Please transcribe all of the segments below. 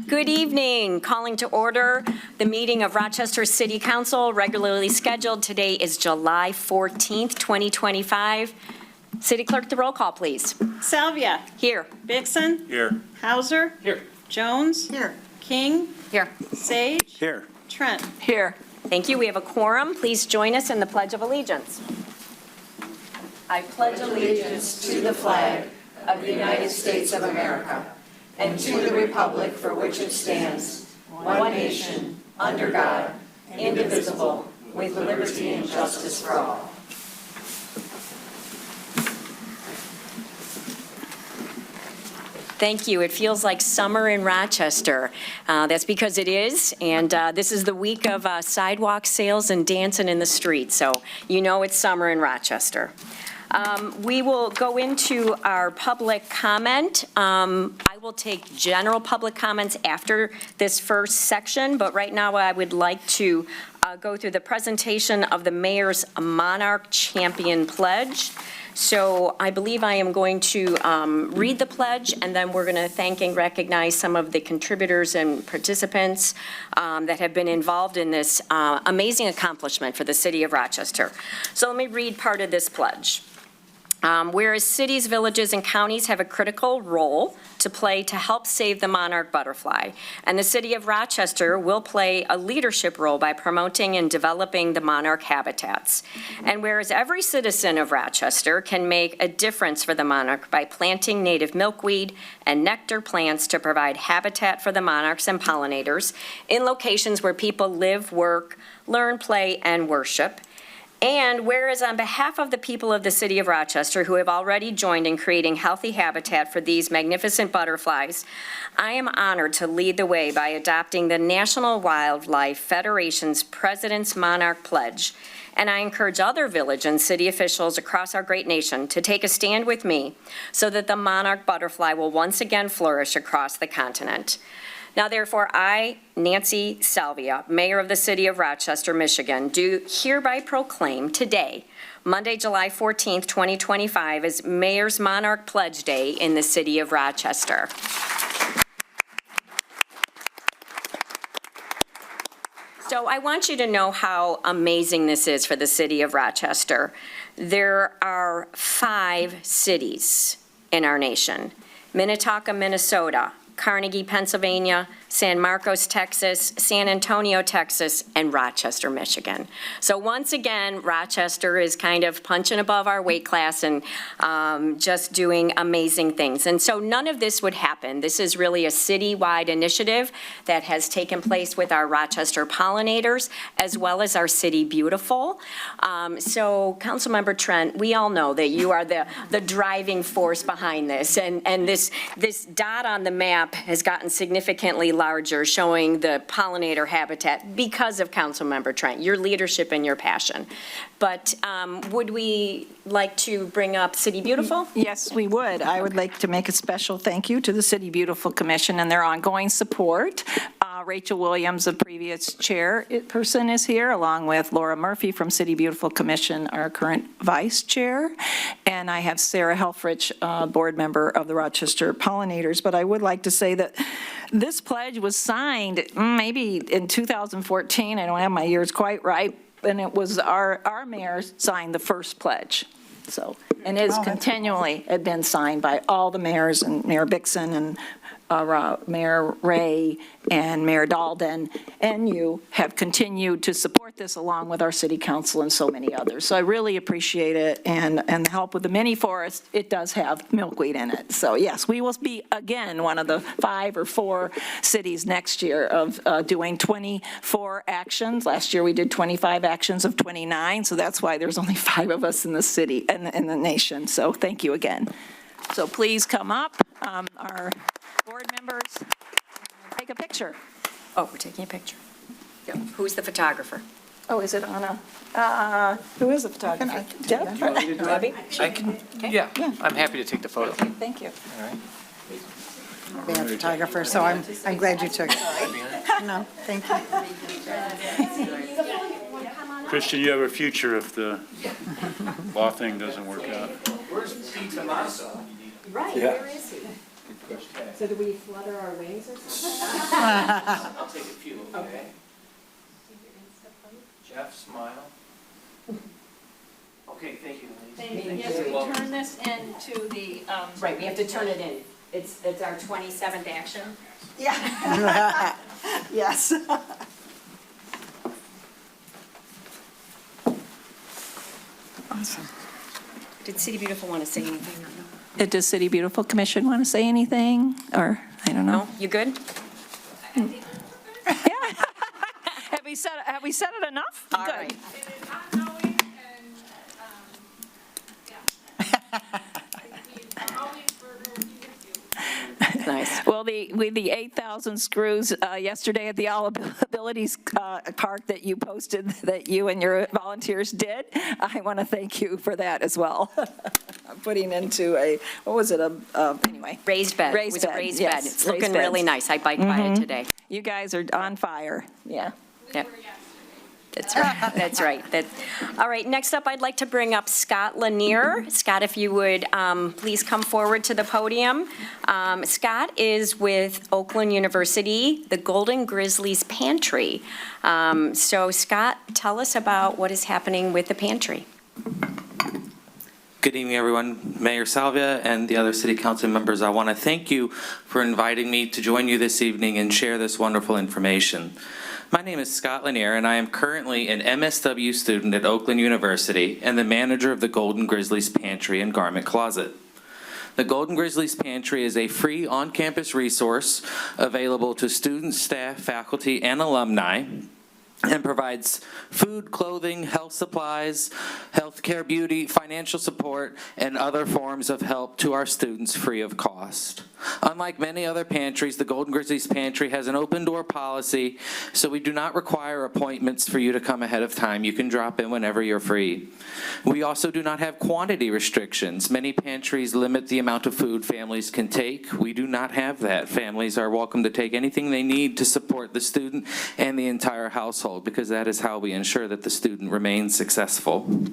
Good evening. Calling to order the meeting of Rochester City Council, regularly scheduled. Today is July 14th, 2025. City Clerk, the roll call, please. Salvia. Here. Vixen. Here. Hauser. Here. Jones. Here. King. Here. Sage. Here. Trent. Here. Thank you. We have a quorum. Please join us in the Pledge of Allegiance. I pledge allegiance to the flag of the United States of America and to the republic for which it stands, one nation, under God, indivisible, with liberty and justice for all. Thank you. It feels like summer in Rochester. That's because it is, and this is the week of sidewalk sales and dancing in the street, so you know it's summer in Rochester. We will go into our public comment. I will take general public comments after this first section, but right now I would like to go through the presentation of the Mayor's Monarch Champion Pledge. So I believe I am going to read the pledge, and then we're going to thank and recognize some of the contributors and participants that have been involved in this amazing accomplishment for the city of Rochester. So let me read part of this pledge. Whereas cities, villages, and counties have a critical role to play to help save the monarch butterfly, and the city of Rochester will play a leadership role by promoting and developing the monarch habitats. And whereas every citizen of Rochester can make a difference for the monarch by planting native milkweed and nectar plants to provide habitat for the monarchs and pollinators in locations where people live, work, learn, play, and worship. And whereas on behalf of the people of the city of Rochester who have already joined in creating healthy habitat for these magnificent butterflies, I am honored to lead the way by adopting the National Wildlife Federation's President's Monarch Pledge. And I encourage other village and city officials across our great nation to take a stand with me so that the monarch butterfly will once again flourish across the continent. Now, therefore, I, Nancy Salvia, Mayor of the City of Rochester, Michigan, do hereby proclaim today, Monday, July 14th, 2025, as Mayor's Monarch Pledge Day in the City of Rochester. So I want you to know how amazing this is for the City of Rochester. There are 5 cities in our nation: Minnetonka, Minnesota, Carnegie, Pennsylvania, San Marcos, Texas, San Antonio, Texas, and Rochester, Michigan. So once again, Rochester is kind of punching above our weight class and just doing amazing things. And so none of this would happen. This is really a citywide initiative that has taken place with our Rochester pollinators as well as our City Beautiful. So Councilmember Trent, we all know that you are the driving force behind this. And this dot on the map has gotten significantly larger, showing the pollinator habitat because of Councilmember Trent, your leadership and your passion. But would we like to bring up City Beautiful? Yes, we would. I would like to make a special thank you to the City Beautiful Commission and their ongoing support. Rachel Williams, the previous chairperson, is here, along with Laura Murphy from City Beautiful Commission, our current vice chair. And I have Sarah Helfrich, board member of the Rochester Pollinators. But I would like to say that this pledge was signed maybe in 2014. I don't have my years quite right. And it was our mayor signed the first pledge. So, and it's continually had been signed by all the mayors, and Mayor Bixen and Mayor Ray and Mayor Dalden, and you have continued to support this along with our city council and so many others. So I really appreciate it, and the help with the mini forest. It does have milkweed in it. So yes, we will be again one of the 5 or 4 cities next year of doing 24 actions. Last year we did 25 actions of 29, so that's why there's only 5 of us in the city and in the nation. So thank you again. So please come up, our board members, take a picture. Oh, we're taking a picture. Yeah. Who's the photographer? Oh, is it Anna? Who is the photographer? Deb? Debbie? I can, yeah, I'm happy to take the photo. Okay, thank you. All right. Being a photographer, so I'm glad you took it. No, thank you. Christian, you have a future if the law thing doesn't work out. Where's Pete Tommaso? Right, Yeah. where is he? So do we flutter our wings or something? I'll take a few, okay? Jeff, smile. Okay, thank you, ladies. Yes, we turn this into the, Right, we have to turn it in. It's our 27th action. Yeah. Yes. Awesome. Did City Beautiful want to say anything? or no? does City Beautiful Commission want to say anything? Or, I don't know. No, you good? Have we said it enough? All Good. right. It is not knowing and, yeah. I'm always for working with you. Nice. Well, the 8,000 screws yesterday at the All Abilities Park that you posted, that you and your volunteers did, I want to thank you for that as well. Putting into a, what was it, anyway. Raised bed. Raised It was a bed, raised yes, bed. It's raised looking really beds. nice. I biked by it today. You guys are on fire. Yeah. Yep. That's right, that's right. All right, next up, I'd like to bring up Scott Lanier. Scott, if you would please come forward to the podium. Scott is with Oakland University, the Golden Grizzlies Pantry. So Scott, tell us about what is happening with the pantry. Good evening, everyone. Mayor Salvia and the other city council members, I want to thank you for inviting me to join you this evening and share this wonderful information. My name is Scott Lanier, and I am currently an MSW student at Oakland University and the manager of the Golden Grizzlies Pantry and Garment Closet. The Golden Grizzlies Pantry is a free on-campus resource available to students, staff, faculty, and alumni, and provides food, clothing, health supplies, healthcare, beauty, financial support, and other forms of help to our students free of cost. Unlike many other pantries, the Golden Grizzlies Pantry has an open door policy, so we do not require appointments for you to come ahead of time. You can drop in whenever you're free. We also do not have quantity restrictions. Many pantries limit the amount of food families can take. We do not have that. Families are welcome to take anything they need to support the student and the entire household, because that is how we ensure that the student remains successful.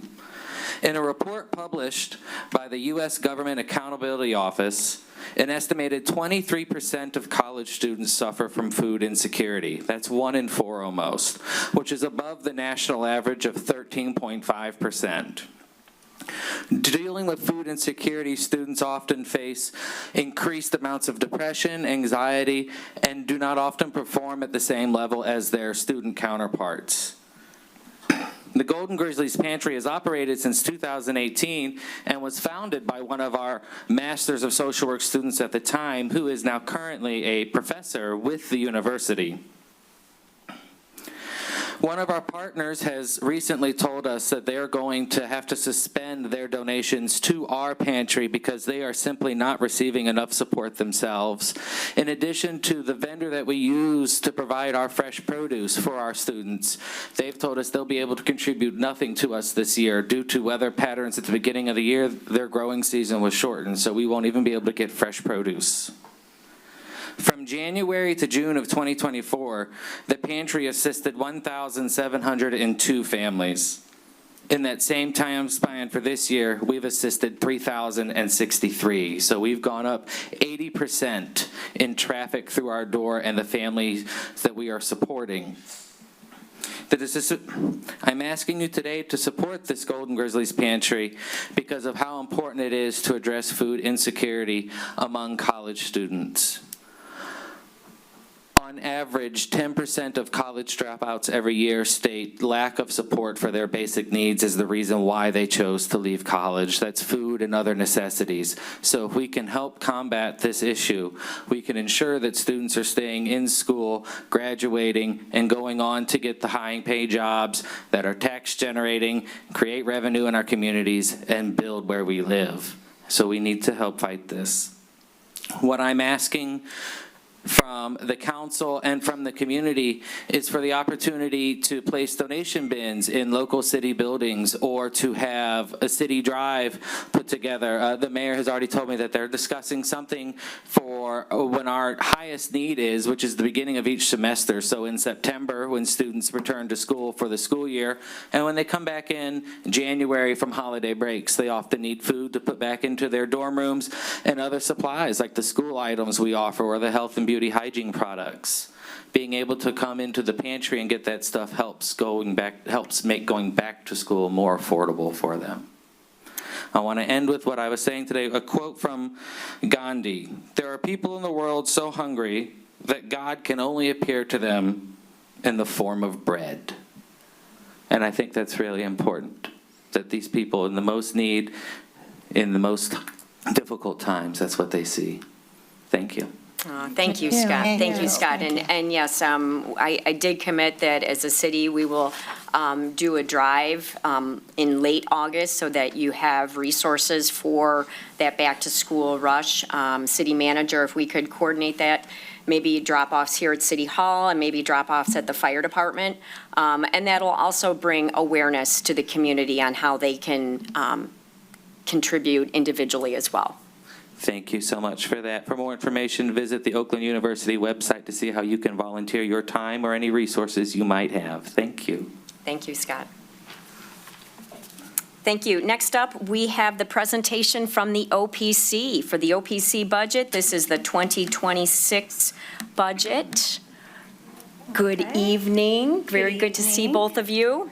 In a report published by the U.S. Government Accountability Office, an estimated 23% of college students suffer from food insecurity. That's 1 in 4 almost, which is above the national average of 13.5%. Dealing with food insecurity, students often face increased amounts of depression, anxiety, and do not often perform at the same level as their student counterparts. The Golden Grizzlies Pantry has operated since 2018 and was founded by one of our Masters of Social Work students at the time, who is now currently a professor with the university. One of our partners has recently told us that they are going to have to suspend their donations to our pantry because they are simply not receiving enough support themselves. In addition to the vendor that we use to provide our fresh produce for our students, they've told us they'll be able to contribute nothing to us this year due to weather patterns at the beginning of the year. Their growing season was shortened, so we won't even be able to get fresh produce. From January to June of 2024, the pantry assisted 1,702 families. In that same time span for this year, we've assisted 3,063. So we've gone up 80% in traffic through our door and the families that we are supporting. I'm asking you today to support this Golden Grizzlies Pantry because of how important it is to address food insecurity among college students. On average, 10% of college dropouts every year state lack of support for their basic needs is the reason why they chose to leave college. That's food and other necessities. So if we can help combat this issue, we can ensure that students are staying in school, graduating, and going on to get the high-paying jobs that are tax-generating, create revenue in our communities, and build where we live. So we need to help fight this. What I'm asking from the council and from the community is for the opportunity to place donation bins in local city buildings or to have a city drive put together. The mayor has already told me that they're discussing something for when our highest need is, which is the beginning of each semester. So in September, when students return to school for the school year, and when they come back in January from holiday breaks, they often need food to put back into their dorm rooms and other supplies like the school items we offer or the health and beauty hygiene products. Being able to come into the pantry and get that stuff helps make going back to school more affordable for them. I want to end with what I was saying today, a quote from Gandhi. There are people in the world so hungry that God can only appear to them in the form of bread. And I think that's really important, that these people in the most need, in the most difficult times, that's what they see. Thank you. Thank you, Scott. Thank you, Scott. And yes, I did commit that as a city, we will do a drive in late August so that you have resources for that back-to-school rush. City manager, if we could coordinate that, maybe drop-offs here at City Hall and maybe drop-offs at the fire department. And that'll also bring awareness to the community on how they can contribute individually as well. Thank you so much for that. For more information, visit the Oakland University website to see how you can volunteer your time or any resources you might have. Thank you. Thank you, Scott. Thank you. Next up, we have the presentation from the OPC. For the OPC budget, this is the 2026 budget. Good evening. Very good to see evening. both of you.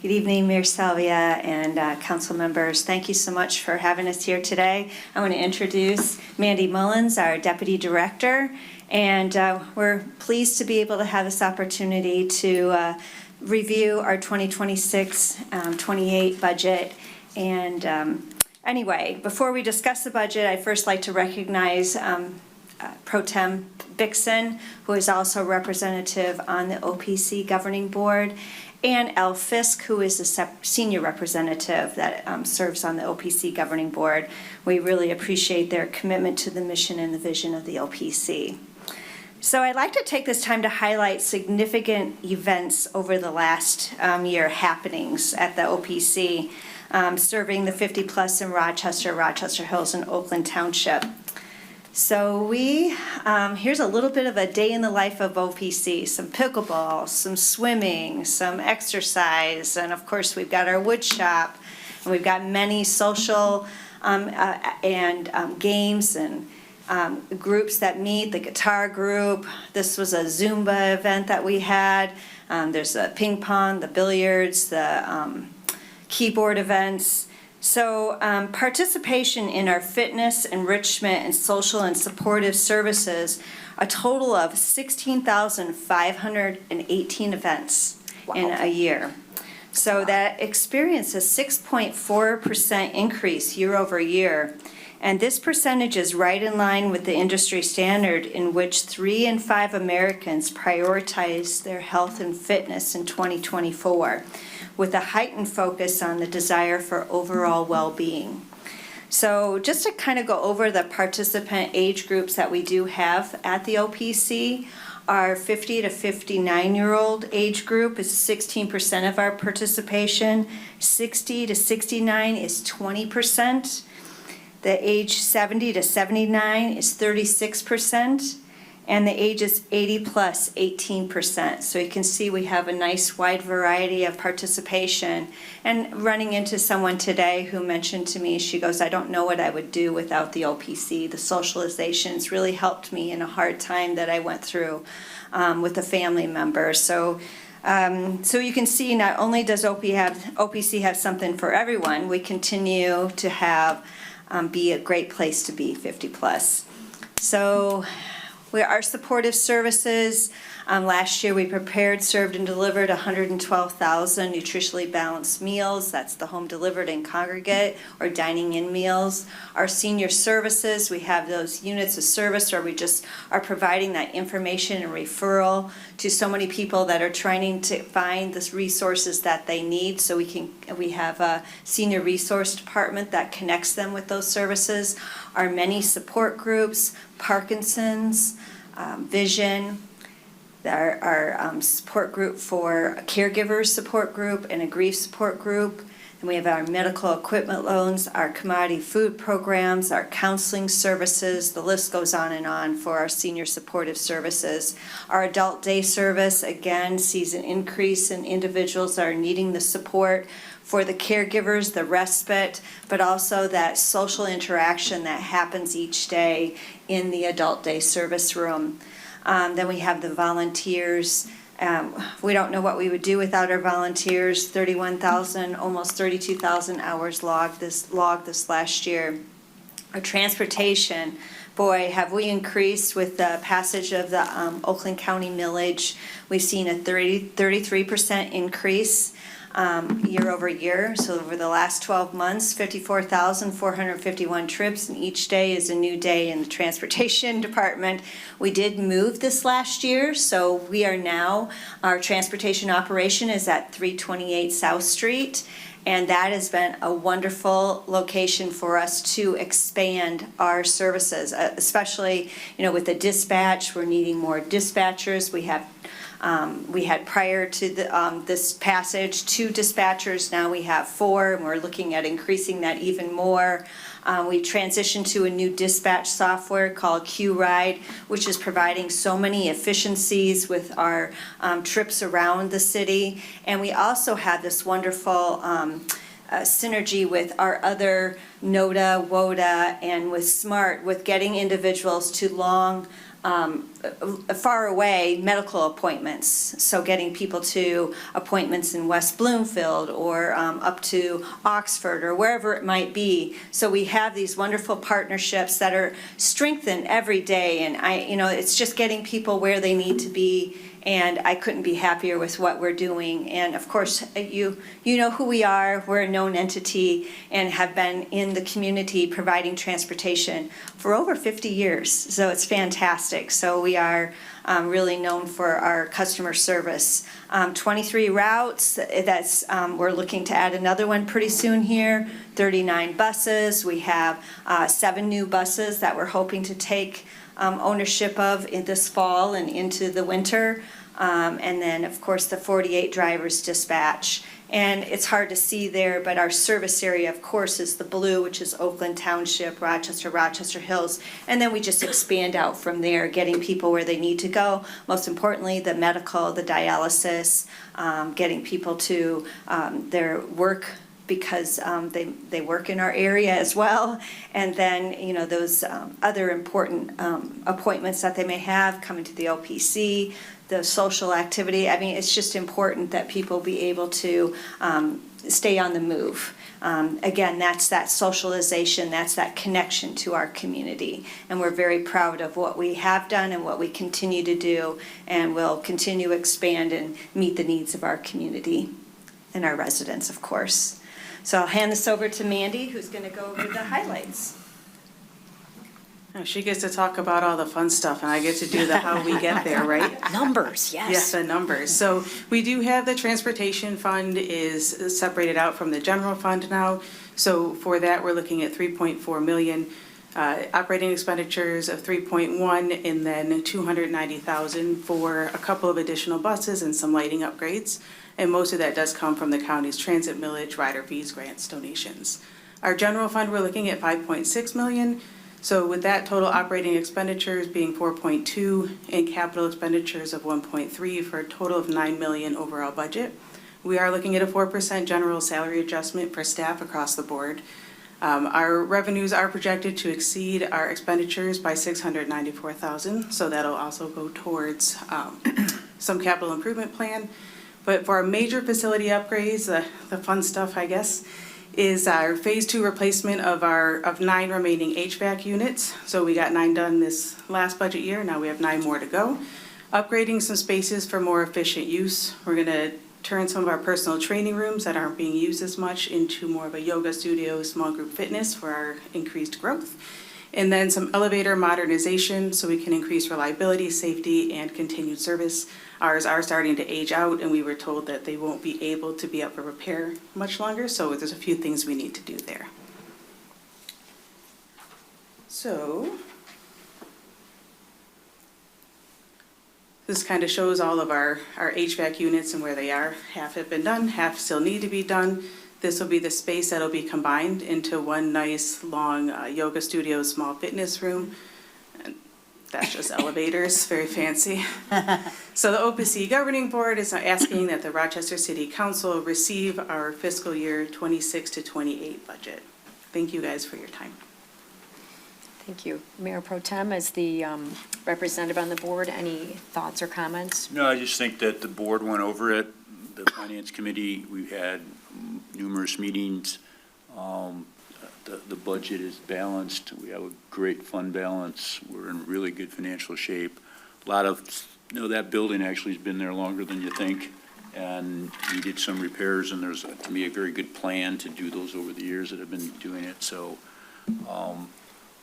Good evening, Mayor Salvia and council members. Thank you so much for having us here today. I want to introduce Mandy Mullins, our Deputy Director, and we're pleased to be able to have this opportunity to review our 2026-28 budget. And anyway, before we discuss the budget, I'd first like to recognize Pro Tem Bixson, who is also representative on the OPC Governing Board, and Al Fisk, who is a senior representative that serves on the OPC Governing Board. We really appreciate their commitment to the mission and the vision of the OPC. So I'd like to take this time to highlight significant events over the last year happenings at the OPC, serving the 50-plus in Rochester, Rochester Hills, and Oakland Township. So here's a little bit of a day in the life of OPC, some pickleball, some swimming, some exercise, and of course we've got our wood shop, and we've got many social and games and groups that meet, the guitar group. This was a Zumba event that we had. There's a ping pong, the billiards, the keyboard events. So participation in our fitness, enrichment, and social and supportive services, a total of 16,518 events in a year. So that experienced a 6.4% increase year over year. And this percentage is right in line with the industry standard in which 3 in 5 Americans prioritize their health and fitness in 2024. With a heightened focus on the desire for overall well-being. So just to kind of go over the participant age groups that we do have at the OPC, our 50 to 59-year-old age group is 16% of our participation. 60 to 69 is 20%. The age 70 to 79 is 36%. And the ages 80 plus, 18%. So you can see we have a nice wide variety of participation. And running into someone today who mentioned to me, she goes, I don't know what I would do without the OPC. The socializations really helped me in a hard time that I went through with a family member. So you can see not only does OPC have something for everyone, we continue to have be a great place to be 50 plus. So our supportive services, Last year, we prepared, served, and delivered 112,000 nutritionally balanced meals. That's the home delivered and congregate or dining in meals. Our senior services, we have those units of service where we just are providing that information and referral to so many people that are trying to find the resources that they need. So we have a senior resource department that connects them with those services. Our many support groups, Parkinson's, Vision, our support group for a caregivers support group and a grief support group. And we have our medical equipment loans, our commodity food programs, our counseling services. The list goes on for our senior supportive services. Our adult day service, again, sees an increase in individuals that are needing the support for the caregivers, the respite, but also that social interaction that happens each day in the adult day service room. Then we have the volunteers. We don't know what we would do without our volunteers. 31,000, almost 32,000 hours logged this last year. Our transportation, boy, have we increased with the passage of the Oakland County millage. We've seen a 33% increase year over year. So over the last 12 months, 54,451 trips, and each day is a new day in the transportation department. We did move this last year, so we are now, our transportation operation is at 328 South Street. And that has been a wonderful location for us to expand our services, especially, with the dispatch. We're needing more dispatchers. We had prior to this passage 2 dispatchers. Now we have 4, and we're looking at increasing that even more. We transitioned to a new dispatch software called Q-Ride, which is providing so many efficiencies with our trips around the city. And we also have this wonderful synergy with our other NODA, WODA, and with SMART, with getting individuals to far away medical appointments. So getting people to appointments in West Bloomfield or up to Oxford or wherever it might be. So we have these wonderful partnerships that are strengthened every day, and it's just getting people where they need to be. And I couldn't be happier with what we're doing. And of course, you know who we are. We're a known entity and have been in the community providing transportation for over 50 years. So it's fantastic. So we are really known for our customer service. 23 routes, we're looking to add another one pretty soon here. 39 buses. We have 7 new buses that we're hoping to take ownership of in this fall and into the winter. And then, of course, the 48 drivers dispatch. And it's hard to see there, but our service area, of course, is the blue, which is Oakland Township, Rochester, Rochester Hills. And then we just expand out from there, getting people where they need to go. Most importantly, the medical, the dialysis, getting people to their work, because they work in our area as well. And then, those other important appointments that they may have, coming to the OPC, the social activity. I mean, it's just important that people be able to stay on the move. Again, that's that socialization, that's that connection to our community. And we're very proud of what we have done and what we continue to do, and will continue to expand and meet the needs of our community and our residents, of course. So I'll hand this over to Mandy, who's going to go over the highlights. Oh, she gets to talk about all the fun stuff, and I get to do the how we get there, right? Numbers, yes. Yes, the numbers. So we do have the transportation fund is separated out from the general fund now. So for that, we're looking at 3.4 million. Operating expenditures of 3.1, and then 290,000 for a couple of additional buses and some lighting upgrades. And most of that does come from the county's transit millage, rider fees, grants, donations. Our general fund, we're looking at 5.6 million. So with that, total operating expenditures being 4.2 and capital expenditures of 1.3 for a total of 9 million overall budget. We are looking at a 4% general salary adjustment for staff across the board. Our revenues are projected to exceed our expenditures by 694,000, so that'll also go towards some capital improvement plan. But for our major facility upgrades, the fun stuff, I guess, is our phase 2 replacement of 9 remaining HVAC units. So we got 9 done this last budget year. Now we have 9 more to go. upgrading some spaces for more efficient use. We're going to turn some of our personal training rooms that aren't being used as much into more of a yoga studio, small group fitness for our increased growth. And then some elevator modernization so we can increase reliability, safety, and continued service. Ours are starting to age out, and we were told that they won't be able to be up for repair much longer, so there's a few things we need to do there. So this kind of shows all of our HVAC units and where they are. Half have been done, half still need to be done. This will be the space that'll be combined into one nice, long yoga studio, small fitness room. And that's just elevators, very fancy. So the OPC Governing Board is asking that the Rochester City Council receive our fiscal year 26 to 28 budget. Thank you guys for your time. Thank you. Mayor Pro Tem, as the representative on the board, any thoughts or comments? No, I just think that the board went over it. The Finance Committee, we had numerous meetings. The budget is balanced. We have a great fund balance. We're in really good financial shape. A lot of, that building actually has been there longer than you think, and needed some repairs, and there's, to me, a very good plan to do those over the years that have been doing it. So,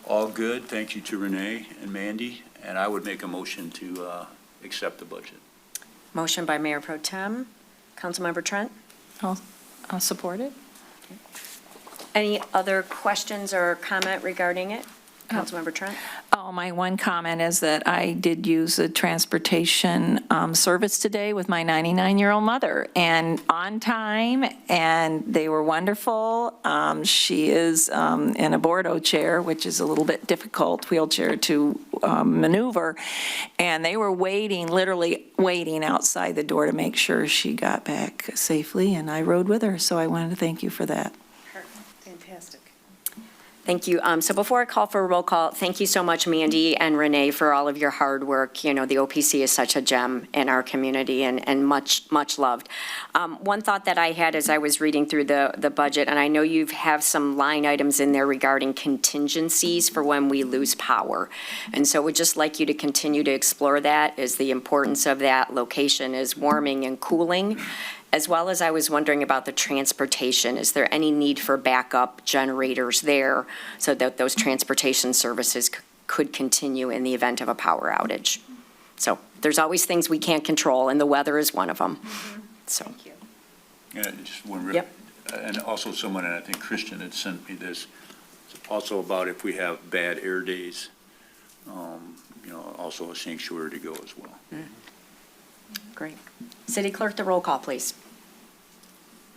all good. Thank you to Renee and Mandy, and I would make a motion to accept the budget. Motion by Mayor Pro Tem. Councilmember Trent? I'll support it. Any other questions or comment regarding it? Councilmember Trent? Oh, my one comment is that I did use a transportation service today with my 99-year-old mother, and on time, and they were wonderful. She is in a Bordeaux chair, which is a little bit difficult wheelchair to maneuver, and they were literally waiting outside the door to make sure she got back safely, and I rode with her, so I wanted to thank you for that. Fantastic. Thank you. So before I call for a roll call, thank you so much, Mandy and Renee, for all of your hard work. The OPC is such a gem in our community and much, much loved. One thought that I had as I was reading through the budget, and I know you have some line items in there regarding contingencies for when we lose power. And so we'd just like you to continue to explore that, as the importance of that location is warming and cooling. As well as I was wondering about the transportation. Is there any need for backup generators there so that those transportation services could continue in the event of a power outage? So there's always things we can't control, and the weather is one of them. So. Thank you. Yeah, just one. Yep. And also someone, and I think Christian had sent me this, also about if we have bad air days, also a sanctuary to go as well. Great. City Clerk, the roll call, please.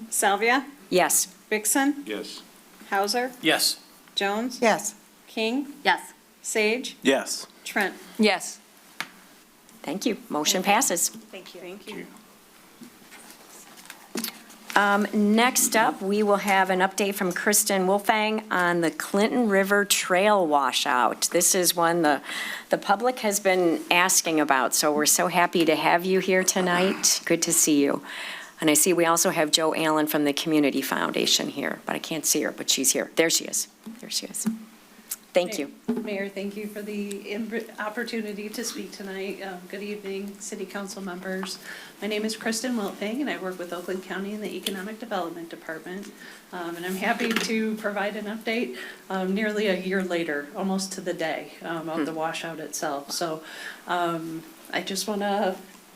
Salvia, Yes. Vixen, Yes. Hauser, Yes. Jones, Yes. King, Yes. Sage, Yes. Trent. Yes. Thank you. Motion passes. Thank you. Thank you. Next up, we will have an update from Kristen Wolfang on the Clinton River Trail washout. This is one the public has been asking about, so we're so happy to have you here tonight. Good to see you. And I see we also have Jo Allen from the Community Foundation here, but I can't see her, but she's here. There she is. There she is. Thank you. Mayor, thank you for the opportunity to speak tonight. Good evening, city council members. My name is Kristen Wiltfang, and I work with Oakland County in the Economic Development Department. And I'm happy to provide an update nearly a year later, almost to the day of the washout itself. So I just want to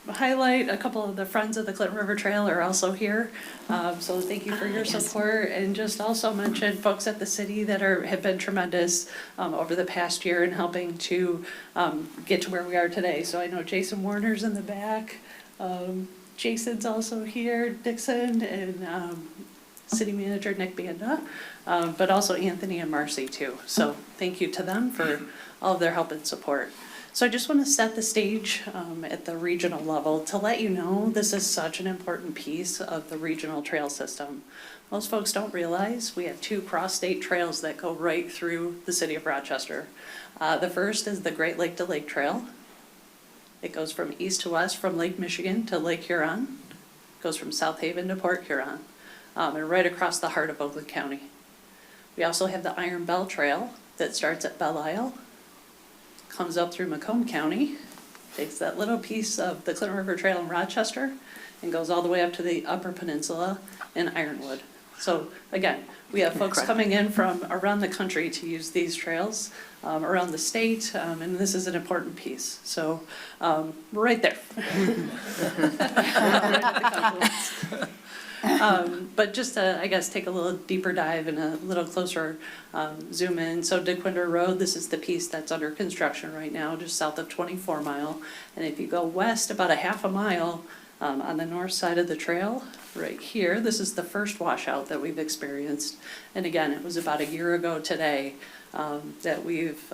highlight a couple of the friends of the Clinton River Trail are also here. So thank you for your support, and just also mention folks at the city that have been tremendous over the past year in helping to get to where we are today. So I know Jason Warner's in the back. Jason's also here, Dixon, and City Manager Nick Banda, but also Anthony and Marcy too. So thank you to them for all of their help and support. So I just want to set the stage at the regional level to let you know this is such an important piece of the regional trail system. Most folks don't realize we have 2 cross-state trails that go right through the city of Rochester. The first is the Great Lake to Lake Trail. It goes from east to west from Lake Michigan to Lake Huron. It goes from South Haven to Port Huron, and right across the heart of Oakland County. We also have the Iron Bell Trail that starts at Belle Isle, comes up through Macomb County, takes that little piece of the Clinton River Trail in Rochester and goes all the way up to the Upper Peninsula in Ironwood. So again, we have folks coming in from around the country to use these trails, around the state, and this is an important piece. So we're right there. Right at the confluence. But just to, I guess, take a little deeper dive and a little closer zoom in. So DeQuinder Road, this is the piece that's under construction right now, just south of 24 Mile. And if you go west about a half a mile on the north side of the trail, right here, this is the first washout that we've experienced. And again, it was about a year ago today that we've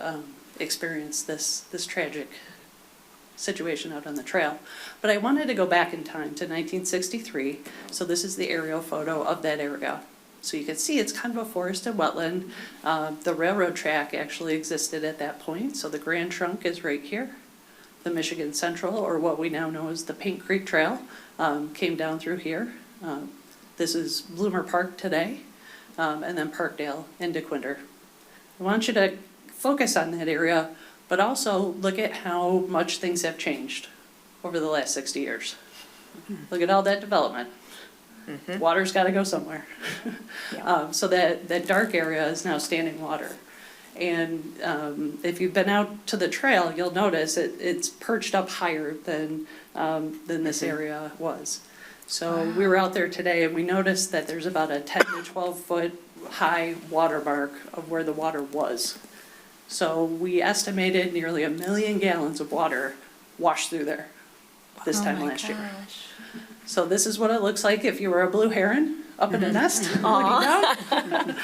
experienced this tragic situation out on the trail. But I wanted to go back in time to 1963. So this is the aerial photo of that area. So you can see it's kind of a forested wetland. The railroad track actually existed at that point. So the Grand Trunk is right here. The Michigan Central, or what we now know as the Paint Creek Trail, came down through here. This is Bloomer Park today, and then Parkdale and DeQuinder. I want you to focus on that area, but also look at how much things have changed over the last 60 years. Look at all that development. Water's got to go somewhere. So that dark area is now standing water. And if you've been out to the trail, you'll notice it's perched up higher than this area was. So we were out there today and we noticed that there's about a 10 to 12 foot high water mark of where the water was. So we estimated nearly 1 million gallons of water washed through there this time last year. So this is what it looks like if you were a blue heron up in a nest looking down.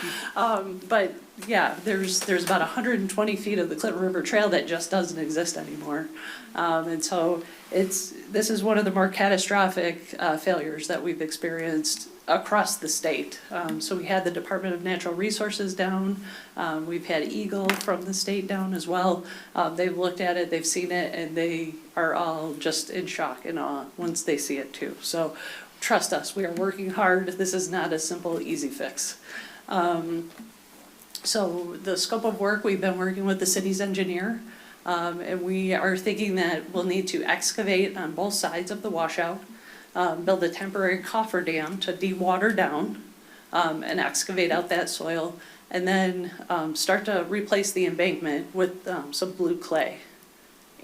But yeah, there's about 120 feet of the Clinton River Trail that just doesn't exist anymore. And so this is one of the more catastrophic failures that we've experienced across the state. So we had the Department of Natural Resources down. We've had Eagle from the state down as well. They've looked at it, they've seen it, and they are all just in shock and awe once they see it too. So trust us, we are working hard. This is not a simple, easy fix. So the scope of work, we've been working with the city's engineer, and we are thinking that we'll need to excavate on both sides of the washout, build a temporary coffer dam to de-water down, and excavate out that soil, and then start to replace the embankment with some blue clay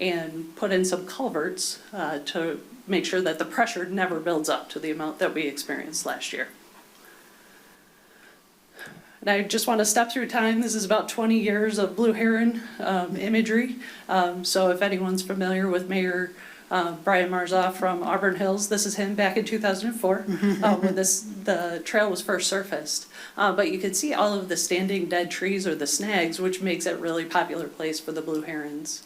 and put in some culverts to make sure that the pressure never builds up to the amount that we experienced last year. And I just want to step through time. This is about 20 years of blue heron imagery. So if anyone's familiar with Mayor Brian Marzoff from Auburn Hills, this is him back in 2004 when the trail was first surfaced. But you can see all of the standing dead trees or the snags, which makes it a really popular place for the blue herons.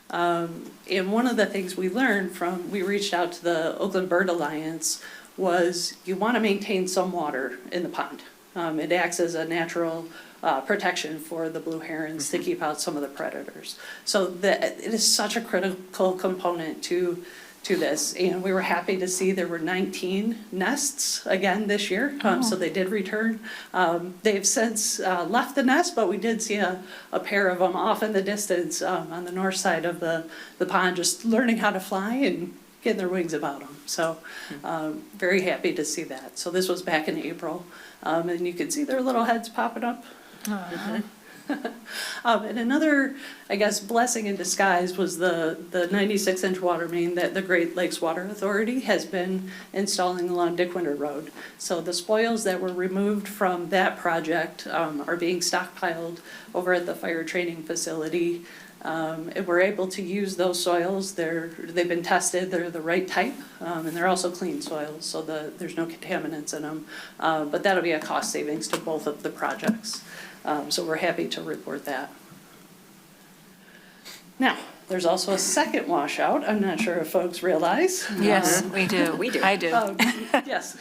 And one of the things we learned we reached out to the Oakland Bird Alliance, was you want to maintain some water in the pond. It acts as a natural protection for the blue herons to keep out some of the predators. So it is such a critical component to this. And we were happy to see there were 19 nests again this year. So they did return. They've since left the nest, but we did see a pair of them off in the distance on the north side of the pond, just learning how to fly and getting their wings about them. So very happy to see that. So this was back in April. And you can see their little heads popping up. And another, I guess, blessing in disguise was the 96-inch water main that the Great Lakes Water Authority has been installing along DeQuinder Road. So the spoils that were removed from that project are being stockpiled over at the fire training facility. And we're able to use those soils. They've been tested, they're the right type, and they're also clean soils, so there's no contaminants in them. But that'll be a cost savings to both of the projects. So we're happy to report that. Now, there's also a second washout. I'm not sure if folks realize. Yes, we do. We do. I do. Yes.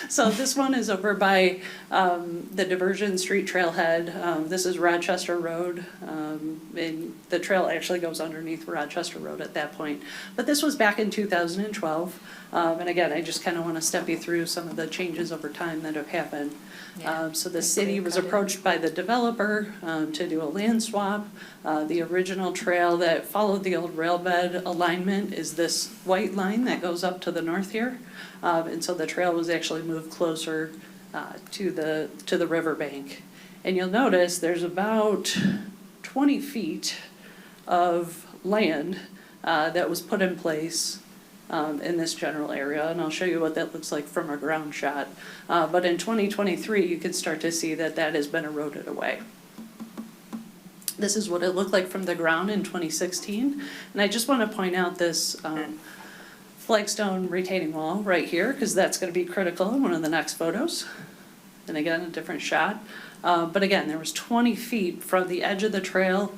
So this one is over by the Diversion Street Trailhead. This is Rochester Road, and the trail actually goes underneath Rochester Road at that point. But this was back in 2012. And again, I just kind of want to step you through some of the changes over time that have happened. So the city was approached by the developer to do a land swap. The original trail that followed the old rail bed alignment is this white line that goes up to the north here. And so the trail was actually moved closer to the riverbank. And you'll notice there's about 20 feet of land that was put in place in this general area, and I'll show you what that looks like from a ground shot. But in 2023, you can start to see that that has been eroded away. This is what it looked like from the ground in 2016, and I just want to point out this flagstone retaining wall right here, because that's going to be critical in one of the next photos. And again, a different shot. But again, there was 20 feet from the edge of the trail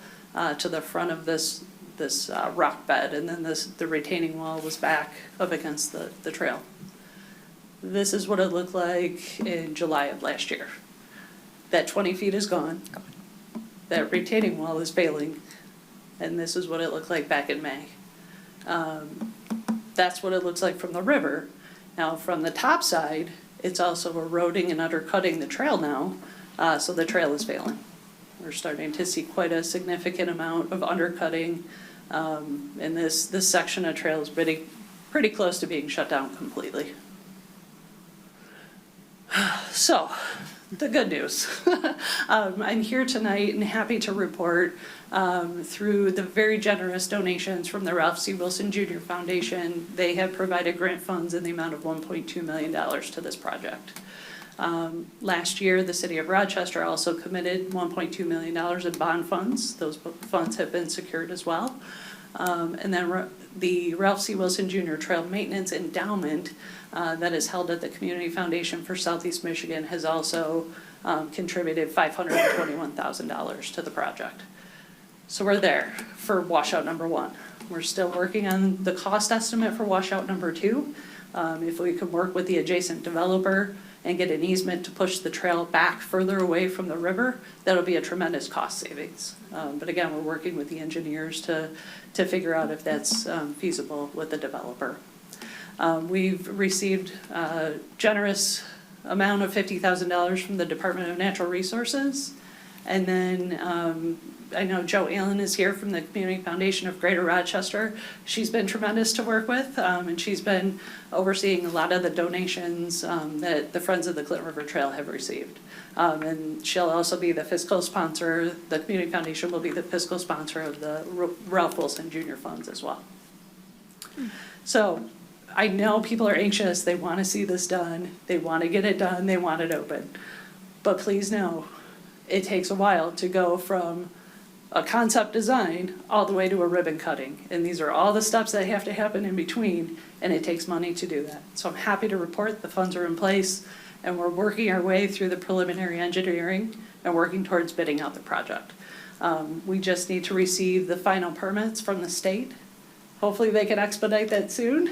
to the front of this rock bed, and then the retaining wall was back up against the trail. This is what it looked like in July of last year. That 20 feet is gone. That retaining wall is failing, and this is what it looked like back in May. That's what it looks like from the river. Now, from the top side, it's also eroding and undercutting the trail now, so the trail is failing. We're starting to see quite a significant amount of undercutting, and this section of trail is pretty close to being shut down completely. So, the good news. I'm here tonight and happy to report through the very generous donations from the Ralph C. Wilson Jr. Foundation, they have provided grant funds in the amount of $1.2 million to this project. Last year, the city of Rochester also committed $1.2 million in bond funds. Those funds have been secured as well. And then the Ralph C. Wilson Jr. Trail Maintenance Endowment that is held at the Community Foundation for Southeast Michigan has also contributed $521,000 to the project. So we're there for washout number 1. We're still working on the cost estimate for washout number 2. If we can work with the adjacent developer and get an easement to push the trail back further away from the river, that'll be a tremendous cost savings. But again, we're working with the engineers to figure out if that's feasible with the developer. We've received a generous amount of $50,000 from the Department of Natural Resources. And then I know Jo Allen is here from the Community Foundation of Greater Rochester. She's been tremendous to work with, and she's been overseeing a lot of the donations that the Friends of the Clinton River Trail have received. And she'll also be the fiscal sponsor. The Community Foundation will be the fiscal sponsor of the Ralph Wilson Jr. funds as well. So I know people are anxious. They want to see this done. They want to get it done. They want it open. But please know, it takes a while to go from a concept design all the way to a ribbon cutting. And these are all the steps that have to happen in between, and it takes money to do that. So I'm happy to report the funds are in place, and we're working our way through the preliminary engineering and working towards bidding out the project. We just need to receive the final permits from the state. Hopefully they can expedite that soon.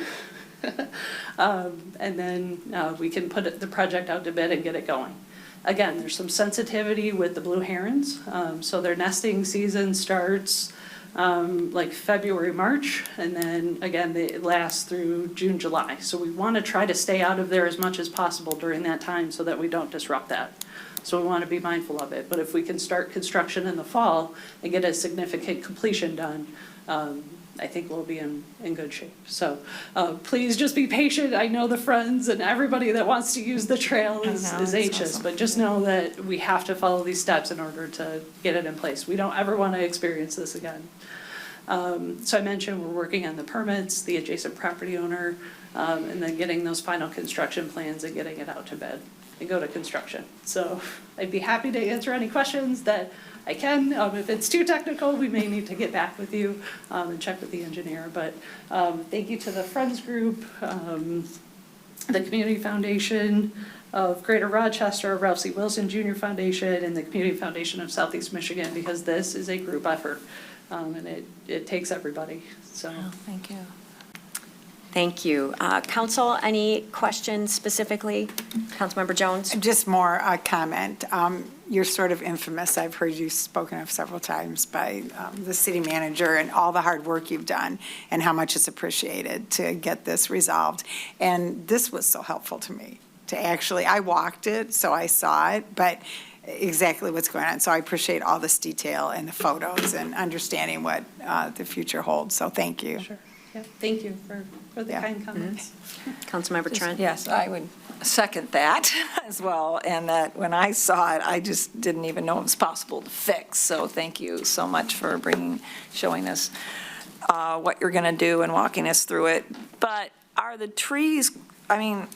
And then we can put the project out to bid and get it going. Again, there's some sensitivity with the blue herons. So their nesting season starts like February, March, and then again, they last through June, July. So we want to try to stay out of there as much as possible during that time so that we don't disrupt that. So we want to be mindful of it. But if we can start construction in the fall and get a significant completion done, I think we'll be in good shape. So please just be patient. I know the friends and everybody that wants to use the trail is anxious, awesome. But just know that we have to follow these steps in order to get it in place. We don't ever want to experience this again. So I mentioned we're working on the permits, the adjacent property owner, and then getting those final construction plans and getting it out to bid and go to construction. So I'd be happy to answer any questions that I can. If it's too technical, we may need to get back with you and check with the engineer. But thank you to the Friends Group, the Community Foundation of Greater Rochester, Ralph C. Wilson Jr. Foundation, and the Community Foundation of Southeast Michigan, because this is a group effort, and it takes everybody. So thank you. Thank you. Council, any questions specifically? Councilmember Jones? Just more a comment. You're sort of infamous. I've heard you spoken of several times by the city manager and all the hard work you've done and how much it's appreciated to get this resolved. And this was so helpful to me to actually, I walked it, so I saw it, but exactly what's going on. So I appreciate all this detail and the photos and understanding what the future holds. So thank you. Sure. Yeah, thank you for the Yeah. kind comments. Councilmember Trent? Yes, I would second that as well, and that when I saw it, I just didn't even know it was possible to fix. So thank you so much for showing us what you're going to do and walking us through it. But are the trees, I mean,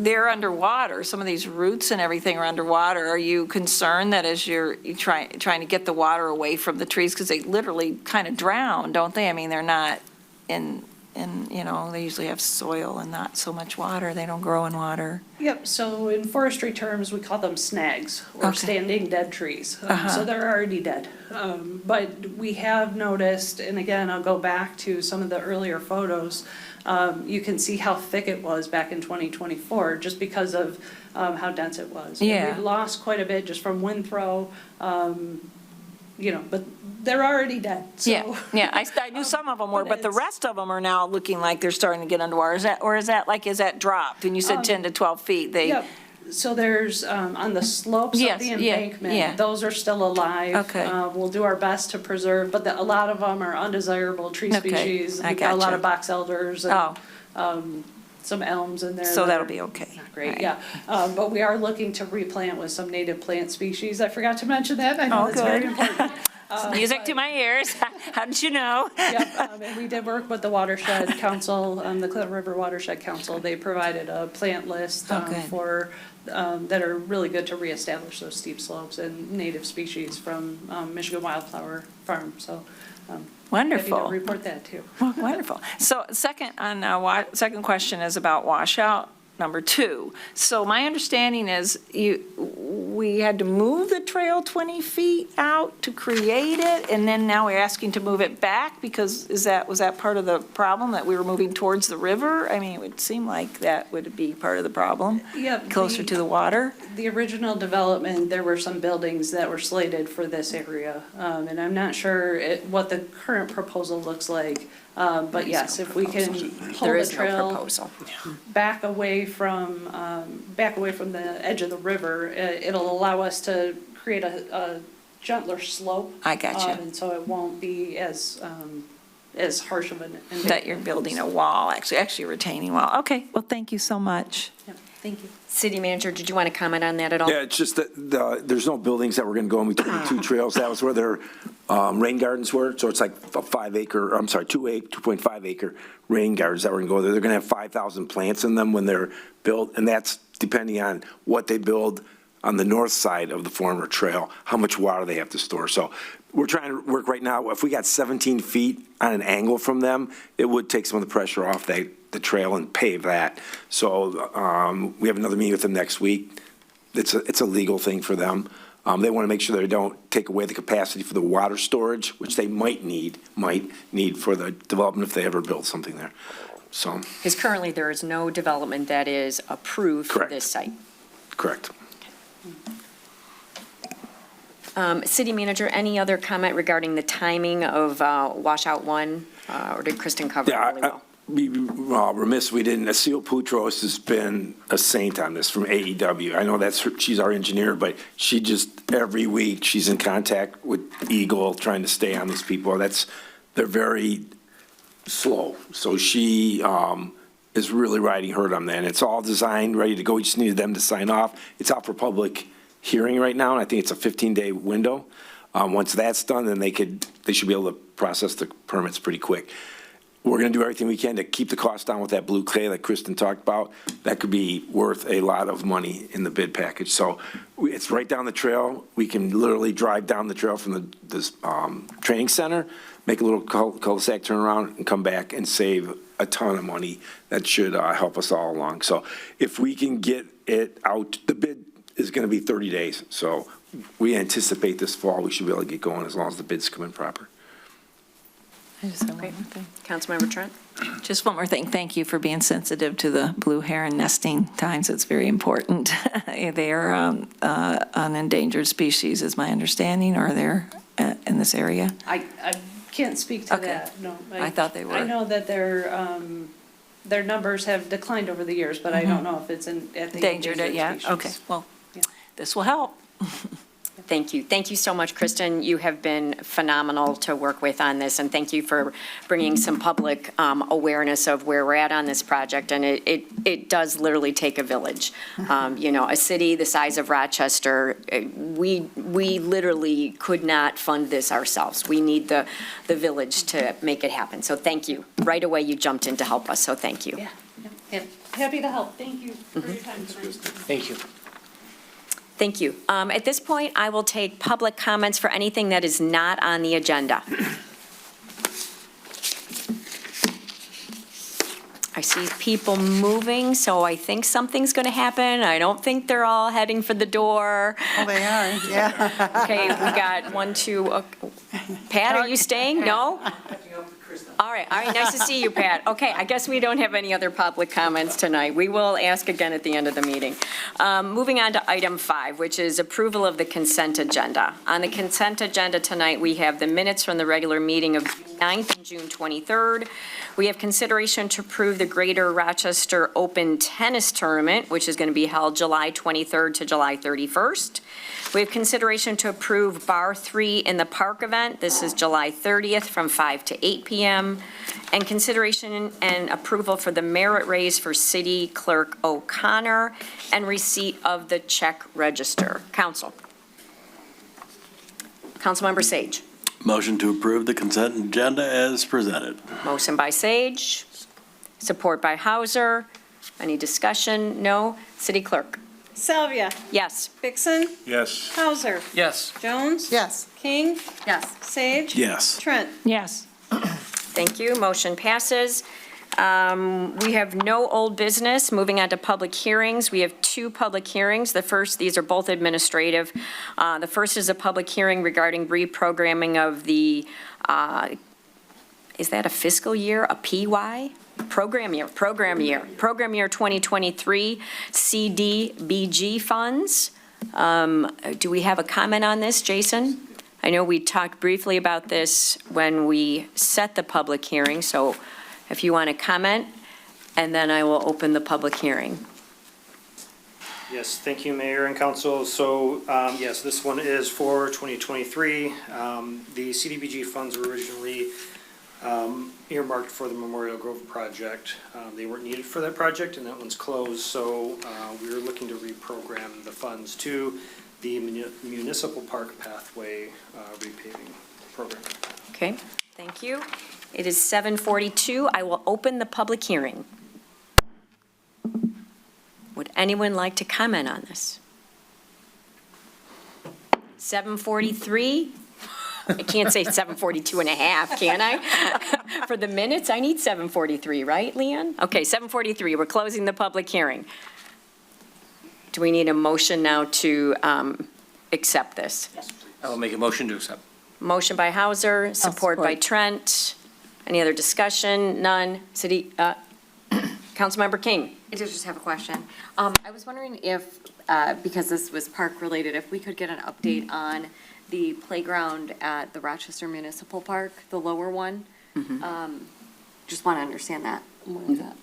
they're underwater, some of these roots and everything are underwater. Are you concerned that as you're trying to get the water away from the trees, because they literally kind of drown, don't they? I mean, they're not in, they usually have soil and not so much water. They don't grow in water. Yep, so in forestry terms, we call them snags, or Okay. standing dead trees. Uh-huh. So they're already dead. But we have noticed, and again, I'll go back to some of the earlier photos, you can see how thick it was back in 2024, just because of how dense it was. And Yeah. we've lost quite a bit just from wind throw, but they're already dead, so. Yeah, I knew some of them were, but the rest of them are now looking like they're starting to get underwater. Is that dropped? And you said 10 to 12 feet, Yep, so there's, on the slopes of Yes, the yeah, yeah. embankment, those are still alive. Okay. We'll do our best to preserve, but a lot of them are undesirable tree Okay, species. I We've got a lot gotcha. of box elders Oh. and, some elms in there. So that that'll are be okay. not great, Right. yeah. But we are looking to replant with some native plant species. I forgot to mention that. I know Oh, that's very good. important. Music to my ears. How did you know? Yep, and we did work with the Watershed Council, the Clinton River Watershed Council. They provided a plant list good. for, that are really good to reestablish those steep slopes and native species from Michigan Wildflower Farm, so. Wonderful. Happy to report that too. Well, wonderful. So second question is about washout number 2. So my understanding is we had to move the trail 20 feet out to create it, and then now we're asking to move it back because was that part of the problem, that we were moving towards the river? I mean, it would seem like that would be part of the problem, Yep. closer to the water. The original development, there were some buildings that were slated for this area, and I'm not sure what the current proposal looks like. But yes, if we can hold There the is no trail proposal. back away from the edge of the river, it'll allow us to create a gentler slope. I gotcha. And so it won't be as harsh of an. That you're building a wall, actually a retaining wall. Okay, well, thank you so much. Yep, thank you. City Manager, did you want to comment on that at all? Yeah, it's just that there's no buildings that were going to go in between the two trails. That was where their rain gardens were. So it's like a 2.5 acre rain gardens that were going to go there. They're going to have 5,000 plants in them when they're built, and that's depending on what they build on the north side of the former trail, how much water they have to store. So we're trying to work right now. If we got 17 feet on an angle from them, it would take some of the pressure off the trail and pave that. So we have another meeting with them next week. It's a legal thing for them. They want to make sure they don't take away the capacity for the water storage, which they might need for the development if they ever build something there. So, Because currently there is no development that is approved for Correct. this site. correct. City Manager, any other comment regarding the timing of washout 1? Or did Kristen cover it Yeah, really well? we remiss we didn't. Asil Putros has been a saint on this from AEW. I know she's our engineer, but she just, every week, she's in contact with Eagle, trying to stay on these people. They're very slow. So she is really riding herd on that. And it's all designed, ready to go. We just needed them to sign off. It's out for public hearing right now, and I think it's a 15-day window. Once that's done, then they should be able to process the permits pretty quick. We're going to do everything we can to keep the cost down with that blue clay that Kristen talked about. That could be worth a lot of money in the bid package. So it's right down the trail. We can literally drive down the trail from this training center, make a little cul-de-sac turnaround, and come back and save a ton of money. That should help us all along. So if we can get it out, the bid is going to be 30 days. So we anticipate this fall we should be able to get going as long as the bids come in proper. I just have one more thing. Councilmember Trent? Just one more thing. Thank you for being sensitive to the blue heron nesting times. It's very important. They are an endangered species, is my understanding, or they're in this area? I can't speak to Okay. that, no. I thought they were. I know that their numbers have declined over the years, but I don't know if it's at the Endangered, yeah? species. Okay, well, Yeah. this will help. Thank you. Thank you so much, Kristen. You have been phenomenal to work with on this, and thank you for bringing some public awareness of where we're at on this project, and it does literally take a village. You know, a city the size of Rochester, we literally could not fund this ourselves. We need the village to make it happen, so thank you. Right away, you jumped in to help us, so thank you. Yeah. Happy to help. Thank you for your time tonight. Thank you. Thank you. At this point, I will take public comments for anything that is not on the agenda. I see people moving, so I think something's going to happen. I don't think they're all heading for the door. Oh, they are, yeah. Okay, we got 1, 2, Pat, are you staying? No? All right, nice to see you, Pat. Okay, I guess we don't have any other public comments tonight. We will ask again at the end of the meeting. Moving on to item 5, which is approval of the consent agenda. On the consent agenda tonight, we have the minutes from the regular meeting of June 9th and June 23rd. We have consideration to approve the Greater Rochester Open Tennis Tournament, which is going to be held July 23rd to July 31st. We have consideration to approve Bar 3 in the Park event. This is July 30th from 5 to 8 p.m. And consideration and approval for the merit raise for City Clerk O'Connor and receipt of the check register. Councilmember Sage. Motion to approve the consent agenda as presented. Motion by Sage, support by Hauser. Any discussion? No. City Clerk. Salvia, Yes. Vixen, Yes. Hauser, Yes. Jones. Yes. King, Yes. Sage. Yes. Trent. Yes. Thank you. Motion passes. We have no old business. Moving on to public hearings. We have 2 public hearings. The first, these are both administrative. The first is a public hearing regarding reprogramming of the, is that a fiscal year, a PY? Program year 2023 CDBG funds. Do we have a comment on this, Jason? I know we talked briefly about this when we set the public hearing, so if you want to comment, and then I will open the public hearing. Yes, thank you, Mayor and Council. So, yes, this one is for 2023. The CDBG funds were originally earmarked for the Memorial Grove project. They weren't needed for that project, and that one's closed. So we were looking to reprogram the funds to the Municipal Park Pathway repaving program. Okay, thank you. It is 7:42. I will open the public hearing. Would anyone like to comment on this? 7:43? I can't say 7:42 and a half, can I? For the minutes, I need 7:43, right, Leon? Okay, 7:43, we're closing the public hearing. Do we need a motion now to accept this? I will make a motion to accept. Motion by Hauser, support by support. Trent. Any other discussion? None. Councilmember King. I just have a question. I was wondering if, because this was park-related, if we could get an update on the playground at the Rochester Municipal Park, the lower one. Just want to understand that. What is that?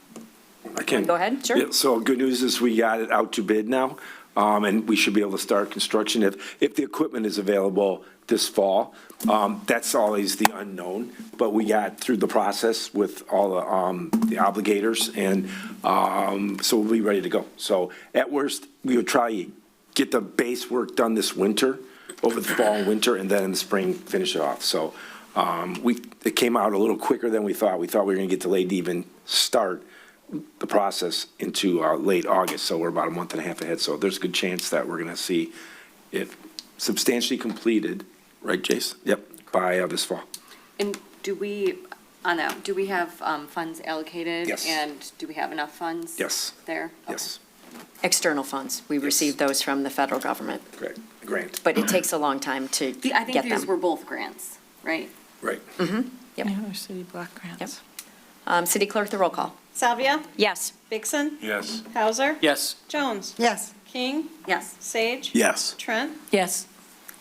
I can. Go ahead, sure. Yeah, so good news is we got it out to bid now, and we should be able to start construction if the equipment is available this fall. That's always the unknown, but we got through the process with all the obligators, and so we'll be ready to go. So at worst, we would try get the base work done this winter, over the fall and winter, and then in the spring, finish it off. So it came out a little quicker than we thought. We thought we were going to get delayed to even start the process into late August, so we're about a month and a half ahead. So there's a good chance that we're going to see it substantially completed, right, Jace? Yep, by this fall. And do we, on that, do we have funds allocated? Yes. And do we have enough funds? Yes. There? Yes, External funds. We received those from the federal government, correct, grant, but it takes a long time to I think get these them. were both grants, right? right. Yep. Any other city block grants? City Clerk, the roll call. Salvia, Yes. Vixen, Yes. Hauser, Yes. Jones, Yes. King, Yes. Sage, Yes. Trent, Yes.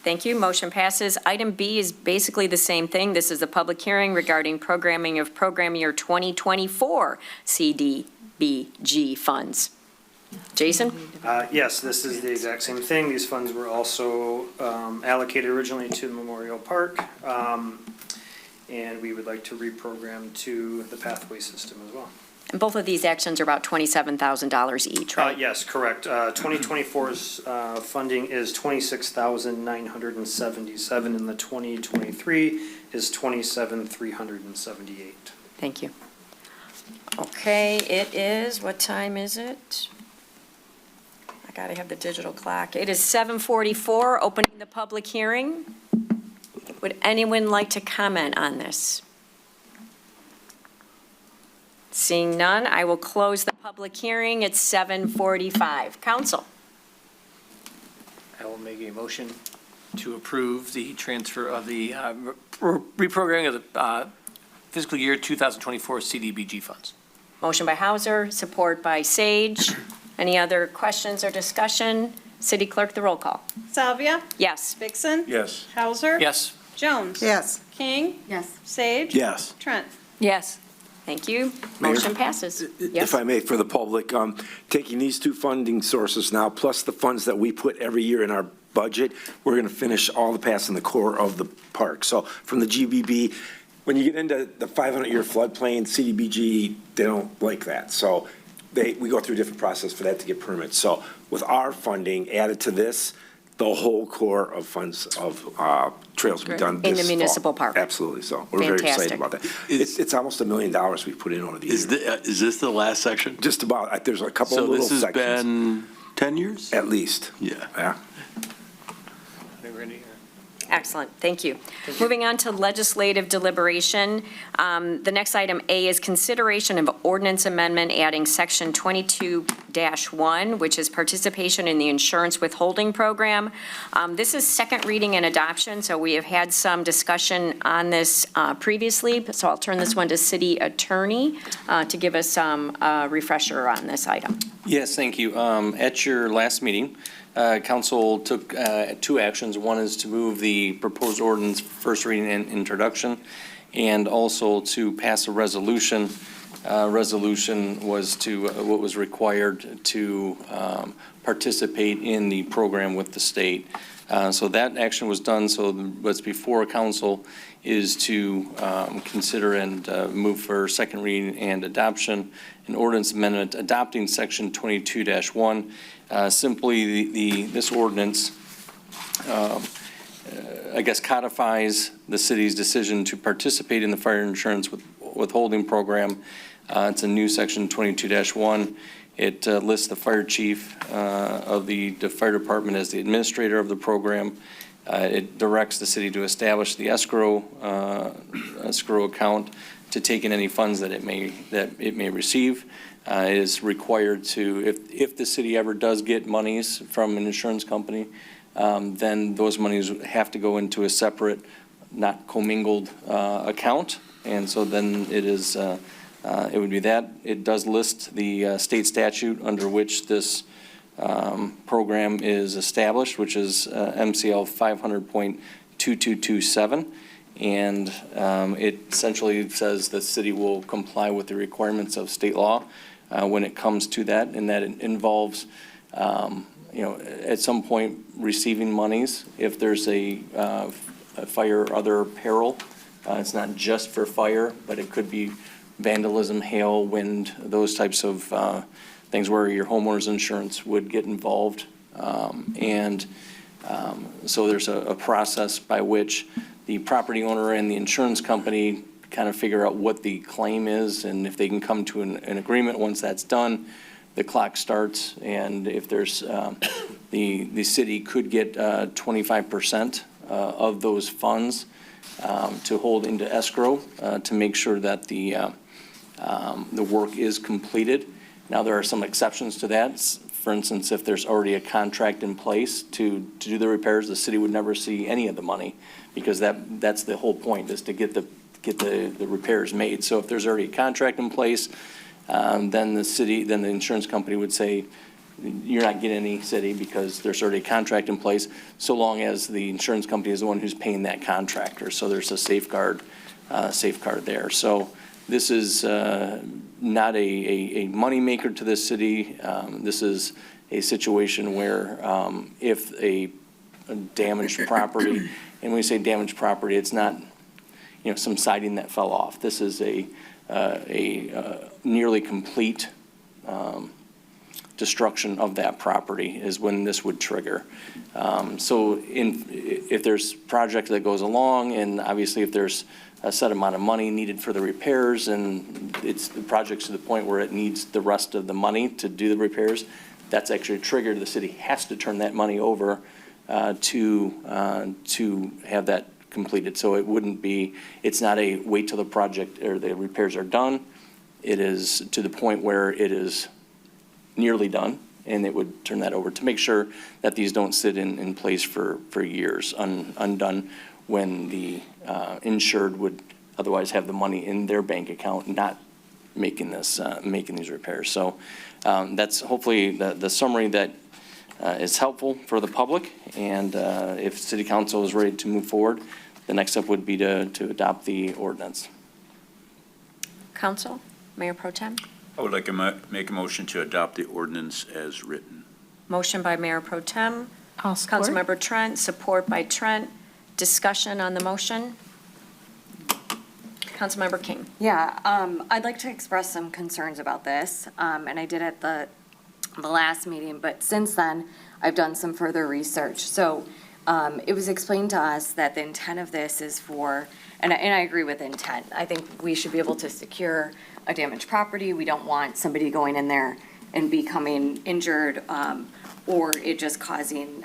Thank you. Motion passes. Item B is basically the same thing. This is a public hearing regarding programming of program year 2024 CDBG funds. Jason? Yes, this is the exact same thing. These funds were also allocated originally to Memorial Park. And we would like to reprogram to the pathway system as well. And both of these actions are about $27,000 each, right? Yes, correct. 2024's funding is 26,977, and the 2023 is 27,378. Thank you. Okay, it is, what time is it? I gotta have the digital clock. It is 7:44, opening the public hearing. Would anyone like to comment on this? Seeing none, I will close the public hearing at 7:45. Council? I will make a motion to approve the transfer of the reprogramming of the fiscal year 2024 CDBG funds. Motion by Hauser, support by Sage. Any other questions or discussion? City Clerk, the roll call. Salvia, Yes. Vixen, Yes. Hauser, Yes. Jones, Yes. King, Yes. Sage, Yes. Trent. Yes. Thank you. Mayor? Motion passes. Yes. If I may, for the public, taking these two funding sources now, plus the funds that we put every year in our budget, we're going to finish all the paths in the core of the park. So from the GBB, when you get into the 500-year floodplain, CDBG, they don't like that. So we go through a different process for that to get permits. So with our funding added to this, the whole core of funds of trails will be done In this the municipal park. Absolutely. So we're very Fantastic. excited about that. It's almost $1 million we put in over the years. Is this the last section? Just about, there's a couple So little this has sections. been 10 years? At least. Yeah. Yeah. Excellent, thank you. Moving on to legislative deliberation. The next item, A, is consideration of ordinance amendment adding section 22-1, which is participation in the insurance withholding program. This is second reading and adoption, so we have had some discussion on this previously, so I'll turn this one to City Attorney to give us some refresher on this item. Yes, thank you. At your last meeting, council took two actions. One is to move the proposed ordinance first reading and introduction, and also to pass a resolution. Resolution was to what was required to participate in the program with the state. So that action was done. So what's before council is to consider and move for second reading and adoption an ordinance amendment adopting section 22-1. Simply, this ordinance, I guess, codifies the city's decision to participate in the fire insurance withholding program. It's a new section 22-1. It lists the fire chief of the fire department as the administrator of the program. It directs the city to establish the escrow account to take in any funds that it may receive. It is required to, if the city ever does get monies from an insurance company, then those monies have to go into a separate, not commingled account. And so then it is, it would be that. It does list the state statute under which this program is established, which is MCL 500.2227. And it essentially says the city will comply with the requirements of state law when it comes to that, and that it involves, at some point receiving monies if there's a fire or other peril. It's not just for fire, but it could be vandalism, hail, wind, those types of things where your homeowner's insurance would get involved. So there's a process by which the property owner and the insurance company kind of figure out what the claim is, and if they can come to an agreement. Once that's done, the clock starts, and if there's, the city could get 25% of those funds to hold into escrow to make sure that the work is completed. Now, there are some exceptions to that. For instance, if there's already a contract in place to do the repairs, the city would never see any of the money, because that's the whole point, is to get the get the repairs made. So if there's already a contract in place, then the insurance company would say, you're not getting any, city, because there's already a contract in place, so long as the insurance company is the one who's paying that contractor. So there's a safeguard there. So this is not a moneymaker to this city. This is a situation where if a damaged property, and when we say damaged property, it's not, some siding that fell off. This is a nearly complete destruction of that property is when this would trigger. So if there's project that goes along, and obviously if there's a set amount of money needed for the repairs, and the project's to the point where it needs the rest of the money to do the repairs, that's actually triggered. The city has to turn that money over to have that completed. So it's not a wait till the project or the repairs are done. It is to the point where it is nearly done, and it would turn that over to make sure that these don't sit in place for years undone, when the insured would otherwise have the money in their bank account, not making these repairs. So that's hopefully the summary that is helpful for the public. And if City Council is ready to move forward, the next step would be to adopt the ordinance. Council, Mayor Pro Tem? I would like to make a motion to adopt the ordinance as written. Motion by Mayor Pro Tem. I'll support. Councilmember Trent, support by Trent. Discussion on the motion? Councilmember King. Yeah, I'd like to express some concerns about this, and I did at the last meeting, but since then, I've done some further research. So it was explained to us that the intent of this is for, and I agree with intent. I think we should be able to secure a damaged property. We don't want somebody going in there and becoming injured, or it just causing,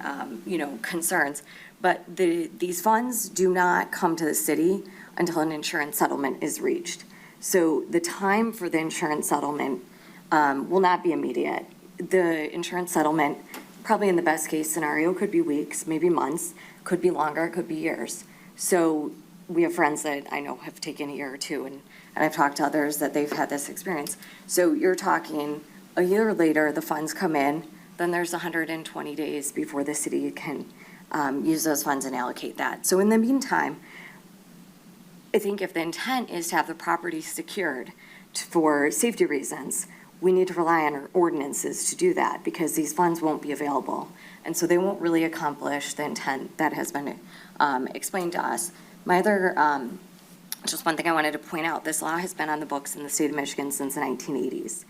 concerns. But these funds do not come to the city until an insurance settlement is reached. So the time for the insurance settlement will not be immediate. The insurance settlement, probably in the best case scenario, could be weeks, maybe months, could be longer, could be years. So we have friends that I know have taken a year or two, and I've talked to others that they've had this experience. So you're talking a year later, the funds come in, then there's 120 days before the city can use those funds and allocate that. So in the meantime, I think if the intent is to have the property secured for safety reasons, we need to rely on our ordinances to do that, because these funds won't be available. And so they won't really accomplish the intent that has been explained to us. My other, just one thing I wanted to point out, this law has been on the books in the state of Michigan since the 1980s.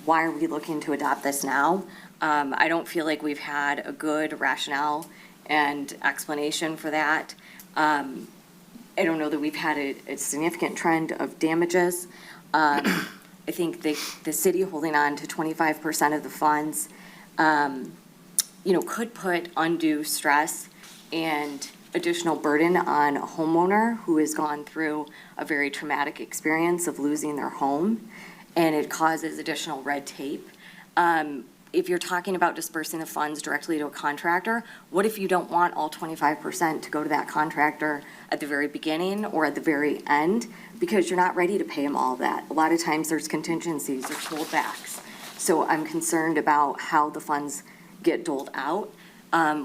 Why are we looking to adopt this now? I don't feel like we've had a good rationale and explanation for that. I don't know that we've had a significant trend of damages. I think the city holding on to 25% of the funds, could put undue stress and additional burden on a homeowner who has gone through a very traumatic experience of losing their home, and it causes additional red tape. If you're talking about dispersing the funds directly to a contractor, what if you don't want all 25% to go to that contractor at the very beginning or at the very end, because you're not ready to pay them all that? A lot of times there's contingencies or holdbacks. So I'm concerned about how the funds get doled out.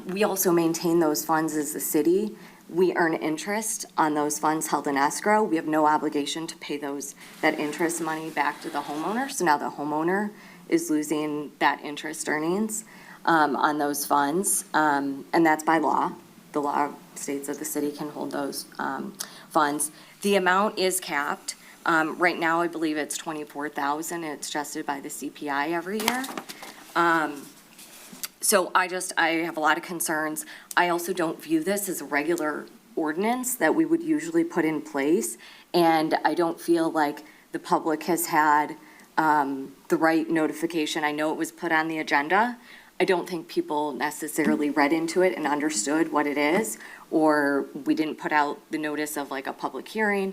We also maintain those funds as the city. We earn interest on those funds held in escrow. We have no obligation to pay that interest money back to the homeowner. So now the homeowner is losing that interest earnings on those funds, and that's by law. The law states that the city can hold those funds. The amount is capped. Right now, I believe it's $24,000. It's adjusted by the CPI every year. So I have a lot of concerns. I also don't view this as a regular ordinance that we would usually put in place, and I don't feel like the public has had the right notification. I know it was put on the agenda. I don't think people necessarily read into it and understood what it is, or we didn't put out the notice of like a public hearing.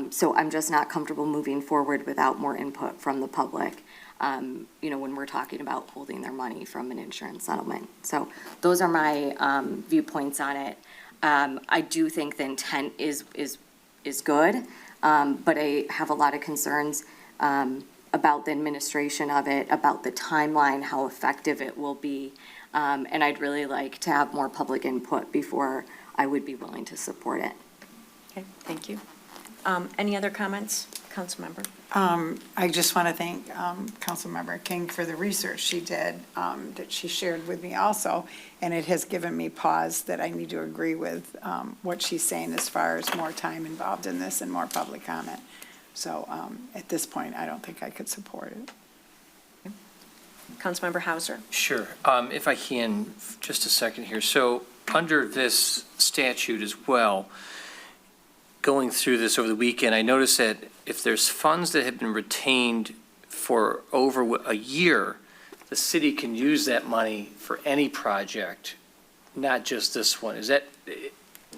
So I'm just not comfortable moving forward without more input from the public, when we're talking about holding their money from an insurance settlement. So those are my viewpoints on it. I do think the intent is is good, but I have a lot of concerns about the administration of it, about the timeline, how effective it will be. And I'd really like to have more public input before I would be willing to support it. Okay, thank you. Any other comments, Councilmember? I just want to thank Councilmember King for the research she did, that she shared with me also, and it has given me pause that I need to agree with what she's saying as far as more time involved in this and more public comment. So at this point, I don't think I could support it. Councilmember Hauser? Sure. If I can, just a second here. So under this statute as well, going through this over the weekend, I noticed that if there's funds that have been retained for over a year, the city can use that money for any project, not just this one. Is that,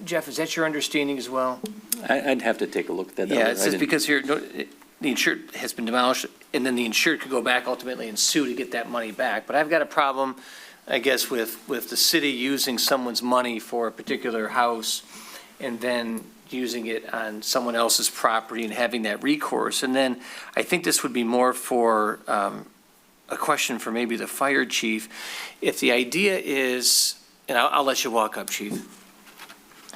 Jeff, is that your understanding as well? I'd have to take a look at that. Yeah, it says because here, the insured has been demolished, and then the insured could go back ultimately and sue to get that money back. But I've got a problem, I guess, with the city using someone's money for a particular house and then using it on someone else's property and having that recourse. And then I think this would be more for a question for maybe the fire chief. If the idea is, and I'll let you walk up, chief.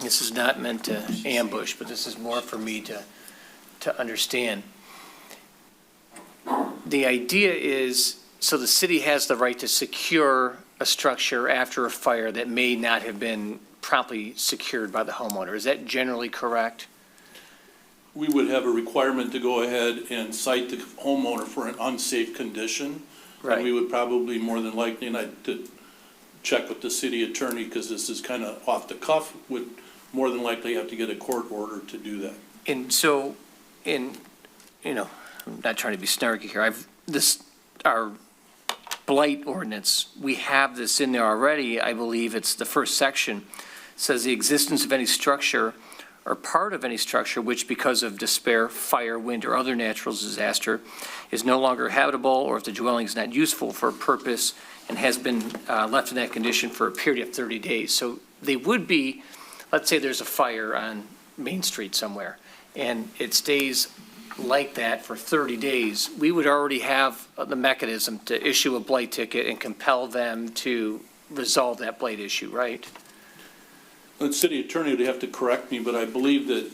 This is not meant to ambush, but this is more for me to understand. The idea is, so the city has the right to secure a structure after a fire that may not have been promptly secured by the homeowner. Is that generally correct? We would have a requirement to go ahead and cite the homeowner for an unsafe condition. Right. And we would probably more than likely, and I did check with the city attorney because this is kind of off the cuff, would more than likely have to get a court order to do that. And so, I'm not trying to be snarky here. Our blight ordinance, we have this in there already. I believe it's the first section, says the existence of any structure or part of any structure which because of despair, fire, wind, or other natural disaster is no longer habitable, or if the dwelling is not useful for a purpose and has been left in that condition for a period of 30 days. So they would be, let's say there's a fire on Main Street somewhere, and it stays like that for 30 days, we would already have the mechanism to issue a blight ticket and compel them to resolve that blight issue, right? The city attorney would have to correct me, but I believe that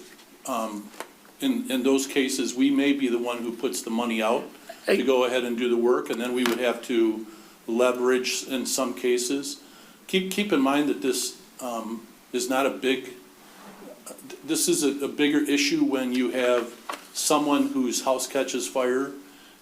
in those cases, we may be the one who puts the money out to go ahead and do the work, and then we would have to leverage in some cases. Keep in mind that this is not a big, this is a bigger issue when you have someone whose house catches fire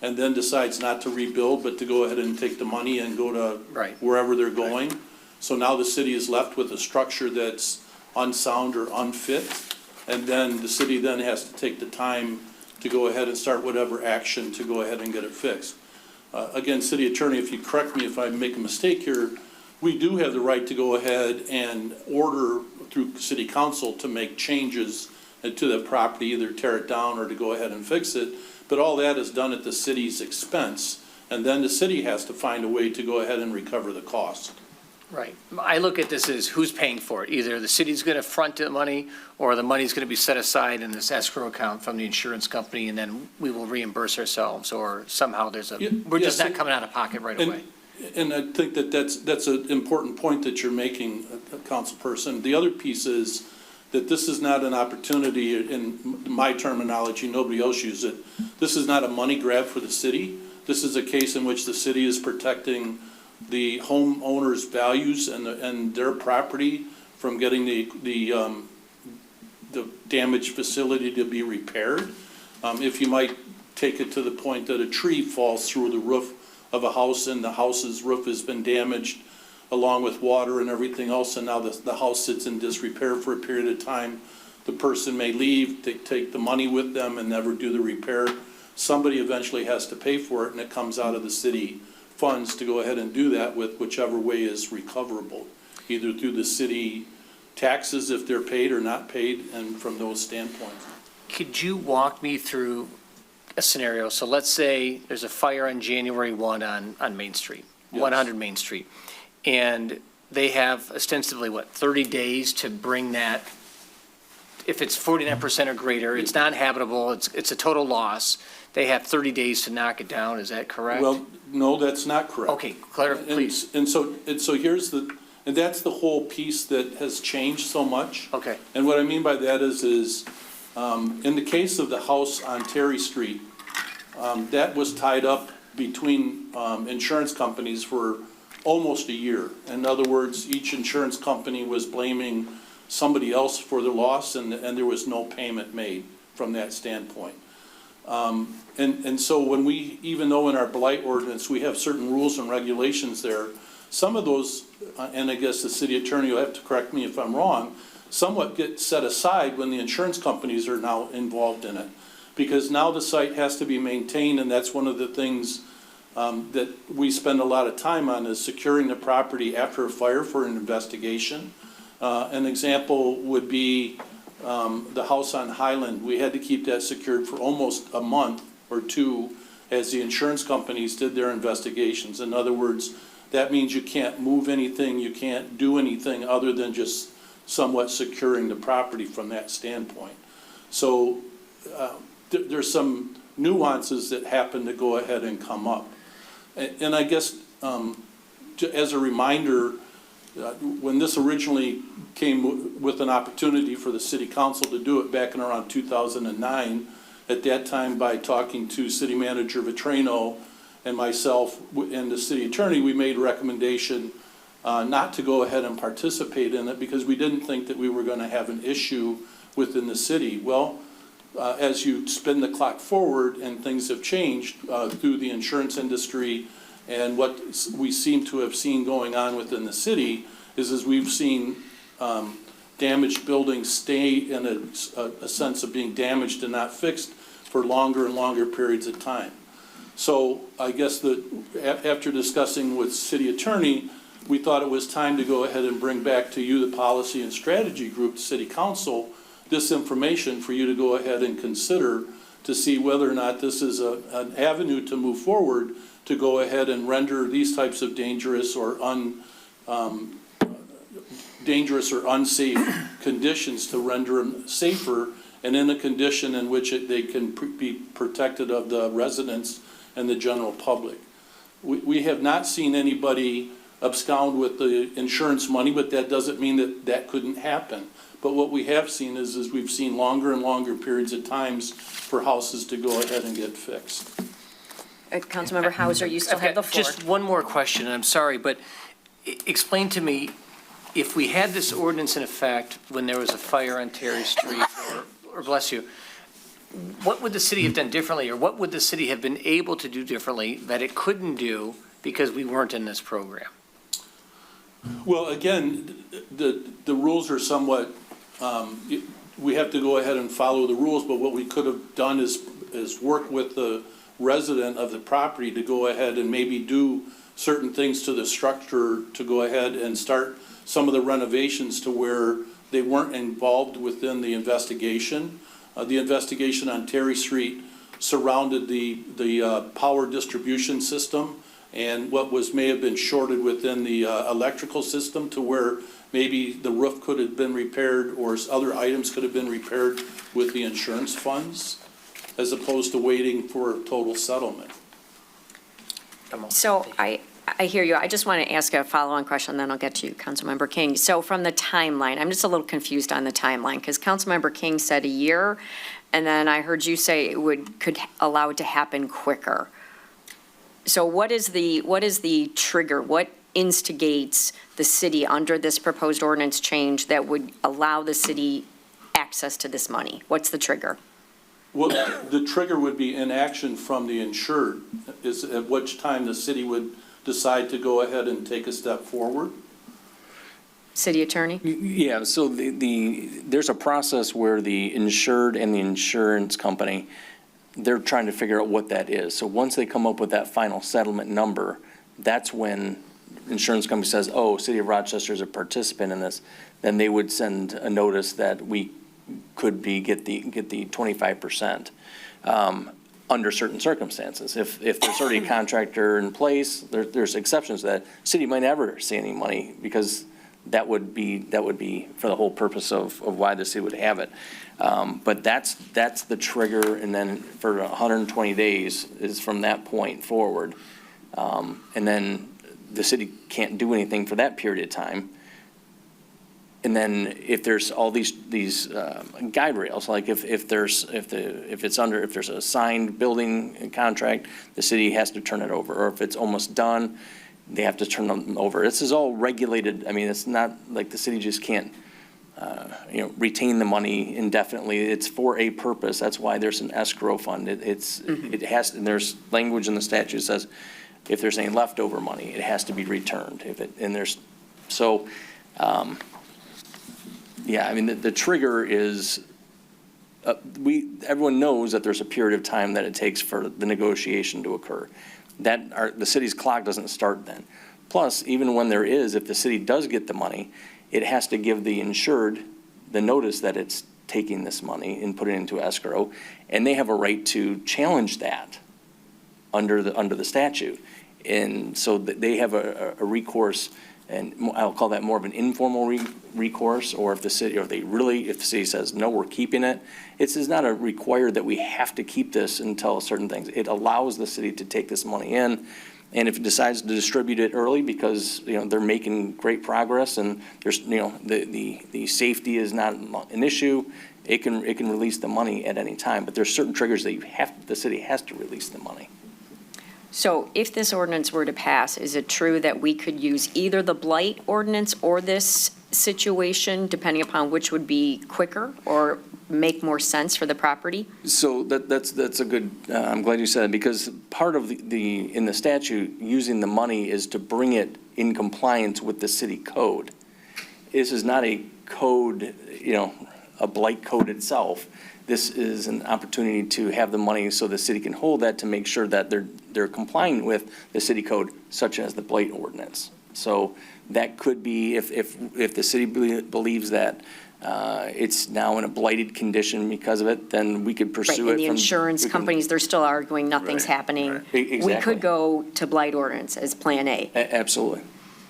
and then decides not to rebuild, but to go ahead and take the money and go to wherever they're going. Right. So now the city is left with a structure that's unsound or unfit, and then the city then has to take the time to go ahead and start whatever action to go ahead and get it fixed. Again, city attorney, if you correct me if I make a mistake here, we do have the right to go ahead and order through city council to make changes to the property, either tear it down or to go ahead and fix it. But all that is done at the city's expense, and then the city has to find a way to go ahead and recover the cost. Right. I look at this as who's paying for it. Either the city's going to front the money, or the money's going to be set aside in this escrow account from the insurance company, and then we will reimburse ourselves, or somehow we're just not coming out of pocket right away. And I think that that's an important point that you're making, councilperson. The other piece is that this is not an opportunity, in my terminology, nobody else uses it. This is not a money grab for the city. This is a case in which the city is protecting the homeowner's values and their property from getting the damaged facility to be repaired. If you might take it to the point that a tree falls through the roof of a house and the house's roof has been damaged along with water and everything else, and now the house sits in disrepair for a period of time, the person may leave, they take the money with them and never do the repair. Somebody eventually has to pay for it, and it comes out of the city funds to go ahead and do that with whichever way is recoverable, either through the city taxes if they're paid or not paid, and from those standpoints. Could you walk me through a scenario? So let's say there's a fire on January 1 on Main Street, yes. 100 Main Street, and they have ostensibly, 30 days to bring that if it's 49% or greater, it's not habitable, it's a total loss, they have 30 days to knock it down, is that correct? Well, no, that's not correct. Okay, please. And so and that's the whole piece that has changed so much. Okay. And what I mean by that is in the case of the house on Terry Street, that was tied up between insurance companies for almost a year. In other words, each insurance company was blaming somebody else for the loss, and there was no payment made from that standpoint. And so when we, even though in our blight ordinance, we have certain rules and regulations there, some of those, and I guess the city attorney will have to correct me if I'm wrong, somewhat get set aside when the insurance companies are now involved in it. Because now the site has to be maintained, and that's one of the things that we spend a lot of time on, is securing the property after a fire for an investigation. An example would be the house on Highland. We had to keep that secured for almost a month or two as the insurance companies did their investigations. In other words, that means you can't move anything, you can't do anything other than just somewhat securing the property from that standpoint. So there's some nuances that happen to go ahead and come up. And I guess as a reminder, when this originally came with an opportunity for the city council to do it back in around 2009, at that time by talking to City Manager Vitrano and myself and the city attorney, we made a recommendation not to go ahead and participate in it because we didn't think that we were going to have an issue within the city. Well, as you spin the clock forward and things have changed through the insurance industry, and what we seem to have seen going on within the city is we've seen damaged buildings stay in a sense of being damaged and not fixed for longer and longer periods of time. So I guess that after discussing with city attorney, we thought it was time to go ahead and bring back to you, the policy and strategy group, the city council, this information for you to go ahead and consider to see whether or not this is an avenue to move forward to go ahead and render these types of dangerous or unsafe conditions to render them safer and in a condition in which they can be protected of the residents and the general public. We have not seen anybody abscond with the insurance money, but that doesn't mean that that couldn't happen. But what we have seen is we've seen longer and longer periods of times for houses to go ahead and get fixed. Councilmember Hauser, you still have the floor. Just one more question, and I'm sorry, but explain to me, if we had this ordinance in effect when there was a fire on Terry Street, or bless you, what would the city have done differently, or what would the city have been able to do differently that it couldn't do because we weren't in this program? Well, again, the rules are somewhat, we have to go ahead and follow the rules, but what we could have done is work with the resident of the property to go ahead and maybe do certain things to the structure to go ahead and start some of the renovations to where they weren't involved within the investigation. The investigation on Terry Street surrounded the power distribution system and what may have been shorted within the electrical system to where maybe the roof could have been repaired or other items could have been repaired with the insurance funds, as opposed to waiting for a total settlement. So I hear you. I just want to ask a follow-on question, then I'll get to you, Councilmember King. So from the timeline, I'm just a little confused on the timeline, because Councilmember King said a year, and then I heard you say it could allow it to happen quicker. So what is the trigger? What instigates the city under this proposed ordinance change that would allow the city access to this money? What's the trigger? Well, the trigger would be inaction from the insured, is at which time the city would decide to go ahead and take a step forward. City attorney? Yeah, so there's a process where the insured and the insurance company, they're trying to figure out what that is. So once they come up with that final settlement number, that's when insurance company says, oh, City of Rochester is a participant in this, then they would send a notice that we could get the 25%. Under certain circumstances. If there's already a contractor in place, there's exceptions to that. City might never see any money because that would be for the whole purpose of why the city would have it. But that's the trigger, and then for 120 days is from that point forward. And then the city can't do anything for that period of time. And then if there's all these guide rails, like if there's a signed building contract, the city has to turn it over, or if it's almost done, they have to turn them over. This is all regulated. I mean, it's not like the city just can't, retain the money indefinitely. It's for a purpose. That's why there's an escrow fund. It has, and there's language in the statute that says if there's any leftover money, it has to be returned. Yeah, I mean, the trigger is, everyone knows that there's a period of time that it takes for the negotiation to occur. The city's clock doesn't start then. Plus, even when there is, if the city does get the money, it has to give the insured the notice that it's taking this money and put it into escrow, and they have a right to challenge that under the statute. And so they have a recourse, and I'll call that more of an informal recourse, or if the city says, no, we're keeping it. It's not a required that we have to keep this until certain things. It allows the city to take this money in, and if it decides to distribute it early because, they're making great progress and there's, the safety is not an issue, it can release the money at any time. But there's certain triggers that the city has to release the money. So if this ordinance were to pass, is it true that we could use either the blight ordinance or this situation, depending upon which would be quicker or make more sense for the property? So that's a good, I'm glad you said it, because part of in the statute, using the money is to bring it in compliance with the city code. This is not a code, a blight code itself. This is an opportunity to have the money so the city can hold that to make sure that they're complying with the city code, such as the blight ordinance. So that could be, if the city believes that it's now in a blighted condition because of it, then we could pursue it. And the insurance companies, they're still arguing nothing's happening. Right. Exactly. We could go to blight ordinance as Plan A. Absolutely.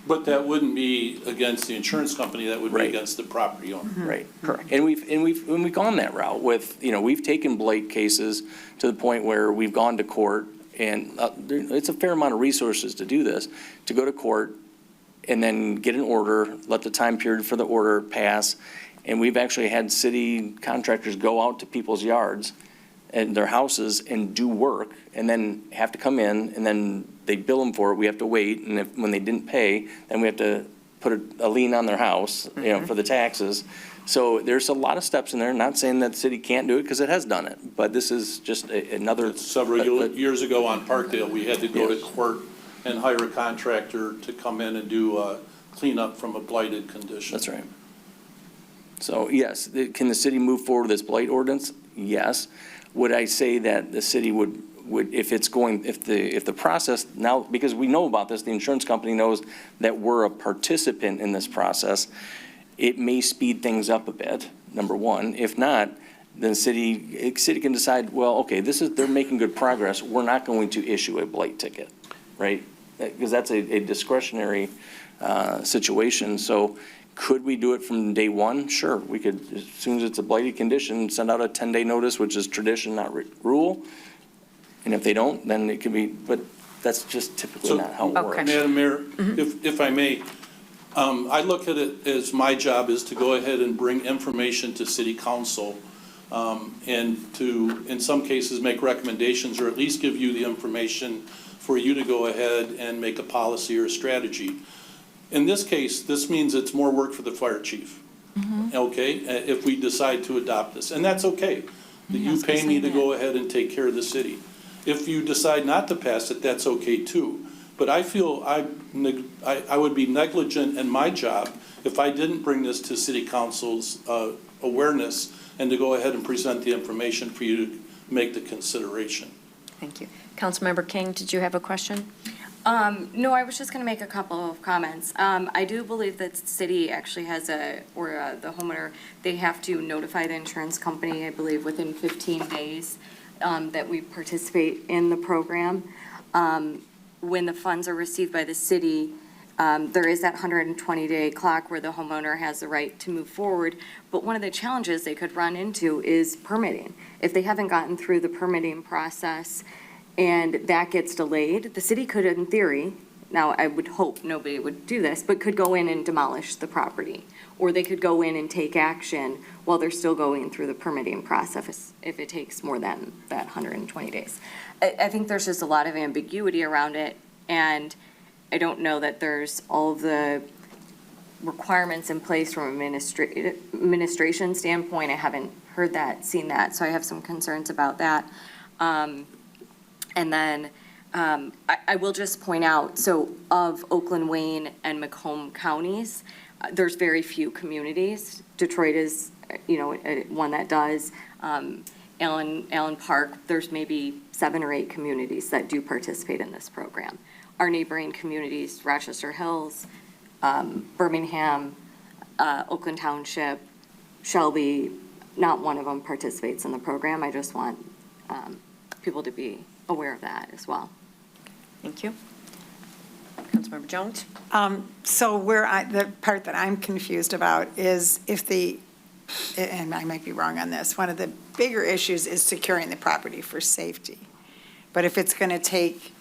But that wouldn't be against the insurance company, that would be against the property owner. Right, correct. And we've gone that route with, we've taken blight cases to the point where we've gone to court, and it's a fair amount of resources to do this, to go to court and then get an order, let the time period for the order pass. And we've actually had city contractors go out to people's yards and their houses and do work, and then have to come in, and then they bill them for it. We have to wait, and when they didn't pay, then we have to put a lien on their house, for the taxes. So there's a lot of steps in there. Not saying that the city can't do it, because it has done it, but this is just another. Several years ago on Parkdale, we had to go to court and hire a contractor to come in and do cleanup from a blighted condition. That's right. So yes, can the city move forward with this blight ordinance? Yes. Would I say that the city would if the process now, because we know about this, the insurance company knows that we're a participant in this process, it may speed things up a bit, number one. If not, then city can decide, well, okay, they're making good progress. We're not going to issue a blight ticket, right? Because that's a discretionary situation. So could we do it from day one? Sure, we could, as soon as it's a blighted condition, send out a 10-day notice, which is tradition, not rule. And if they don't, then it could be, but that's just typically not how it works. Madam Mayor, if I may, I look at it as my job is to go ahead and bring information to city council, and to, in some cases, make recommendations, or at least give you the information for you to go ahead and make a policy or a strategy. In this case, this means it's more work for the fire chief, okay, if we decide to adopt this. And that's okay. You pay me to go ahead and take care of the city. If you decide not to pass it, that's okay too. But I feel I would be negligent in my job if I didn't bring this to city council's awareness and to go ahead and present the information for you to make the consideration. Thank you. Councilmember King, did you have a question? No, I was just going to make a couple of comments. I do believe that the city actually has the homeowner, they have to notify the insurance company, I believe, within 15 days that we participate in the program. When the funds are received by the city, There is that 120-day clock where the homeowner has the right to move forward, but one of the challenges they could run into is permitting. If they haven't gotten through the permitting process and that gets delayed, the city could, in theory, now I would hope nobody would do this, but could go in and demolish the property. Or they could go in and take action while they're still going through the permitting process if it takes more than that 120 days. I think there's just a lot of ambiguity around it, and I don't know that there's all of the requirements in place from an administration standpoint. I haven't heard that, seen that, so I have some concerns about that. And then I will just point out, so of Oakland, Wayne, and Macomb counties, there's very few communities. Detroit is, one that does. Allen Park, there's maybe 7 or 8 communities that do participate in this program. Our neighboring communities, Rochester Hills, Birmingham, Oakland Township, Shelby, not one of them participates in the program. I just want people to be aware of that as well. Thank you. Councilmember Jones? So the part that I'm confused about is if and I might be wrong on this, one of the bigger issues is securing the property for safety. But if it's going to take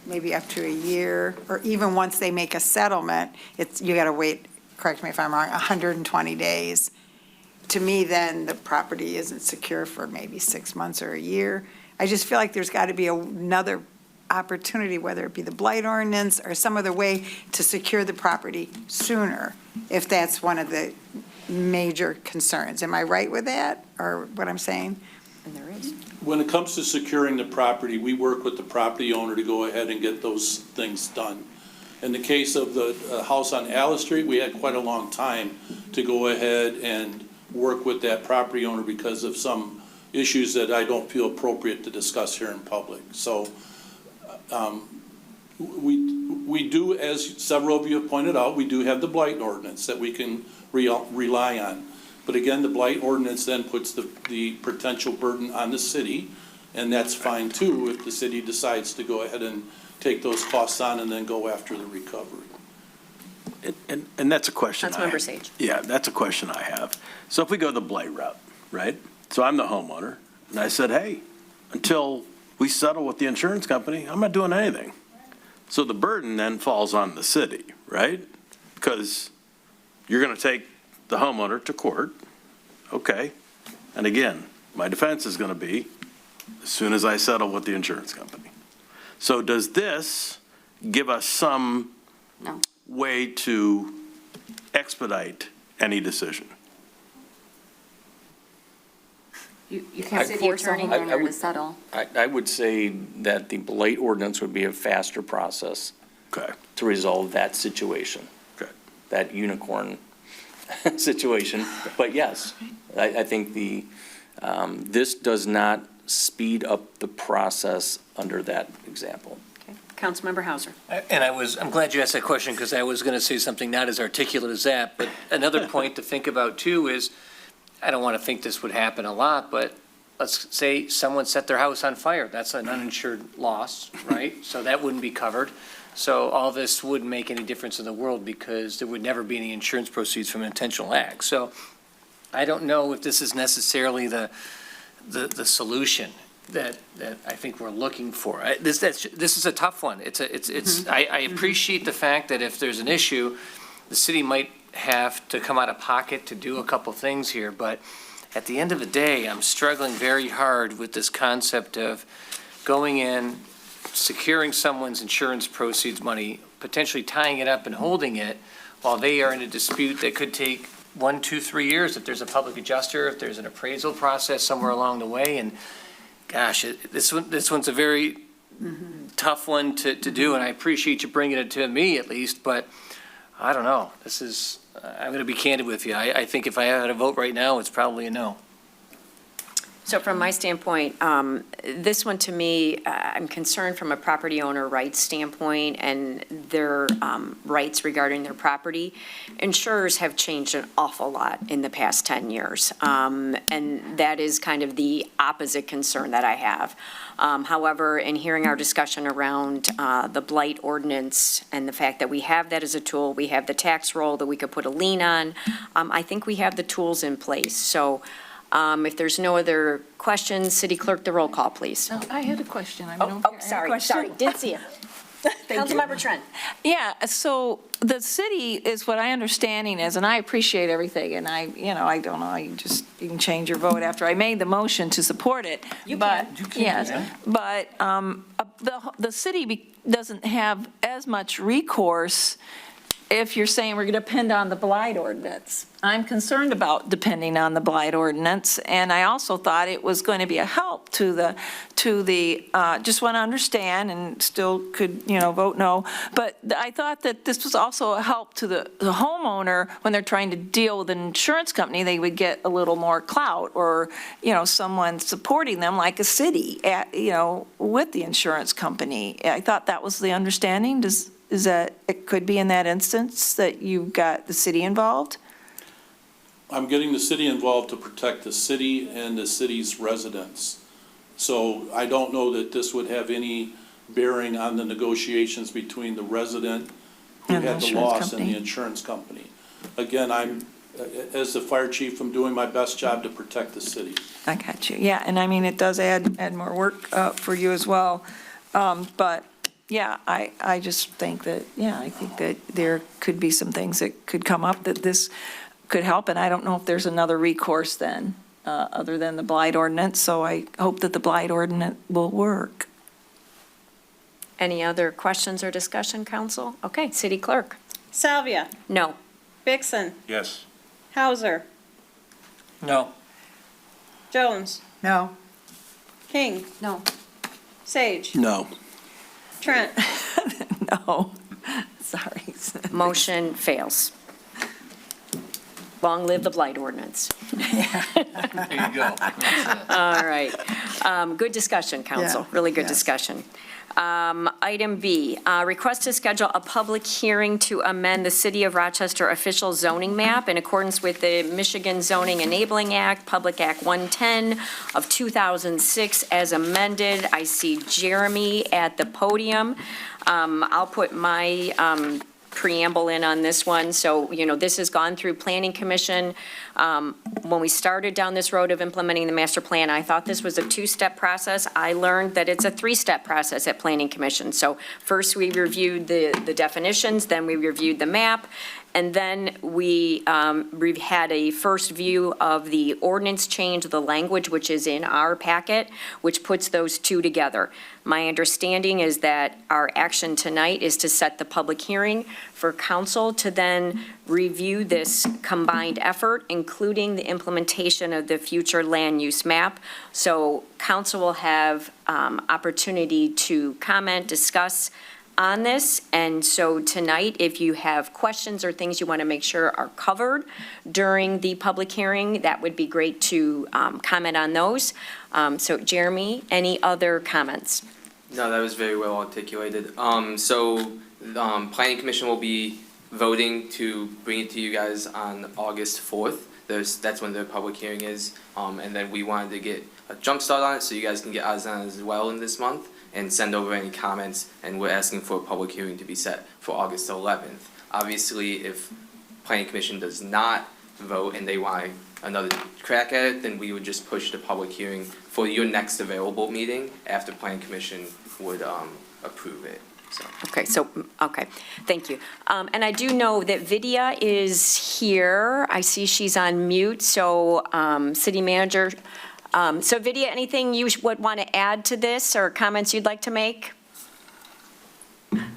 maybe up to a year, or even once they make a settlement, you got to wait, correct me if I'm wrong, 120 days. To me, then the property isn't secure for maybe 6 months or a year. I just feel like there's got to be another opportunity, whether it be the blight ordinance or some other way to secure the property sooner, if that's one of the major concerns. Am I right with that, or what I'm saying? And there is. When it comes to securing the property, we work with the property owner to go ahead and get those things done. In the case of the house on Alice Street, we had quite a long time to go ahead and work with that property owner because of some issues that I don't feel appropriate to discuss here in public. So we do, as several of you have pointed out, we do have the blight ordinance that we can rely on. But again, the blight ordinance then puts the potential burden on the city, and that's fine too if the city decides to go ahead and take those costs on and then go after the recovery. And that's a question. Councilmember Sage. Yeah, that's a question I have. So if we go the blight route, right? So I'm the homeowner, and I said, hey, until we settle with the insurance company, I'm not doing anything. So the burden then falls on the city, right? Because you're going to take the homeowner to court, okay? And again, my defense is going to be as soon as I settle with the insurance company. So does this give us some way to expedite any decision? You can't force the homeowner to settle. I would say that the blight ordinance would be a faster process to resolve that situation, that unicorn situation. But yes, I think this does not speed up the process under that example. Okay. Councilmember Hauser. And I'm glad you asked that question, because I was going to say something not as articulate as that. But another point to think about too is, I don't want to think this would happen a lot, but let's say someone set their house on fire. That's an uninsured loss, right? So that wouldn't be covered. So all this wouldn't make any difference in the world, because there would never be any insurance proceeds from an intentional act. So I don't know if this is necessarily the solution that I think we're looking for. This is a tough one. I appreciate the fact that if there's an issue, the city might have to come out of pocket to do a couple things here, but at the end of the day, I'm struggling very hard with this concept of going in, securing someone's insurance proceeds money, potentially tying it up and holding it while they are in a dispute that could take 1, 2, 3 years if there's a public adjuster, if there's an appraisal process somewhere along the way. And gosh, this one's a very tough one to do, and I appreciate you bringing it to me at least, but I don't know. I'm going to be candid with you. I think if I had a vote right now, it's probably a no. So from my standpoint, this one to me, I'm concerned from a property owner rights standpoint and their rights regarding their property. Insurers have changed an awful lot in the past 10 years. And that is kind of the opposite concern that I have. However, in hearing our discussion around the blight ordinance and the fact that we have that as a tool, we have the tax roll that we could put a lien on, I think we have the tools in place. So if there's no other questions, City Clerk, the roll call, please. No, I had a question. I Oh, sorry, didn't see it. Councilmember Trent. Yeah, so the city is what I understanding is, and I appreciate everything, and I don't know, you can change your vote after I made the motion to support it. You But can. yes, but the city doesn't have as much recourse if you're saying we're going to depend on the blight ordinance. I'm concerned about depending on the blight ordinance, and I also thought it was going to be a help to the, just want to understand, and still could, vote no, but I thought that this was also a help to the homeowner when they're trying to deal with an insurance company, they would get a little more clout, or, someone supporting them like a city, with the insurance company. I thought that was the understanding. Is that it could be in that instance that you've got the city involved? I'm getting the city involved to protect the city and the city's residents. So I don't know that this would have any bearing on the negotiations between the resident who And the had the insurance loss and company. the insurance company. Again, as the fire chief, I'm doing my best job to protect the city. I got you. Yeah, and I mean, it does add more work for you as well. But, yeah, I just think that, I think that there could be some things that could come up that this could help, and I don't know if there's another recourse then, other than the blight ordinance, so I hope that the blight ordinance will work. Any other questions or discussion, council? Okay, City Clerk. Salvia, No. Vixen, Yes. Hauser, No. Jones, No. King, No. Sage, No. Trent, No, sorry. Motion fails. Long live the blight ordinance. There you go. All right. Good discussion, council, Yeah, really good yes. discussion. Item B, request to schedule a public hearing to amend the City of Rochester official zoning map in accordance with the Michigan Zoning Enabling Act, Public Act 110 of 2006 as amended. I see Jeremy at the podium. I'll put my preamble in on this one. So, this has gone through Planning Commission. When we started down this road of implementing the master plan, I thought this was a two-step process. I learned that it's a three-step process at Planning Commission. So first we reviewed the definitions, then we reviewed the map, and then we had a first view of the ordinance change, the language, which is in our packet, which puts those two together. My understanding is that our action tonight is to set the public hearing for council to then review this combined effort, including the implementation of the future land use map. So council will have opportunity to comment, discuss on this. And so tonight, if you have questions or things you want to make sure are covered during the public hearing, that would be great to comment on those. So Jeremy, any other comments? No, that was very well articulated. Planning Commission will be voting to bring it to you guys on August 4th. That's when the public hearing is. And then we wanted to get a jump start on it so you guys can get eyes on it as well in this month and send over any comments. And we're asking for a public hearing to be set for August 11th. Obviously, if Planning Commission does not vote and they want another crack at it, then we would just push the public hearing for your next available meeting after Planning Commission would approve it. Okay, thank you. And I do know that Vidya is here. I see she's on mute, so City Manager. So Vidya, anything you would want to add to this or comments you'd like to make?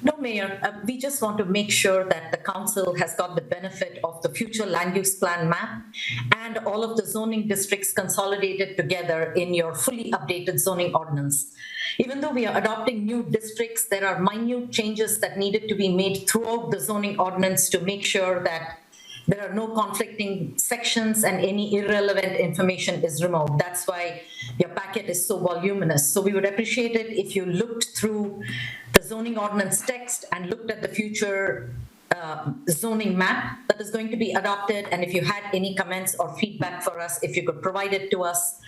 No, Mayor, we just want to make sure that the council has got the benefit of the future land use plan map and all of the zoning districts consolidated together in your fully updated zoning ordinance. Even though we are adopting new districts, there are minute changes that needed to be made throughout the zoning ordinance to make sure that there are no conflicting sections and any irrelevant information is removed. That's why your packet is so voluminous. So we would appreciate it if you looked through the zoning ordinance text and looked at the future zoning map that is going to be adopted, and if you had any comments or feedback for us, if you could provide it to us,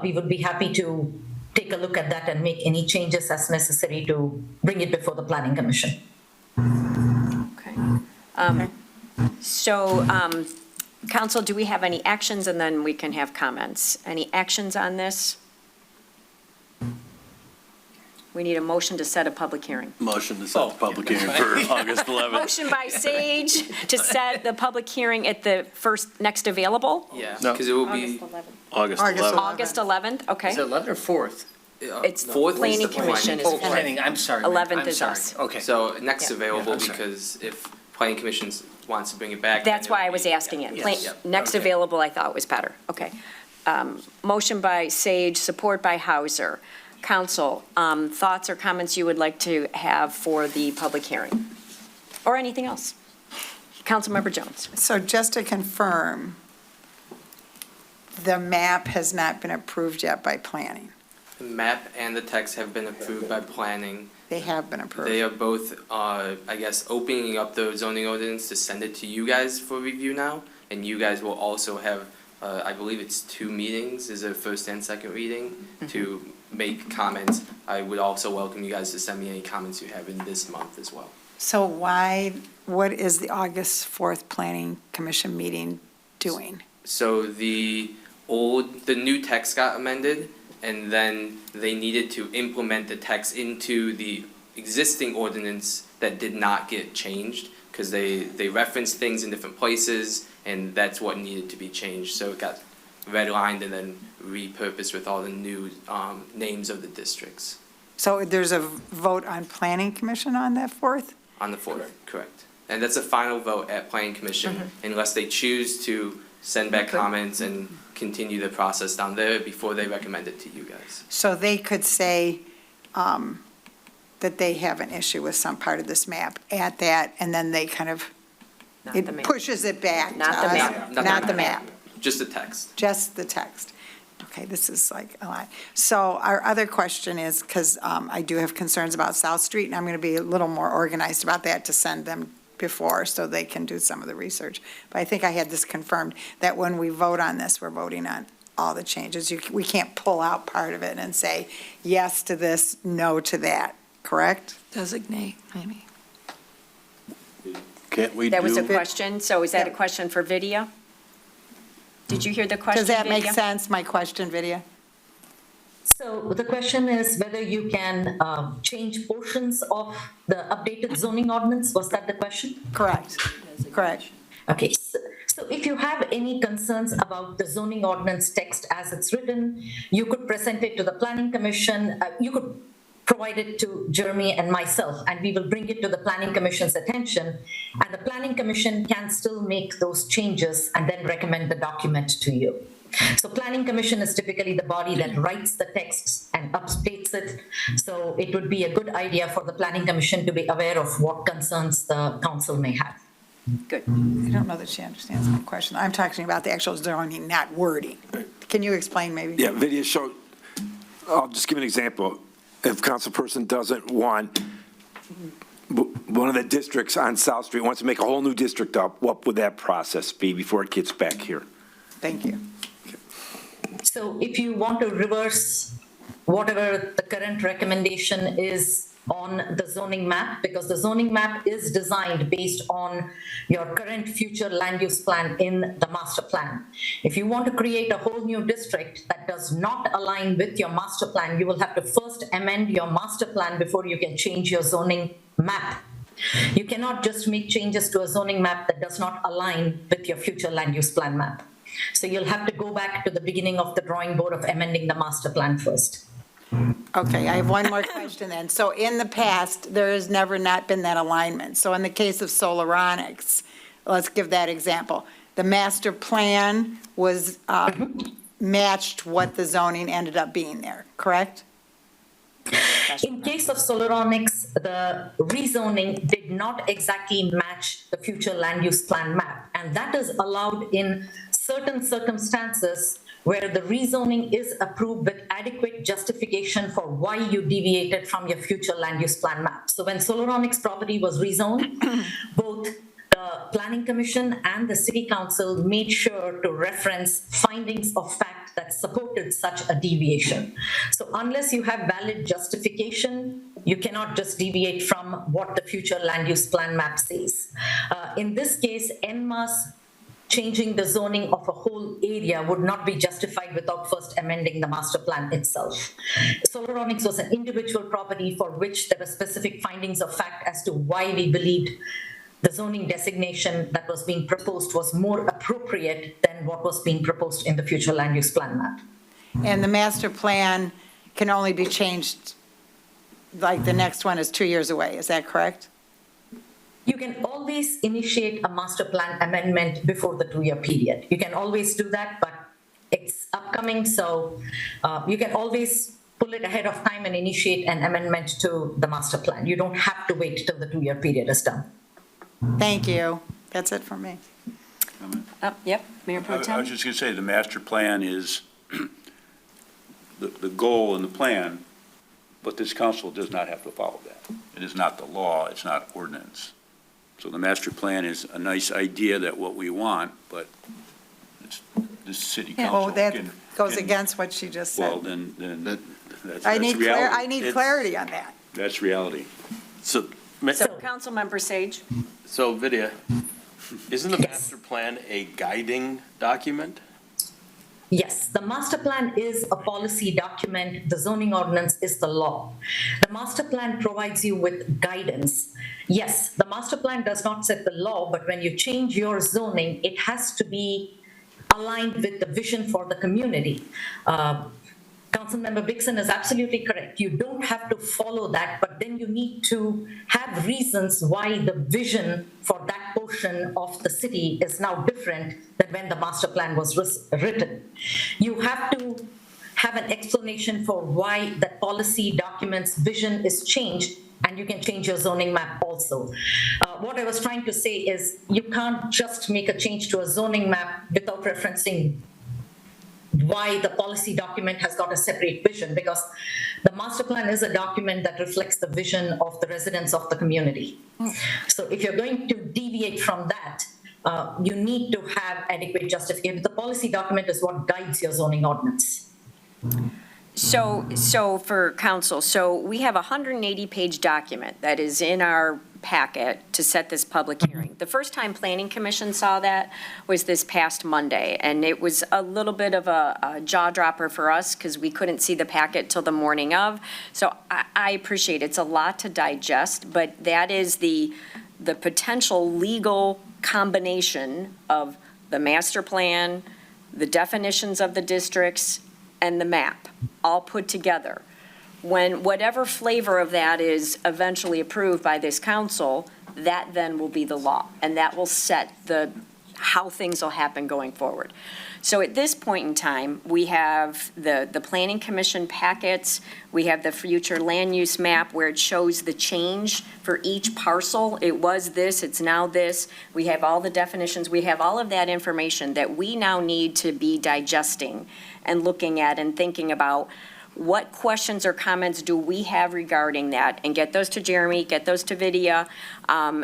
we would be happy to take a look at that and make any changes as necessary to bring it before the Planning Commission. Okay. So, council, do we have any actions, and then we can have comments? Any actions on this? We need a motion to set a public hearing. Motion to set the public hearing for August 11th. Motion by Sage to set the public hearing at the next available? Yeah, No. because it will be. August 11th. August 11th, okay. Is it 11th or 4th? It's Fourth is Planning the Commission is Oh, fourth. planning, I'm sorry. Mayor. 11th I'm is sorry. us. Okay. So next Yeah. available, I'm sorry. because if planning commission wants to bring it back. That's then why I it'll was be- asking it. yeah, Plain- yeah. Next Okay. available, I thought was better. Okay. Motion by Sage, support by Hauser. Council, thoughts or comments you would like to have for the public hearing? Or anything else? Councilmember Jones. So just to confirm, the map has not been approved yet by planning. The map and the text have been approved by planning. They have been approved. They are both, I guess, opening up the zoning ordinance to send it to you guys for review now. And you guys will also have, I believe it's 2 meetings, is it first and second reading, to make comments. I would also welcome you guys to send me any comments you have in this month as well. So what is the August 4th Planning Commission meeting doing? So the new text got amended, and then they needed to implement the text into the existing ordinance that did not get changed, because they referenced things in different places, and that's what needed to be changed. So it got redlined and then repurposed with all the new names of the districts. So there's a vote on Planning Commission on that 4th? On the 4th, correct. And that's a final vote at planning commission, unless they choose to send back comments and continue the process down there before they recommend it to you guys. So they could say that they have an issue with some part of this map at that, and then they kind of, Not the it map. pushes it back to Not the us. map. Not the map, Just the text. just the text. Okay, this is like a lot. So our other question is, because I do have concerns about South Street, and I'm going to be a little more organized about that to send them before, so they can do some of the research. But I think I had this confirmed, that when we vote on this, we're voting on all the changes. We can't pull out part of it and say yes to this, no to that, correct? Designate, maybe. Can't we do? That was a question, so is that a question for Vidya? Did you hear the question, Does that make Vidya? sense, my question, Vidya? So the question is whether you can change portions of the updated zoning ordinance. Was that the question? Correct, correct. Okay, so if you have any concerns about the zoning ordinance text as it's written, you could present it to the Planning Commission. You could provide it to Jeremy and myself, and we will bring it to the Planning Commission's attention. And the Planning Commission can still make those changes and then recommend the document to you. So Planning Commission is typically the body that writes the texts and updates it. So it would be a good idea for the Planning Commission to be aware of what concerns the council may have. Good. I don't know that she understands my question. I'm talking about the actual zoning, not wording. Can you explain maybe? Yeah, video show, I'll just give an example. If councilperson doesn't want one of the districts on South Street, wants to make a whole new district up, what would that process be before it gets back here? Thank you. So if you want to reverse whatever the current recommendation is on the zoning map, because the zoning map is designed based on your current future land use plan in the master plan. If you want to create a whole new district that does not align with your master plan, you will have to first amend your master plan before you can change your zoning map. You cannot just make changes to a zoning map that does not align with your future land use plan map. So you'll have to go back to the beginning of the drawing board of amending the master plan first. Okay, I have one more question then. So in the past, there has never not been that alignment. So in the case of Solaronics, let's give that example. The master plan was matched what the zoning ended up being there, correct? In case of Solaronics, the rezoning did not exactly match the future land use plan map, and that is allowed in certain circumstances where the rezoning is approved with adequate justification for why you deviated from your future land use plan map. So when Solaronics property was rezoned, both the Planning Commission and the City Council made sure to reference findings of fact that supported such a deviation. So unless you have valid justification, you cannot just deviate from what the future land use plan map says. In this case, NMAS changing the zoning of a whole area would not be justified without first amending the master plan itself. Solaronics was an individual property for which there were specific findings of fact as to why we believed the zoning designation that was being proposed was more appropriate than what was being proposed in the future land use plan map. And the master plan can only be changed, like the next one is 2 years away, is that correct? You can always initiate a master plan amendment before the 2-year period. You can always do that, but it's upcoming, so you can always pull it ahead of time and initiate an amendment to the master plan. You don't have to wait till the 2-year period is done. Thank you. That's it for me. Yep, Mayor Pro I Tem. was just going to say, the master plan is the goal and the plan, but this council does not have to follow that. It is not the law, it's not ordinance. So the master plan is a nice idea that what we want, but it's, the city Yeah, council well, that can. goes can- against what you just Well, said. then that's I reality. need clarity on that. That's reality. So, So, Councilmember Sage? so Vidya, isn't the master plan a guiding document? Yes, the master plan is a policy document. The zoning ordinance is the law. The master plan provides you with guidance. Yes, the master plan does not set the law, but when you change your zoning, it has to be aligned with the vision for the community. Councilmember Bixson is absolutely correct. You don't have to follow that, but then you need to have reasons why the vision for that portion of the city is now different than when the master plan was written. You have to have an explanation for why that policy document's vision is changed, and you can change your zoning map also. What I was trying to say is you can't just make a change to a zoning map without referencing why the policy document has got a separate vision, because the master plan is a document that reflects the vision of the residents of the community. So if you're going to deviate from that, you need to have adequate justification. The policy document is what guides your zoning ordinance. So for council, so we have a 180-page document that is in our packet to set this public hearing. The first time Planning Commission saw that was this past Monday, and it was a little bit of a jaw dropper for us because we couldn't see the packet till the morning of. So I appreciate it. It's a lot to digest, but that is the potential legal combination of the master plan, the definitions of the districts, and the map, all put together. When whatever flavor of that is eventually approved by this council, that then will be the law, and that will set how things will happen going forward. So at this point in time, we have the Planning Commission packets, we have the future land use map where it shows the change for each parcel. It was this, it's now this. We have all the definitions, we have all of that information that we now need to be digesting and looking at and thinking about what questions or comments do we have regarding that, and get those to Jeremy, get those to Vidya,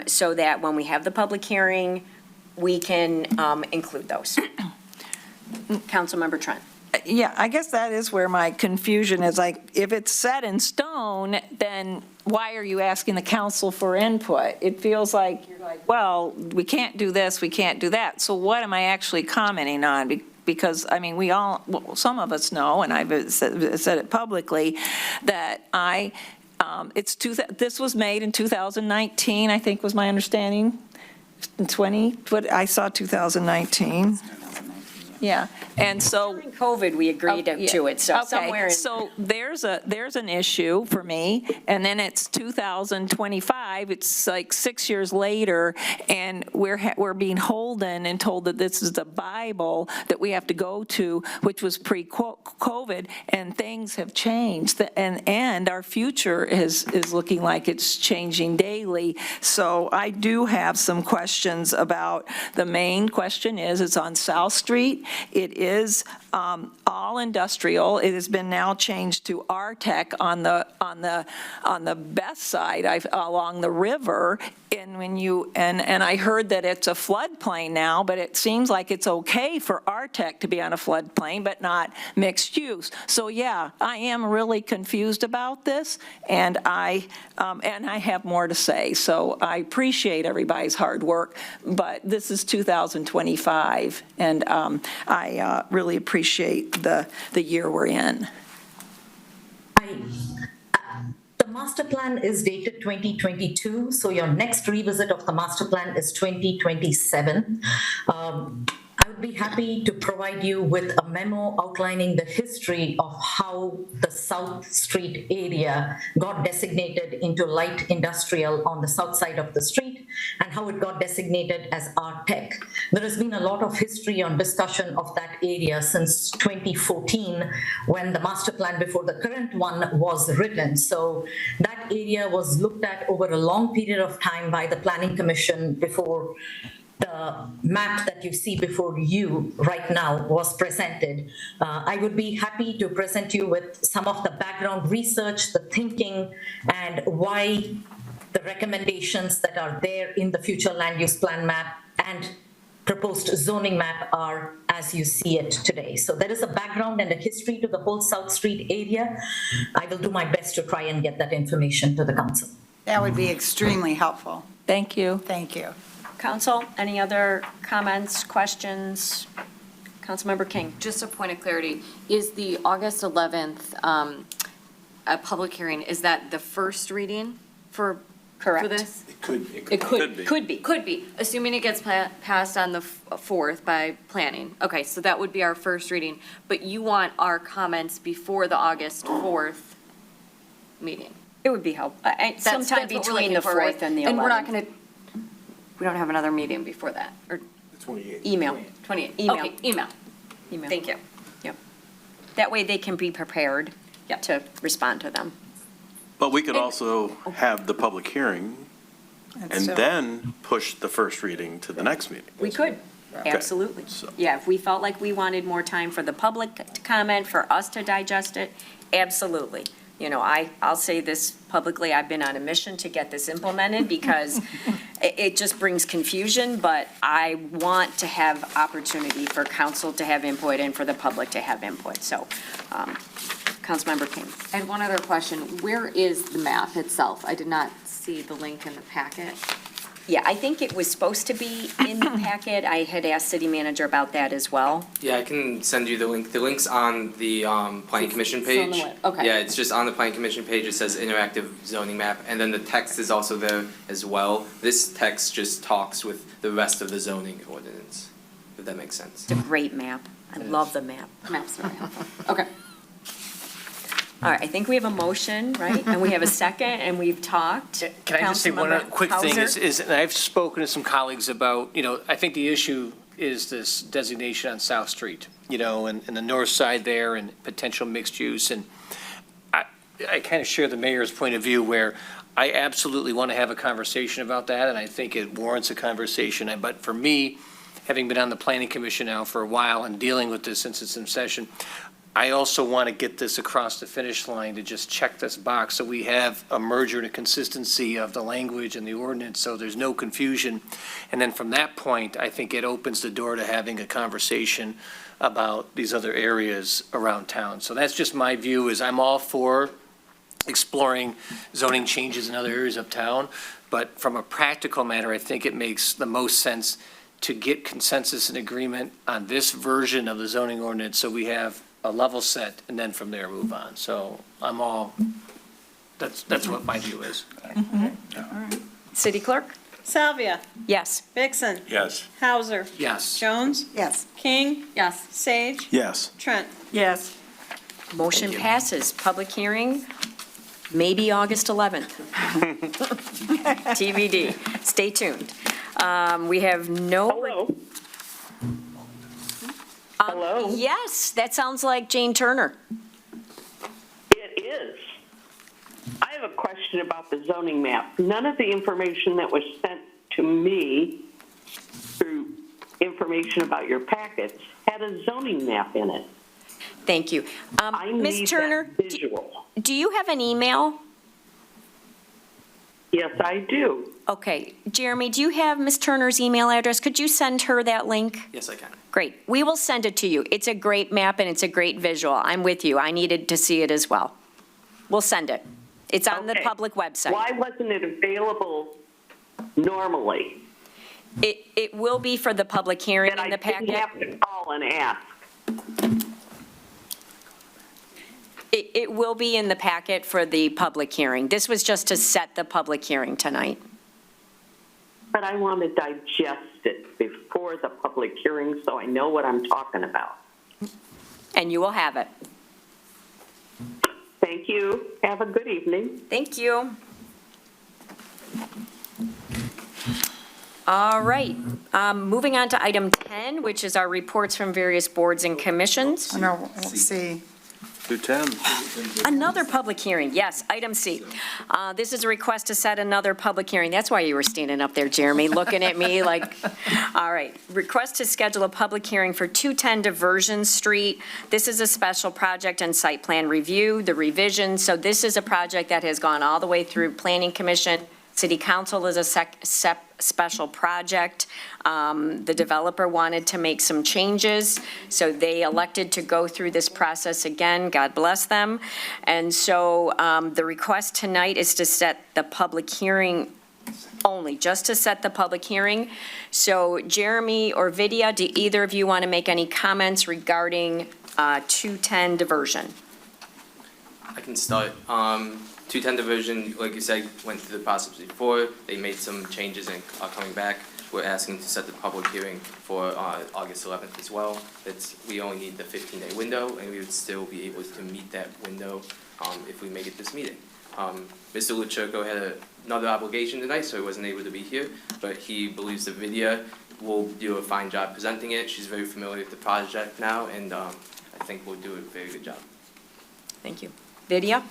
so that when we have the public hearing, we can include those. Councilmember Trent. Yeah, I guess that is where my confusion is, like, if it's set in stone, then why are you asking the council for input? It feels like you're like, well, we can't do this, we can't do that. So what am I actually commenting on? Because, I mean, some of us know, and I've said it publicly, that this was made in 2019, I think was my understanding. I saw 2019. Yeah, and so. During COVID, we agreed to it, so somewhere in. So there's an issue for me, and then it's 2025, it's like 6 years later, and we're being holden and told that this is the Bible that we have to go to, which was pre-COVID, and things have changed, and our future is looking like it's changing daily. So I do have some questions about, the main question is, it's on South Street. It is all industrial. It has been now changed to R-Tech on the best side along the river. And and I heard that it's a floodplain now, but it seems like it's okay for R-Tech to be on a floodplain, but not mixed use. So yeah, I am really confused about this, and I have more to say. So I appreciate everybody's hard work, but this is 2025, and I really appreciate the year we're in. The master plan is dated 2022, so your next revisit of the master plan is 2027. I would be happy to provide you with a memo outlining the history of how the South Street area got designated into light industrial on the south side of the street, and how it got designated as R-Tech. There has been a lot of history on discussion of that area since 2014, when the master plan before the current one was written. So that area was looked at over a long period of time by the Planning Commission before the map that you see before you right now was presented. I would be happy to present you with some of the background research, the thinking, and why the recommendations that are there in the future land use plan map and proposed zoning map are as you see it today. So there is a background and a history to the whole South Street area. I will do my best to try and get that information to the council. That would be extremely helpful. Thank you. Thank you. Council, any other comments, questions? Councilmember King. Just a point of clarity, is the August 11th a public hearing, is that the first reading for this? It could be. Could be, assuming it gets passed on the 4th by planning. Okay, so that would be our first reading, but you want our comments before the August 4th meeting? It would be helpful, sometime between the 4th and the 11th. And we're not going to, we don't have another meeting before that, or? The 28th. Email. 28th, Email. okay, email. Thank you. Yep. That way they can be prepared to respond to them. But we could also have the public hearing and then push the first reading to the next meeting. We could, absolutely. So- Yeah, if we felt like we wanted more time for the public to comment, for us to digest it, absolutely. You know, I'll say this publicly, I've been on a mission to get this implemented because it just brings confusion, but I want to have opportunity for council to have input and for the public to have input. So, Councilmember King. I had one other question. Where is the map itself? I did not see the link in the packet. Yeah, I think it was supposed to be in the packet. I had asked city manager about that as well. Yeah, I can send you the link. The link's on the planning commission It's on page. the web, okay. Yeah, it's just on the planning commission page. It says interactive zoning map, and then the text is also there as well. This text just talks with the rest of the zoning ordinance, if that makes sense. It's a great map. I love the map. Maps are helpful. Okay. All right, I think we have a motion, right? And we have a second, and we've talked. Can I just say one Councilmember quick thing Hauser? and I've spoken to some colleagues about, I think the issue is this designation on South Street, and the north side there and potential mixed use. And I kind of share the mayor's point of view where I absolutely want to have a conversation about that, and I think it warrants a conversation. But for me, having been on the planning commission now for a while and dealing with this since it's in session, I also want to get this across the finish line to just check this box so we have a merger and a consistency of the language and the ordinance so there's no confusion. And then from that point, I think it opens the door to having a conversation about these other areas around town. So that's just my view, is I'm all for exploring zoning changes in other areas of town. But from a practical matter, I think it makes the most sense to get consensus and agreement on this version of the zoning ordinance so we have a level set, and then from there move on. So I'm all, that's what my view is. City Clerk? Salvia, Yes. Vixen, Yes. Hauser, Yes. Jones, Yes. King, Yes. Sage, Yes. Trent. Yes. Motion passes. Public hearing, maybe August 11th. TBD. Stay tuned. We have no. Hello. Hello. Yes, that sounds like Jane Turner. It is. I have a question about the zoning map. None of the information that was sent to me through information about your packets had a zoning map in it. Thank you. I Ms. need Turner, that visual. do you have an email? Yes, I do. Okay. Jeremy, do you have Ms. Turner's email address? Could you send her that link? Yes, I can. Great. We will send it to you. It's a great map and it's a great visual. I'm with you. I needed to see it as well. We'll send it. It's on the Okay. public website. Why wasn't it available normally? It will be for the public hearing That in the I didn't packet. have to call and ask. It will be in the packet for the public hearing. This was just to set the public hearing tonight. But I want to digest it before the public hearing so I know what I'm talking about. And you will have it. Thank you. Have a good evening. Thank you. All right. Moving on to item 10, which is our reports from various boards and commissions. Oh, no, let's see. Do 10. Another public hearing, yes, item C. This is a request to set another public hearing. That's why you were standing up there, Jeremy, looking at me like, all right. Request to schedule a public hearing for 210 Diversion Street. This is a special project and site plan review, the revision. So this is a project that has gone all the way through Planning Commission. City Council is a special project. The developer wanted to make some changes, so they elected to go through this process again. God bless them. And so the request tonight is to set the public hearing only, just to set the public hearing. So Jeremy or Vidya, do either of you want to make any comments regarding 210 diversion? I can start. 210 Diversion, like you said, went through the process before. They made some changes and are coming back. We're asking to set the public hearing for August 11th as well. We only need the 15-day window, and we would still be able to meet that window if we make it this meeting. Mr. Luchurko had another obligation tonight, so he wasn't able to be here, but he believes that Vidya will do a fine job presenting it. She's very familiar with the project now, and I think we'll do a very good job. Thank you. Vidya?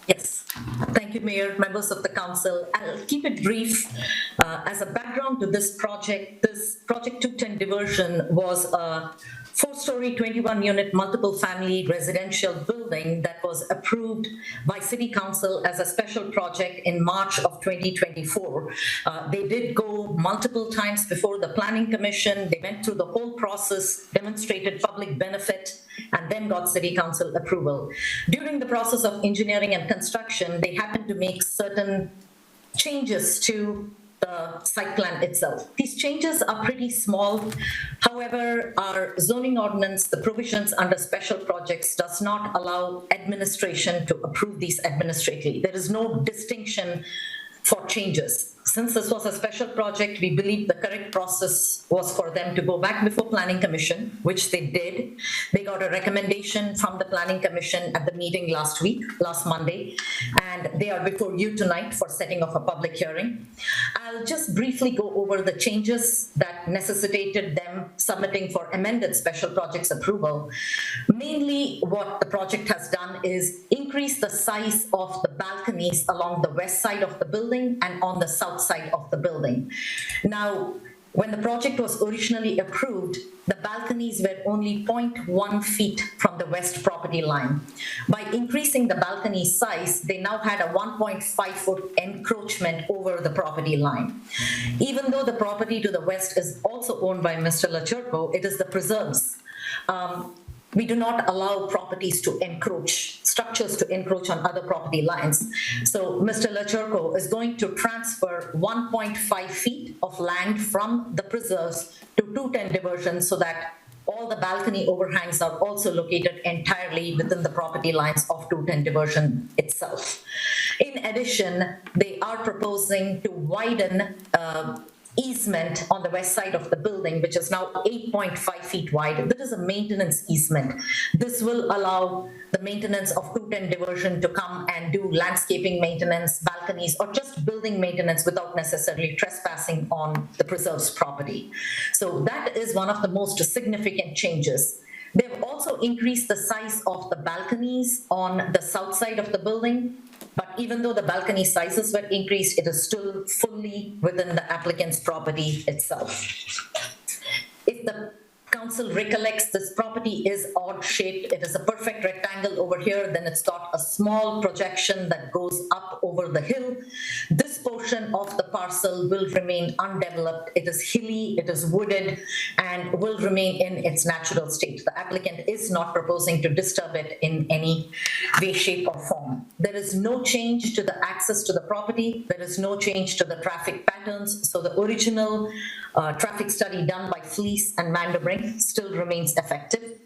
Yes, thank you, Mayor, members of the council. I'll keep it brief. As a background to this project 210 Diversion was a 4-story, 21-unit, multiple-family residential building that was approved by City Council as a special project in March of 2024. They did go multiple times before the Planning Commission. They went through the whole process, demonstrated public benefit, and then got City Council approval. During the process of engineering and construction, they happened to make certain changes to the site plan itself. These changes are pretty small. However, our zoning ordinance, the provisions under special projects, does not allow administration to approve these administratively. There is no distinction for changes. Since this was a special project, we believe the correct process was for them to go back before Planning Commission, which they did. They got a recommendation from the Planning Commission at the meeting last Monday, and they are before you tonight for setting of a public hearing. I'll just briefly go over the changes that necessitated them submitting for amended special projects approval. Mainly, what the project has done is increase the size of the balconies along the west side of the building and on the south side of the building. Now, when the project was originally approved, the balconies were only 0.1 feet from the west property line. By increasing the balcony size, they now had a 1.5-foot encroachment over the property line. Even though the property to the west is also owned by Mr. Luchurko, it is the preserves. We do not allow properties to encroach, structures to encroach on other property lines. So Mr. Luchurko is going to transfer 1.5 feet of land from the preserves to 210 Diversion so that all the balcony overhangs are also located entirely within the property lines of 210 Diversion itself. In In addition, they are proposing to widen easement on the west side of the building, which is now 8.5 feet wide. This is a maintenance easement. This will allow the maintenance of 210 diversion to come and do landscaping maintenance, balconies, or just building maintenance without necessarily trespassing on the preserved's property. So that is one of the most significant changes. They've also increased the size of the balconies on the south side of the building. But even though the balcony sizes were increased, it is still fully within the applicant's property itself. If the council recollects, this property is odd shaped. It is a perfect rectangle over here. Then it's got a small projection that goes up over the hill. This portion of the parcel will remain undeveloped. It is hilly, it is wooded, and will remain in its natural state. The applicant is not proposing to disturb it in any way, shape, or form. There is no change to the access to the property. There is no change to the traffic patterns. So the original traffic study done by Fleece and Mandarin still remains effective.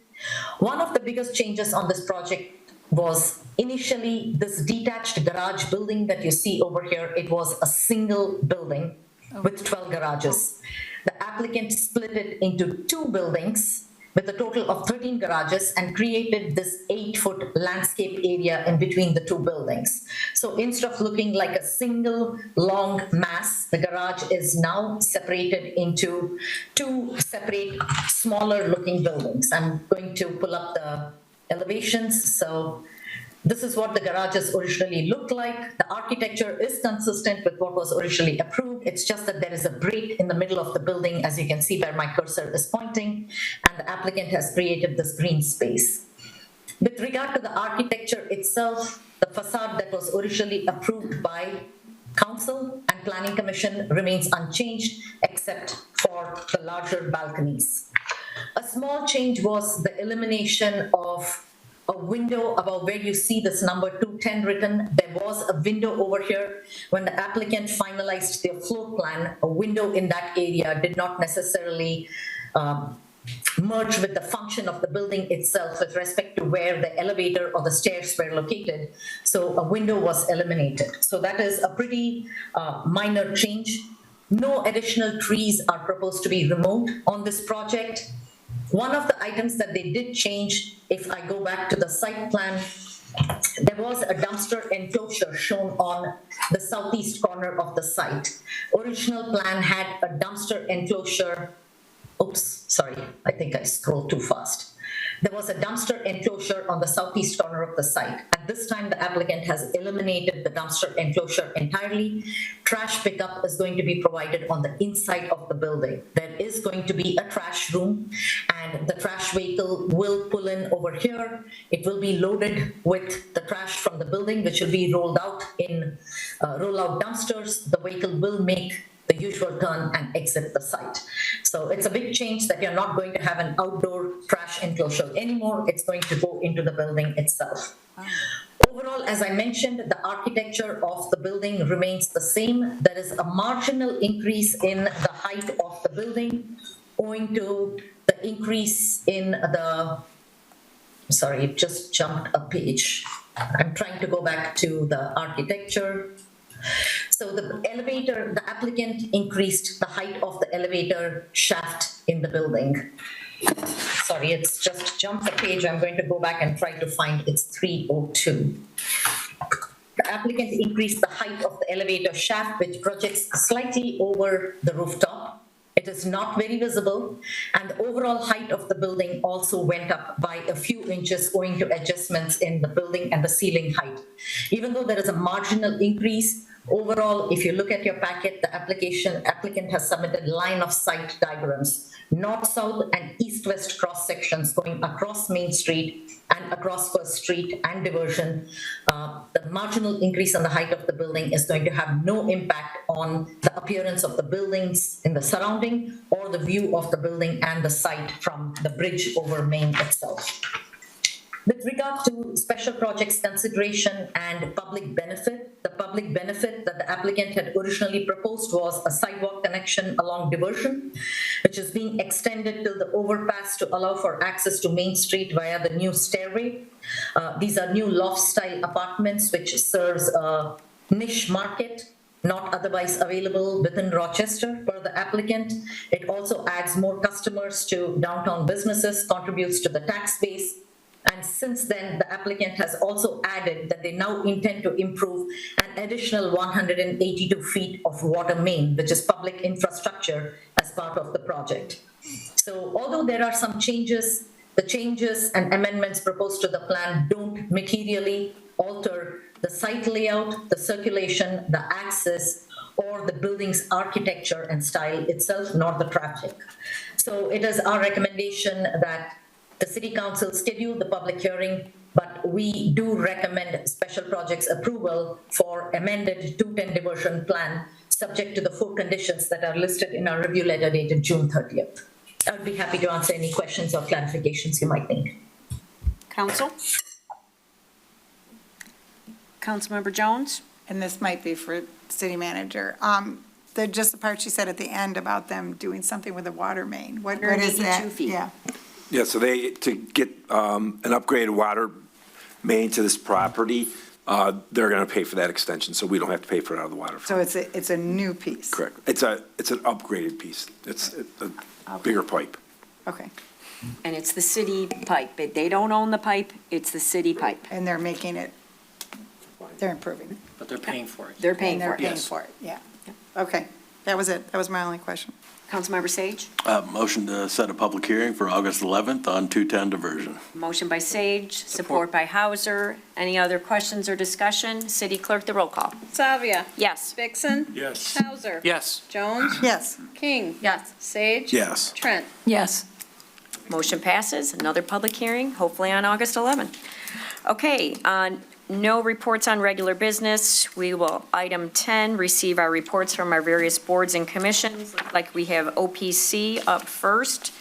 One of the biggest changes on this project was initially this detached garage building that you see over here. It was a single building with 12 garages. The applicant split it into 2 buildings with a total of 13 garages and created this 8-foot landscape area in between the 2 buildings. So instead of looking like a single long mass, the garage is now separated into 2 separate, smaller looking buildings. I'm going to pull up the elevations. So this is what the garages originally looked like. The architecture is consistent with what was originally approved. It's just that there is a break in the middle of the building, as you can see where my cursor is pointing, and the applicant has created this green space. With regard to the architecture itself, the facade that was originally approved by Council and Planning Commission remains unchanged except for the larger balconies. A small change was the elimination of a window above where you see this number 210 written. There was a window over here. When the applicant finalized their floor plan, a window in that area did not necessarily merge with the function of the building itself with respect to where the elevator or the stairs were located. So a window was eliminated. So that is a pretty minor change. No additional trees are proposed to be removed on this project. One of the items that they did change, if I go back to the site plan, there was a dumpster enclosure shown on the southeast corner of the site. Original plan had a dumpster enclosure. Oops, sorry, I think I scrolled too fast. There was a dumpster enclosure on the southeast corner of the site. At this time, the applicant has eliminated the dumpster enclosure entirely. Trash pickup is going to be provided on the inside of the building. There is going to be a trash room, and the trash vehicle will pull in over here. It will be loaded with the trash from the building, which will be rolled out in roll-out dumpsters. The vehicle will make the usual turn and exit the site. So it's a big change that you're not going to have an outdoor trash enclosure anymore. It's going to go into the building itself. Overall, as I mentioned, the architecture of the building remains the same. There is a marginal increase in the height of the building owing to the increase in the, sorry, it just jumped a page. I'm trying to go back to the architecture. So the elevator, the applicant increased the height of the elevator shaft in the building. Sorry, it's just jumped a page. I'm going to go back and try to find it's 302. The applicant increased the height of the elevator shaft, which projects slightly over the rooftop. It is not very visible, and the overall height of the building also went up by a few inches owing to adjustments in the building and the ceiling height. Even though there is a marginal increase, overall, if you look at your packet, the applicant has submitted line of sight diagrams, north-south and east-west cross sections going across Main Street and across First Street and Diversion. The marginal increase in the height of the building is going to have no impact on the appearance of the buildings in the surrounding or the view of the building and the site from the bridge over Main itself. With regard to special projects consideration and public benefit, the public benefit that the applicant had originally proposed was a sidewalk connection along Diversion, which is being extended till the overpass to allow for access to Main Street via the new stairway. These are new loft-style apartments which serves a niche market not otherwise available within Rochester for the applicant. It also adds more customers to downtown businesses, contributes to the tax base. And since then, the applicant has also added that they now intend to improve an additional 182 feet of water main, which is public infrastructure, as part of the project. So although there are some changes, the changes and amendments proposed to the plan don't materially alter the site layout, the circulation, the access, or the building's architecture and style itself, nor the traffic. So it is our recommendation that the City Council schedule the public hearing, but we do recommend special projects approval for amended 210 diversion plan, subject to the 4 conditions that are listed in our review letter dated June 30th. I would be happy to answer any questions or clarifications you might need. Council? Councilmember Jones? And this might be for city manager. Just the part she said at the end about them doing something with the water main. What is that? 182 feet. Yeah. Yeah, so to get an upgraded water main to this property, they're going to pay for that extension, so we don't have to pay for it out of the water. So it's a new piece. Correct. It's an upgraded piece. It's a bigger pipe. Okay. And it's the city pipe. They don't own the pipe, it's the city pipe. And they're making it, they're improving. But they're paying for it. They're paying for They're it. paying for it, yeah. Okay, that was it. That was my only question. Councilmember Sage? Motion to set a public hearing for August 11th on 210 diversion. Motion by Sage, support by Hauser. Any other questions or discussion? City Clerk, the roll call. Salvia? Yes. Vixen? Yes. Hauser? Yes. Jones? Yes. King? Yes. Sage? Yes. Trent? Yes. Motion passes. Another public hearing, hopefully on August 11th. Okay, no reports on regular business. We will, item 10, receive our reports from our various boards and commissions. Looks like we have OPC up first.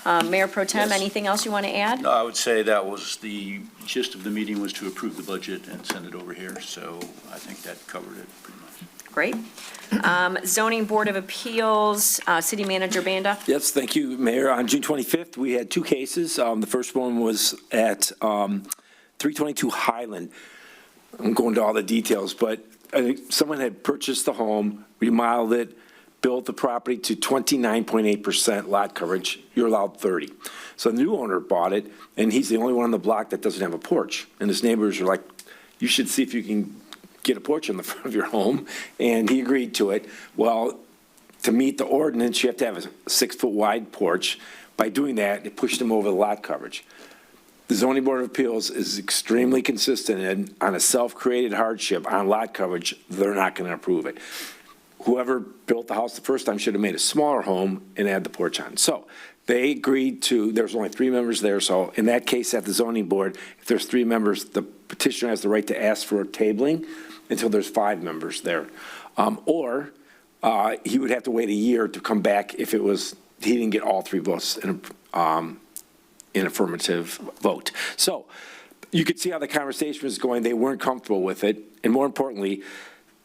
Mayor Pro Tem, Yes. anything else you want to add? No, I would say that was the gist of the meeting, was to approve the budget and send it over here, so I think that covered it pretty much. Great. Zoning Board of Appeals, City Manager Banda. Yes, thank you, Mayor. On June 25th, we had 2 cases. The first one was at 322 Highland. I'm going to all the details, but I think someone had purchased the home, remodeled it, built the property to 29.8% lot coverage. You're allowed 30. So the new owner bought it, and he's the only one on the block that doesn't have a porch. And his neighbors are like, you should see if you can get a porch in the front of your home, and he agreed to it. Well, to meet the ordinance, you have to have a 6-foot wide porch. By doing that, it pushed him over the lot coverage. The Zoning Board of Appeals is extremely consistent, and on a self-created hardship on lot coverage, they're not going to approve it. Whoever built the house the first time should have made a smaller home and add the porch on. So they agreed to, there's only 3 members there, so in that case at the Zoning Board, if there's 3 members, the petitioner has the right to ask for a tabling until there's 5 members there. Or he would have to wait a year to come back if it was, he didn't get all 3 votes in affirmative vote. So you could see how the conversation was going. They weren't comfortable with it. And more importantly,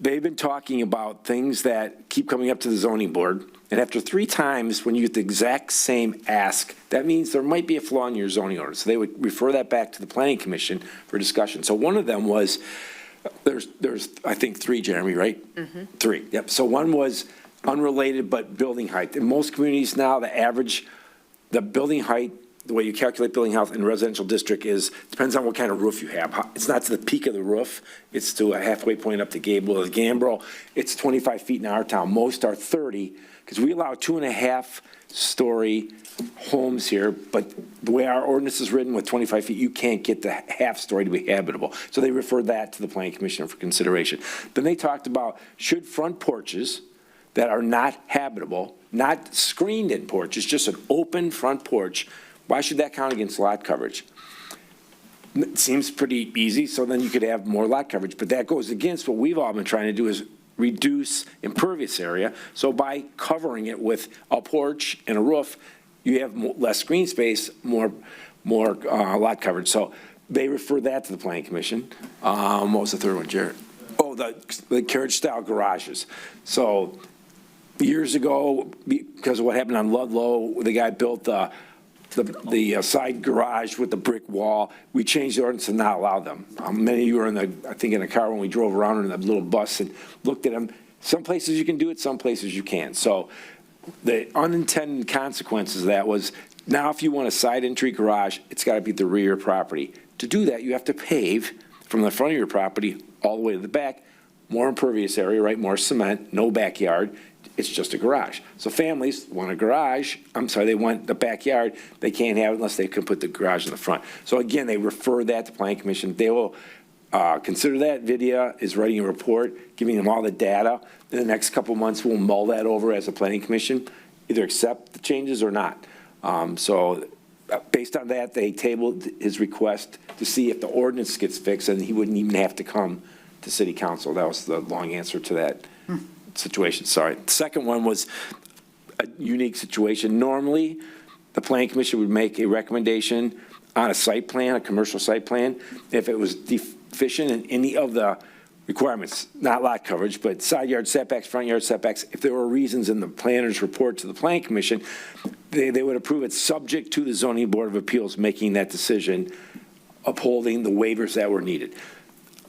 they've been talking about things that keep coming up to the zoning board. And after 3 times, when you get the exact same ask, that means there might be a flaw in your zoning order. So they would refer that back to the planning commission for discussion. So one of them was, there's I think 3, Jeremy, right? 3, yep. So one was unrelated but building height. In most communities now, the building height, the way you calculate building height in a residential district depends on what kind of roof you have. It's not to the peak of the roof, it's to a halfway point up the gable. The gambrel, it's 25 feet in our town. Most are 30, because we allow 2.5-story homes here, but the way our ordinance is written with 25 feet, you can't get the half-story to be habitable. So they referred that to the planning commission for consideration. Then they talked about, should front porches that are not habitable, not screened-in porches, just an open front porch, why should that count against lot coverage? It seems pretty easy, so then you could have more lot coverage, but that goes against what we've all been trying to do, is reduce impervious area. So by covering it with a porch and a roof, you have less green space, more lot coverage. So they refer that to the planning commission. What was the third one, Jared? Oh, the carriage-style garages. So years ago, because of what happened on Ludlow, the guy built the side garage with the brick wall, we changed the ordinance to not allow them. Many of you were I think in a car when we drove around in a little bus and looked at them. Some places you can do it, some places you can't. So the unintended consequences of that was, now if you want a side entry garage, it's got to be the rear property. To do that, you have to pave from the front of your property all the way to the back, more impervious area, right, more cement, no backyard. It's just a garage. So families want a garage, they want the backyard, they can't have it unless they can put the garage in the front. So again, they refer that to Planning Commission. They will consider that. Vidya is writing a report, giving them all the data. In the next couple of months, we'll mull that over as a Planning Commission, either accept the changes or not. So based on that, they tabled his request to see if the ordinance gets fixed, and he wouldn't even have to come to City Council. That was the long answer to that situation. Sorry. The second one was a unique situation. Normally, the Planning Commission would make a recommendation on a site plan, a commercial site plan, if it was deficient in any of the requirements, not lot coverage, but side yard setbacks, front yard setbacks. If there were reasons in the planner's report to the Planning Commission, they would approve it subject to the Zoning Board of Appeals making that decision, upholding the waivers that were needed.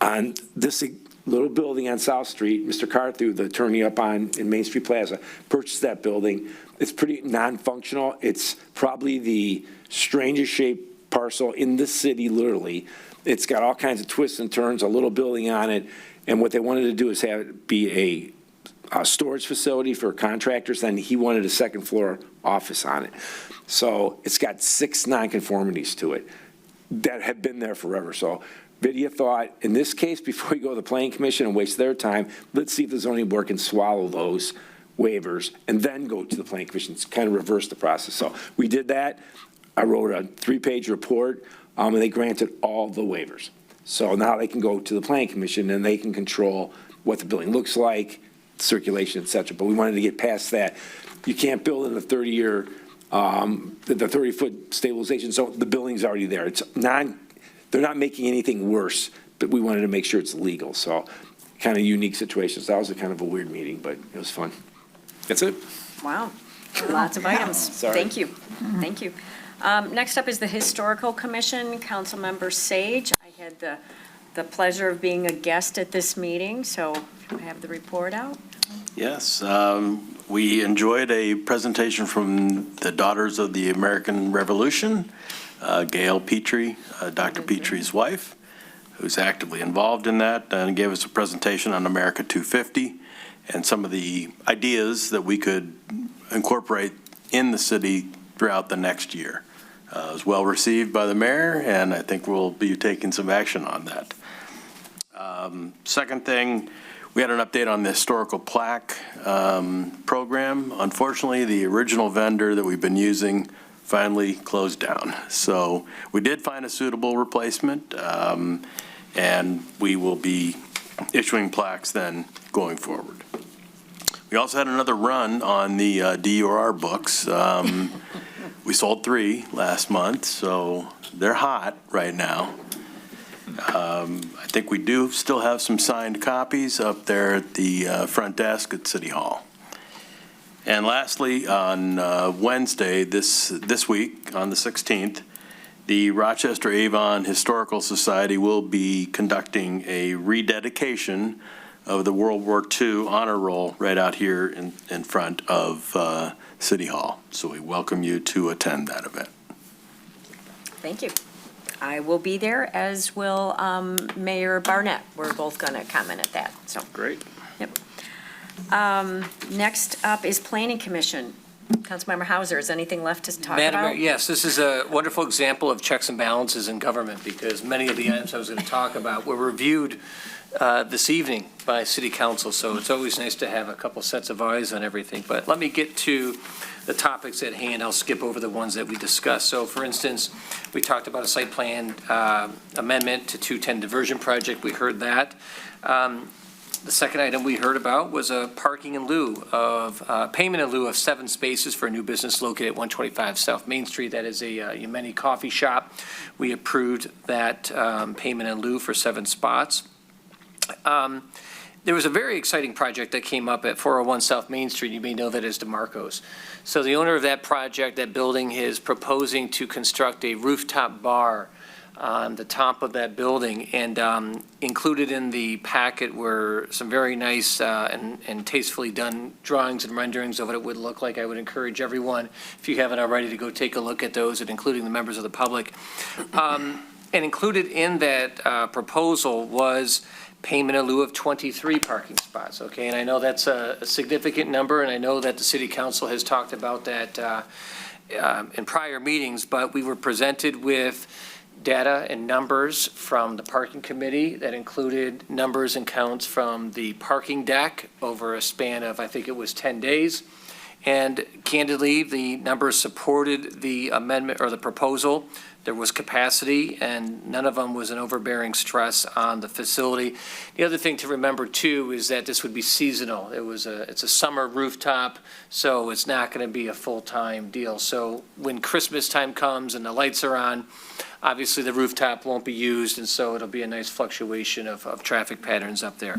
On this little building on South Street, Mr. Carthew, the attorney up in Main Street Plaza, purchased that building. It's pretty non-functional. It's probably the strangest shaped parcel in the city, literally. It's got all kinds of twists and turns, a little building on it. And what they wanted to do is have it be a storage facility for contractors. Then he wanted a second floor office on it. So it's got 6 nonconformities to it that have been there forever. So Vidya thought, in this case, before we go to the Planning Commission and waste their time, let's see if the zoning board can swallow those waivers and then go to the Planning Commission. It's kind of reverse the process. So we did that. I wrote a 3-page report, and they granted all the waivers. So now they can go to the Planning Commission and they can control what the building looks like, circulation, et cetera. But we wanted to get past that. You can't build in a 30-year, the 30-foot stabilization zone. The building's already there. They're not making anything worse, but we wanted to make sure it's legal. So kind of unique situations. That was a kind of a weird meeting, but it was fun. That's it. Wow, lots of items. Sorry. Thank you. Thank you. Next up is the Historical Commission, Councilmember Sage. I had the pleasure of being a guest at this meeting, so I have the report out. Yes, we enjoyed a presentation from the Daughters of the American Revolution, Gail Petrie, Dr. Petrie's wife, who's actively involved in that, and gave us a presentation on America 250 and some of the ideas that we could incorporate in the city throughout the next year. It was well received by the mayor, and I think we'll be taking some action on that. Second thing, we had an update on the historical plaque program. Unfortunately, the original vendor that we've been using finally closed down. So we did find a suitable replacement, and we will be issuing plaques then going forward. We also had another run on the DUR books. We sold 3 last month, so they're hot right now. I think we do still have some signed copies up there at the front desk at City Hall. And lastly, on Wednesday this week, on the 16th, the Rochester Avon Historical Society will be conducting a rededication of the World War II honor roll right out here in front of City Hall. So we welcome you to attend that event. Thank you. I will be there, as will Mayor Barnett. We're both going to comment at that. So great. Yep. Next up is Planning Commission. Councilmember Hauser, is anything left to talk Madam about? Mayor, yes, this is a wonderful example of checks and balances in government, because many of the items I was going to talk about were reviewed this evening by City Council, so it's always nice to have a couple sets of eyes on everything. But let me get to the topics at hand. I'll skip over the ones that we discussed. So, for instance, we talked about a site plan amendment to 210 diversion project. We heard that. The second item we heard about was a parking in lieu of, payment in lieu of 7 spaces for a new business located at 125 South Main Street. That is a Yemeni coffee shop. We approved that payment in lieu for 7 spots. There was a very exciting project that came up at 401 South Main Street. You may know that as DeMarco's. So the owner of that project, that building, is proposing to construct a rooftop bar on the top of that building. And included in the packet were some very nice and tastefully done drawings and renderings of what it would look like. I would encourage everyone, if you haven't already, to go take a look at those, and including the members of the public. And included in that proposal was payment in lieu of 23 parking spots, okay? And I know that's a significant number, and I know that the city council has talked about that in prior meetings, but we were presented with data and numbers from the parking committee that included numbers and counts from the parking deck over a span of, I think it was 10 days. And candidly, the numbers supported the amendment or the proposal. There was capacity, and none of them was an overbearing stress on the facility. The other thing to remember, too, is that this would be seasonal. It's a summer rooftop, so it's not going to be a full-time deal. So when Christmas time comes and the lights are on, obviously the rooftop won't be used, and so it'll be a nice fluctuation of traffic patterns up there.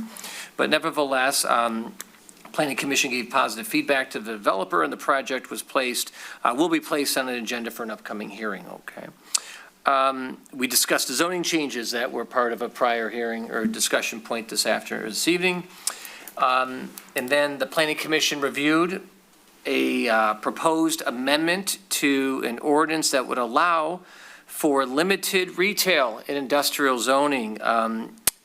But nevertheless, Planning Commission gave positive feedback to the developer, and the project was will be placed on an agenda for an upcoming hearing, okay? We discussed the zoning changes that were part of a prior hearing or discussion point this evening. And then the Planning Commission reviewed a proposed amendment to an ordinance that would allow for limited retail in industrial zoning,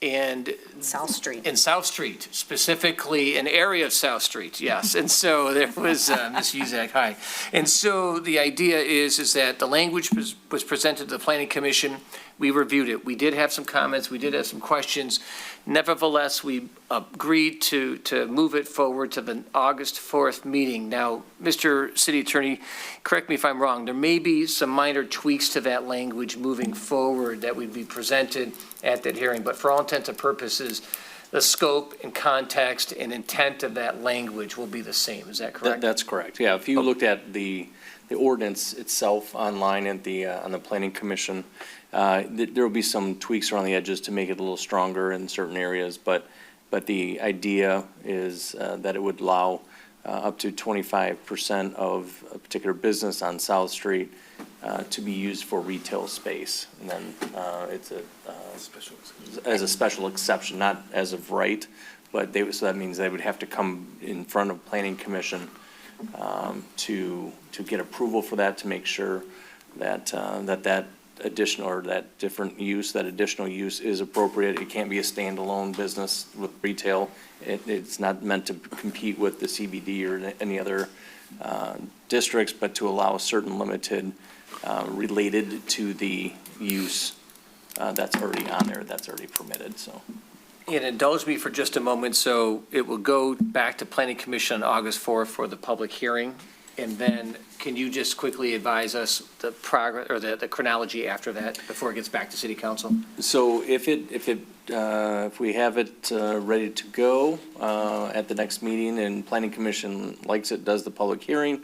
and South Street. In South Street, specifically an area of South Street, yes. And so there was, Ms. Uzak, hi. And so the idea is that the language was presented to the Planning Commission. We reviewed it. We did have some comments. We did have some questions. Nevertheless, we agreed to move it forward to the August 4th meeting. Now, Mr. City Attorney, correct me if I'm wrong, there may be some minor tweaks to that language moving forward that would be presented at that hearing, but for all intents and purposes, the scope and context and intent of that language will be the same. Is that correct? That's correct. Yeah, if you looked at the ordinance itself online at on the Planning Commission, there will be some tweaks around the edges to make it a little stronger in certain areas, but the idea is that it would allow up to 25% of a particular business on South Street to be used for retail space. And then it's as a special exception, not as of right, but so that means they would have to come in front of Planning Commission to get approval for that, to make sure that that additional or that additional use is appropriate. It can't be a standalone business with retail. It's not meant to compete with the CBD or any other districts, but to allow a certain limited related to the use that's already on there, that's already permitted, so. And indulge me for just a moment. So it will go back to Planning Commission on August 4th for the public hearing. And then can you just quickly advise us the progress or the chronology after that before it gets back to City Council? So if we have it ready to go at the next meeting and Planning Commission likes it, does the public hearing,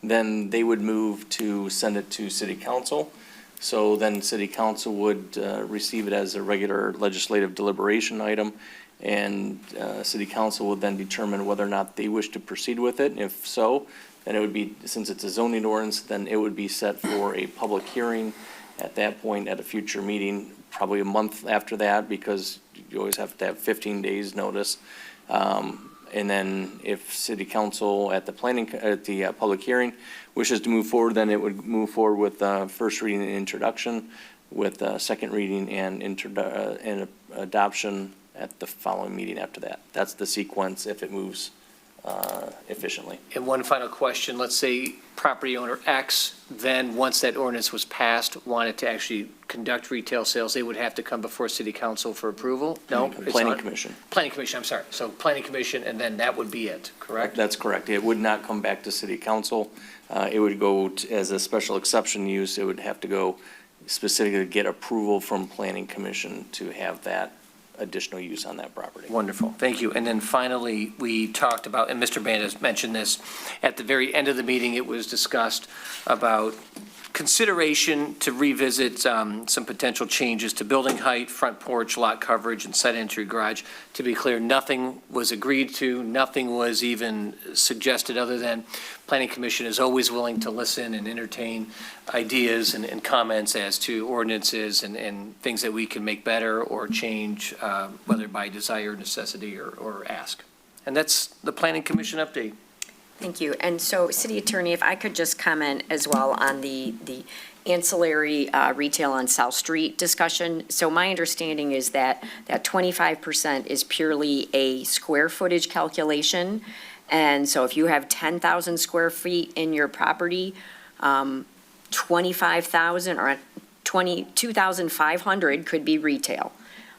then they would move to send it to City Council. So then City Council would receive it as a regular legislative deliberation item, and City Council would then determine whether or not they wish to proceed with it. If so, then it would be, since it's a zoning ordinance, then it would be set for a public hearing at that point at a future meeting, probably a month after that, because you always have to have 15 days notice. And then if City Council at the public hearing wishes to move forward, then it would move forward with first reading and introduction, with second reading and adoption at the following meeting after that. That's the sequence if it moves efficiently. And one final question. Let's say property owner X, then once that ordinance was passed, wanted to actually conduct retail sales, they would have to come before City Council for approval? No? Planning Commission. Planning Commission, I'm sorry. So Planning Commission, and then that would be it, correct? That's correct. It would not come back to City Council. It would go as a special exception use. It would have to go specifically to get approval from Planning Commission to have that additional use on that property. Wonderful, thank you. And then finally, we talked about, and Mr. Band has mentioned this, at the very end of the meeting, it was discussed about consideration to revisit some potential changes to building height, front porch, lot coverage, and side entry garage. To be clear, nothing was agreed to, nothing was even suggested, other than Planning Commission is always willing to listen and entertain ideas and comments as to ordinances and things that we can make better or change, whether by desire, necessity, or ask. And that's the Planning Commission update. Thank you. And so, City Attorney, if I could just comment as well on the ancillary retail on South Street discussion. So my understanding is that 25% is purely a square footage calculation. And so if you have 10,000 square feet in your property, 25,000 or 22,500 could be retail.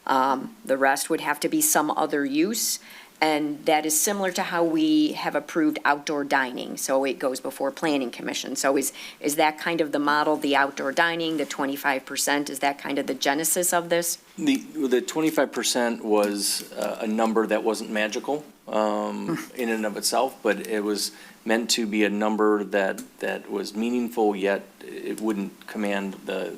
The rest would have to be some other use. And that is similar to how we have approved outdoor dining. So it goes before Planning Commission. So is that kind of the model, the outdoor dining, the 25%? Is that kind of the genesis of this? The 25% was a number that wasn't magical in and of itself, but it was meant to be a number that was meaningful, yet it wouldn't command a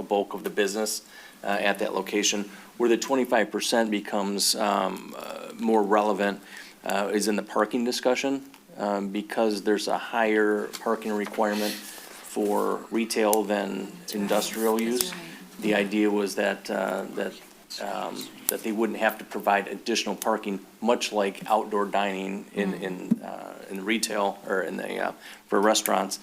bulk of the business at that location. Where the 25% becomes more relevant is in the parking discussion, because there's a higher parking requirement for retail than industrial use. The idea was that they wouldn't have to provide additional parking, much like outdoor dining in retail or for restaurants.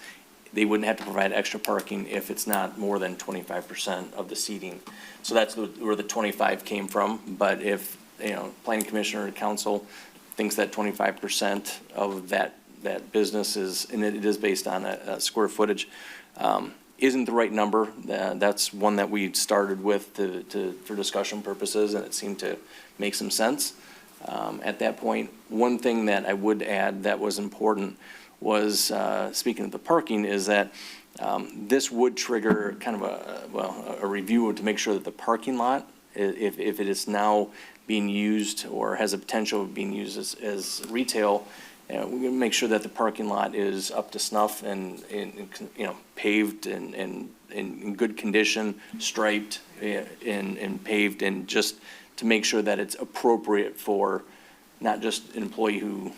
They wouldn't have to provide extra parking if it's not more than 25% of the seating. So that's where the 25 came from. But if, Planning Commission or Council thinks that 25% of that business is, and it is based on a square footage, isn't the right number, that's one that we started with for discussion purposes, and it seemed to make some sense at that point. One thing that I would add that was important was, speaking of the parking, is that this would trigger kind of a review to make sure that the parking lot, if it is now being used or has a potential of being used as retail, we're going to make sure that the parking lot is up to snuff and paved and in good condition, striped and paved, and just to make sure that it's appropriate for not just an employee who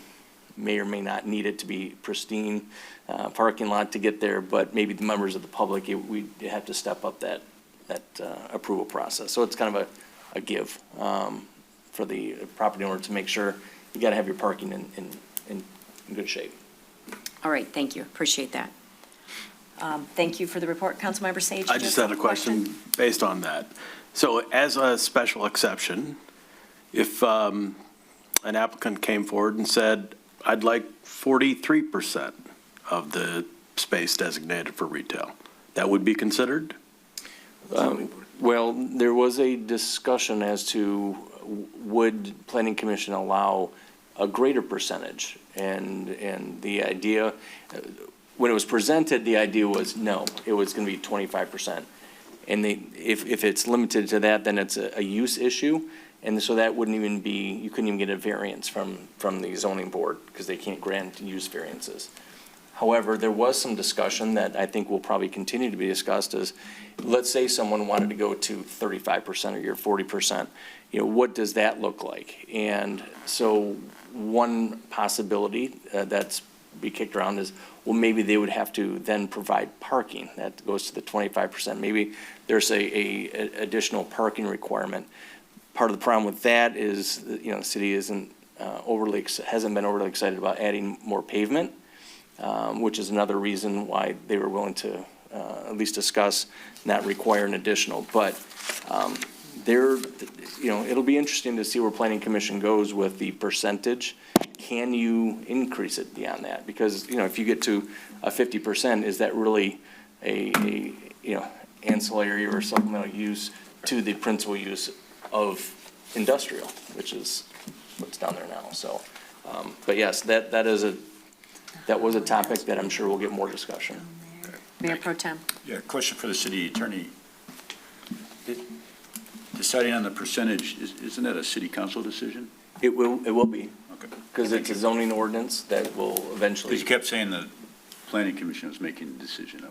may or may not need it to be pristine parking lot to get there, but maybe the members of the public, we have to step up that approval process. So it's kind of a give for the property owner to make sure you got to have your parking in good shape. All right, thank you. Appreciate that. Thank you for the report. Councilmember Sage. I just had a question based on that. So as a special exception, if an applicant came forward and said, I'd like 43% of the space designated for retail, that would be considered? Well, there was a discussion as to would Planning Commission allow a greater percentage? And the idea, when it was presented, the idea was no, it was going to be 25%. And if it's limited to that, then it's a use issue. And so that wouldn't even be, you couldn't even get a variance from the zoning board because they can't grant use variances. However, there was some discussion that I think will probably continue to be discussed is, let's say someone wanted to go to 35% or your 40%, what does that look like? And so one possibility that's be kicked around is, well, maybe they would have to then provide parking. That goes to the 25%. Maybe there's a additional parking requirement. Part of the problem with that is, the city hasn't been overly excited about adding more pavement, which is another reason why they were willing to at least discuss not require an additional. But it'll be interesting to see where Planning Commission goes with the percentage. Can you increase it beyond that? Because, if you get to a 50%, is that really a ancillary or supplemental use to the principal use of industrial, which is what's down there now. So, but yes, that was a topic that I'm sure we'll get more discussion. Mayor Pro Tem. Yeah, question for the city attorney. Deciding on the percentage, isn't that a city council decision? It will be. Okay. Because it's a zoning ordinance that will eventually. Because you kept saying the planning commission was making the decision.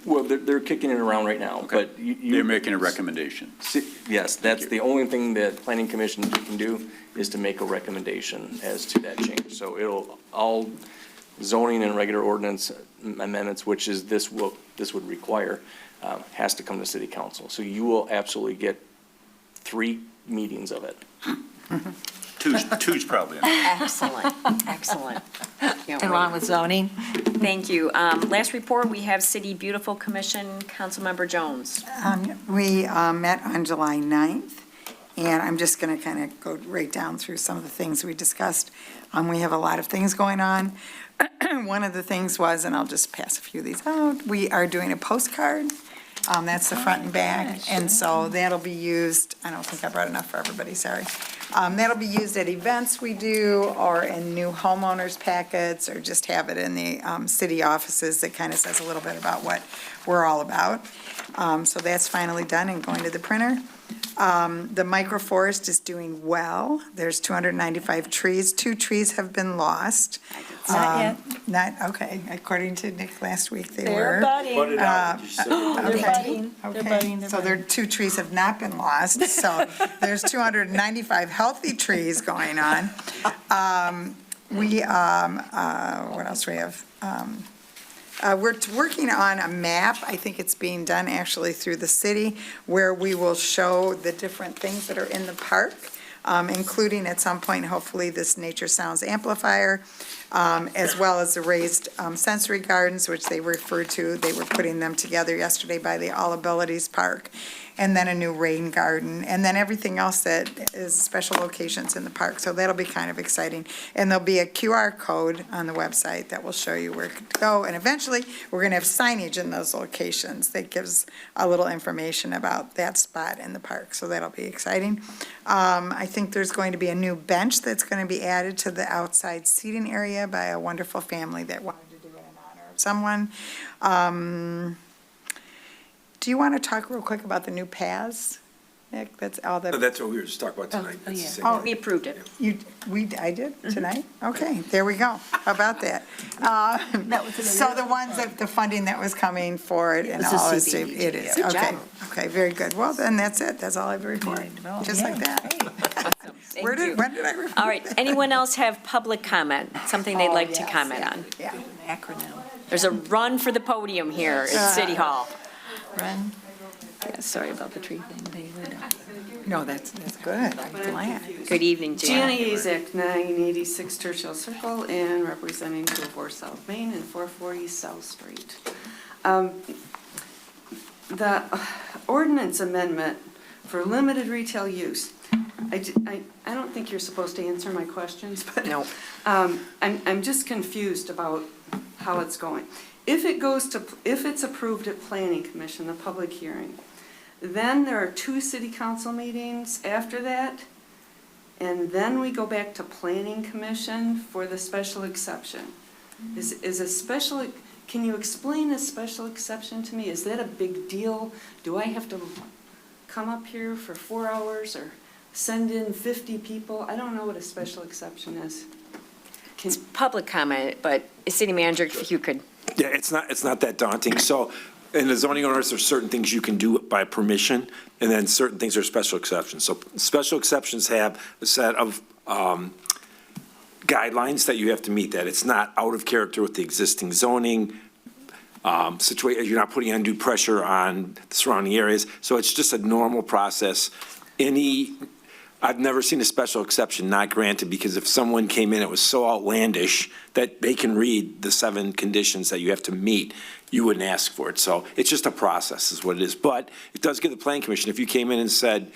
Well, they're kicking it around right now, but They're making a recommendation. Yes, that's the only thing that planning commission can do, is to make a recommendation as to that change. So all zoning and regular ordinance amendments, which is this would require, has to come to city council. So you will absolutely get 3 meetings of it. Two's probably enough. Excellent, excellent. Can't Along wait. with zoning. Thank you. Last report, we have City Beautiful Commission, Councilmember Jones. We met on July 9th, and I'm just going to kind of go right down through some of the things we discussed. We have a lot of things going on. One of the things was, and I'll just pass a few of these out, we are doing a postcard. That's the front and back, and so that'll be used, I don't think I brought enough for everybody, sorry. That'll be used at events we do, or in new homeowners packets, or just have it in the city offices that kind of says a little bit about what we're all about. So that's finally done and going to the printer. The microforest is doing well. There's 295 trees. 2 trees have been lost. Not yet. Okay, according to Nick last week, they They're were. budding. Budded out, did you say? They're budding. Okay, so there 2 trees have not been lost, so there's 295 healthy trees going on. What else do we have? We're working on a map, I think it's being done actually through the city, where we will show the different things that are in the park, including at some point, hopefully, this nature sounds amplifier, as well as the raised sensory gardens, which they referred to. They were putting them together yesterday by the All Abilities Park, and then a new rain garden, and then everything else that is special locations in the park. So that'll be kind of exciting. And there'll be a QR code on the website that will show you where to go. And eventually, we're going to have signage in those locations that gives a little information about that spot in the park. So that'll be exciting. I think there's going to be a new bench that's going to be added to the outside seating area by a wonderful family that wanted to do it in honor of someone. Do you want to talk real quick about the new paths, Nick? That's all that. That's what we were just talking about tonight. Oh, That's the yeah. same Oh, thing. we approved it. I did tonight? Okay, there we go. How about that? So the ones that, the funding that was coming for it and It's a all, CBD. it is, Good okay. job. Okay, very good. Well, then that's it. That's all I've reported, just like that. Thank When you. did I report? All right, anyone else have public comment, something they'd like to comment on? Yeah. Acronym. There's a run for the podium here at City Hall. Run. Yeah, sorry about the tree thing. They were done. No, that's good. I'm glad. Good evening, Janet. Jana Azek, 986 Churchill Circle, and representing 204 South Main and 440 South Street. The ordinance amendment for limited retail use, I don't think you're supposed to answer my questions, but No. I'm just confused about how it's going. If it's approved at Planning Commission, the public hearing, then there are 2 city council meetings after that, and then we go back to Planning Commission for the special exception. Can you explain a special exception to me? Is that a big deal? Do I have to come up here for 4 hours or send in 50 people? I don't know what a special exception is. It's public comment, but City Manager, if you could. Yeah, it's not that daunting. So in the zoning ordinance, there's certain things you can do by permission, and then certain things are special exceptions. So special exceptions have a set of guidelines that you have to meet, that it's not out of character with the existing zoning situation. You're not putting undue pressure on the surrounding areas. So it's just a normal process. I've never seen a special exception not granted, because if someone came in, it was so outlandish that they can read the 7 conditions that you have to meet, you wouldn't ask for it. So it's just a process is what it is. But it does give the Planning Commission, if you came in and said,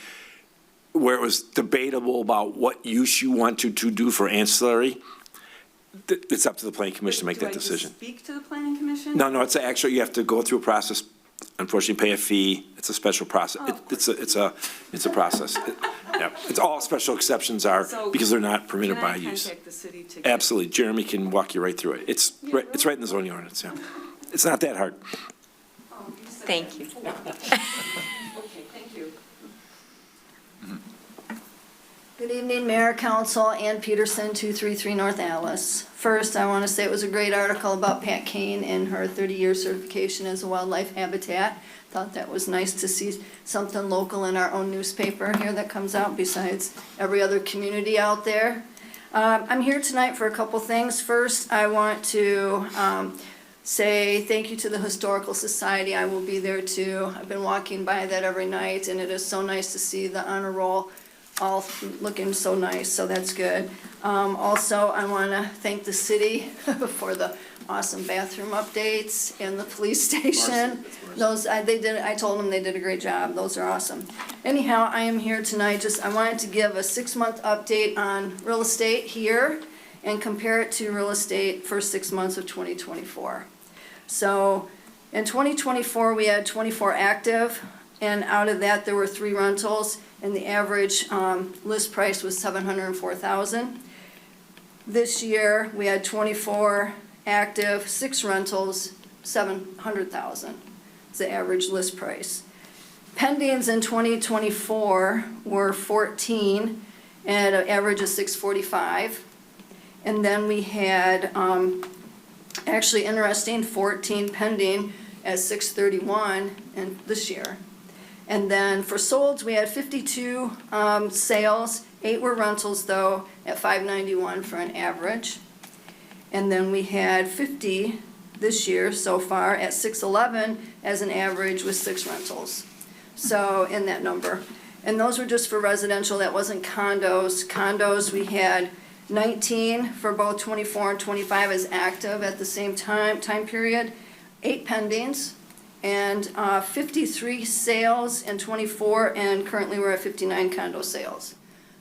where it was debatable about what use you want to do for ancillary, it's up to the Planning Commission to make that decision. Do I just speak to the Planning Commission? No, it's actually, you have to go through a process, unfortunately pay a fee. It's a special process. It's a process. Yeah, it's all special exceptions are because they're not permitted by use. Can I contact the city to get? Absolutely. Jeremy can walk you right through it. It's right in the zoning ordinance, yeah. It's not that hard. Thank you. Okay, thank you. Good evening, Mayor, Council, Ann Peterson, 233 North Alice. First, I want to say it was a great article about Pat Kane and her 30-year certification as a wildlife habitat. Thought that was nice to see something local in our own newspaper here that comes out besides every other community out there. I'm here tonight for a couple things. First, I want to say thank you to the Historical Society. I will be there too. I've been walking by that every night, and it is so nice to see the honor roll all looking so nice, so that's good. Also, I want to thank the city for the awesome bathroom updates and the police station. Those, I told them they did a great job. Those are awesome. Anyhow, I am here tonight, I wanted to give a 6-month update on real estate here and compare it to real estate first 6 months of 2024. So, in 2024, we had 24 active, and out of that, there were 3 rentals, and the average list price was $704,000. This year, we had 24 active, 6 rentals, $700,000. It's the average list price. Pendings in 2024 were 14 at an average of $645,000. And then we had, actually interesting, 14 pending at $631,000 in this year. And then for solds, we had 52 sales, 8 were rentals though, at $591,000 for an average. And then we had 50 this year so far at $611,000 as an average with 6 rentals. So in that number. And those were just for residential, that wasn't condos. Condos, we had 19 for both 24 and 25 as active at the same time period, 8 pendings, and 53 sales in 24, and currently we're at 59 condo sales.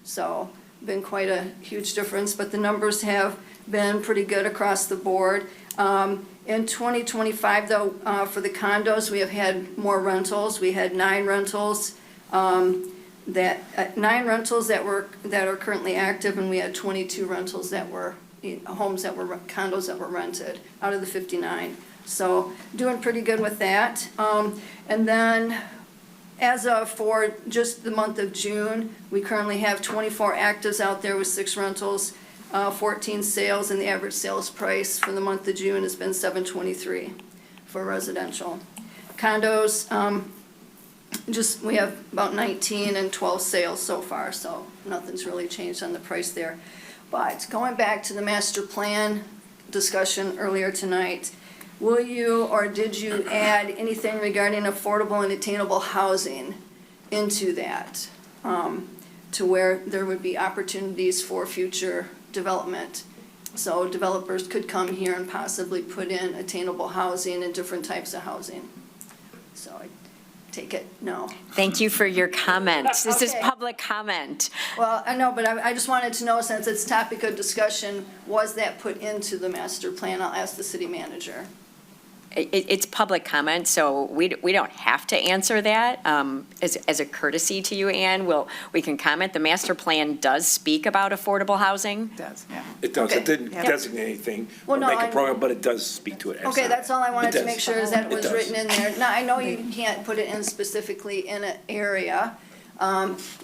So, been quite a huge difference, but the numbers have been pretty good across the board. In 2025 though, for the condos, we have had more rentals. We had 9 rentals, 9 rentals that are currently active, and we had 22 rentals that were homes that were condos that were rented out of the 59. So doing pretty good with that. And then as of for just the month of June, we currently have 24 actives out there with 6 rentals, 14 sales, and the average sales price for the month of June has been $723 for residential. Condos, we have about 19 and 12 sales so far, so nothing's really changed on the price there. But going back to the master plan discussion earlier tonight, will you or did you add anything regarding affordable and attainable housing into that, to where there would be opportunities for future development? So developers could come here and possibly put in attainable housing and different types of housing. So I take it, no. Thank you for your comments. This is Okay. public comment. Well, I know, but I just wanted to know, since it's topic of discussion, was that put into the master plan? I'll ask the city manager. It's public comment, so we don't have to answer that. As a courtesy to you, Ann, we can comment. The master plan does speak about affordable housing. It does, yeah. It does. Okay. It didn't Yep. designate anything Well, or no, make I- a program, but it does speak to it. Okay, that's all I wanted It to make does. sure is that it It was does. written in there. Now, I know you can't put it in specifically in an area,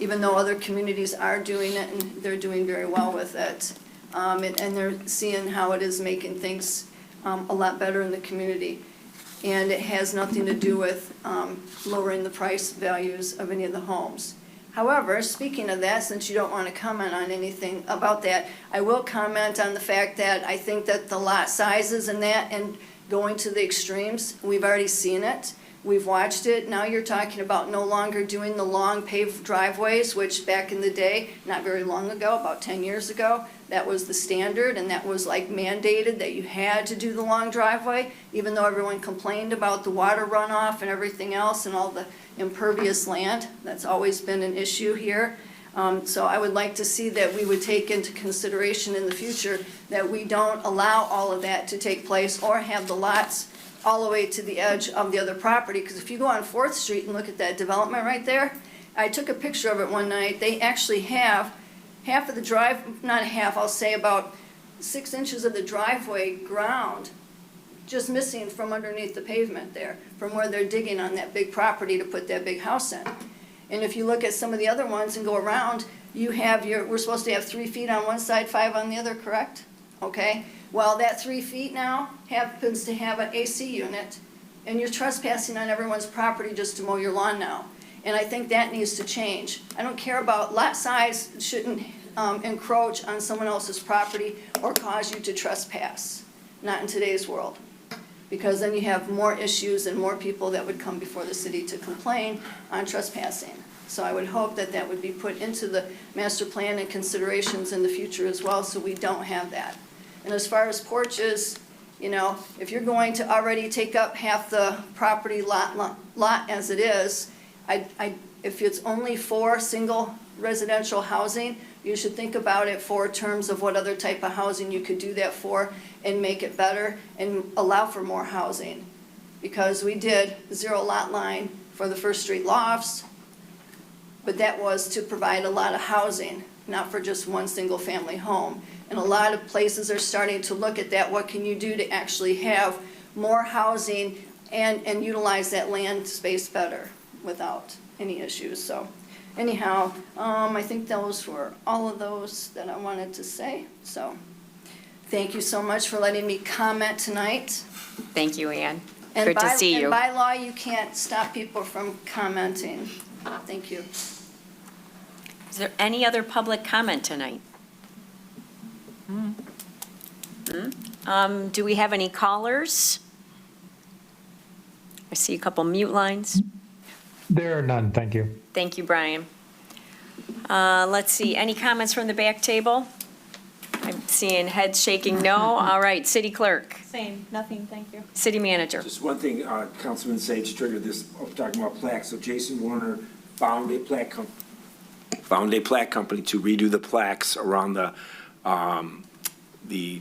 even though other communities are doing it and they're doing very well with it. And they're seeing how it is making things a lot better in the community. And it has nothing to do with lowering the price values of any of the homes. However, speaking of that, since you don't want to comment on anything about that, I will comment on the fact that I think that the lot sizes and that, and going to the extremes, we've already seen it. We've watched it. Now you're talking about no longer doing the long paved driveways, which back in the day, not very long ago, about 10 years ago, that was the standard, and that was like mandated that you had to do the long driveway, even though everyone complained about the water runoff and everything else and all the impervious land. That's always been an issue here. So I would like to see that we would take into consideration in the future that we don't allow all of that to take place or have the lots all the way to the edge of the other property. Because if you go on 4th Street and look at that development right there, I took a picture of it one night. They actually have half of the drive, not half, I'll say about 6 inches of the driveway ground just missing from underneath the pavement there, from where they're digging on that big property to put that big house in. And if you look at some of the other ones and go around, we're supposed to have 3 feet on one side, 5 on the other, correct? Okay, well, that 3 feet now happens to have an AC unit, and you're trespassing on everyone's property just to mow your lawn now. And I think that needs to change. I don't care about lot size, it shouldn't encroach on someone else's property or cause you to trespass, not in today's world. Because then you have more issues and more people that would come before the city to complain on trespassing. So I would hope that that would be put into the master plan and considerations in the future as well, so we don't have that. And as far as porches, if you're going to already take up half the property lot as it is, if it's only for single residential housing, you should think about it for terms of what other type of housing you could do that for and make it better and allow for more housing. Because we did 0 lot line for the First Street lofts, but that was to provide a lot of housing, not for just one single family home. And a lot of places are starting to look at that. What can you do to actually have more housing and utilize that land space better without any issues? So anyhow, I think those were all of those that I wanted to say. So thank you so much for letting me comment tonight. Thank you, Ann. And Good to see you. And by law, you can't stop people from commenting. Thank you. Is there any other public comment tonight? Do we have any callers? I see a couple mute lines. There are none, thank you. Thank you, Brian. Let's see, any comments from the back table? I'm seeing heads shaking no. All right, city clerk, Same, nothing, thank you. city manager. Just one thing, Councilman Sage triggered this, talking about plaques. So Jason Warner found a plaque company to redo the plaques around the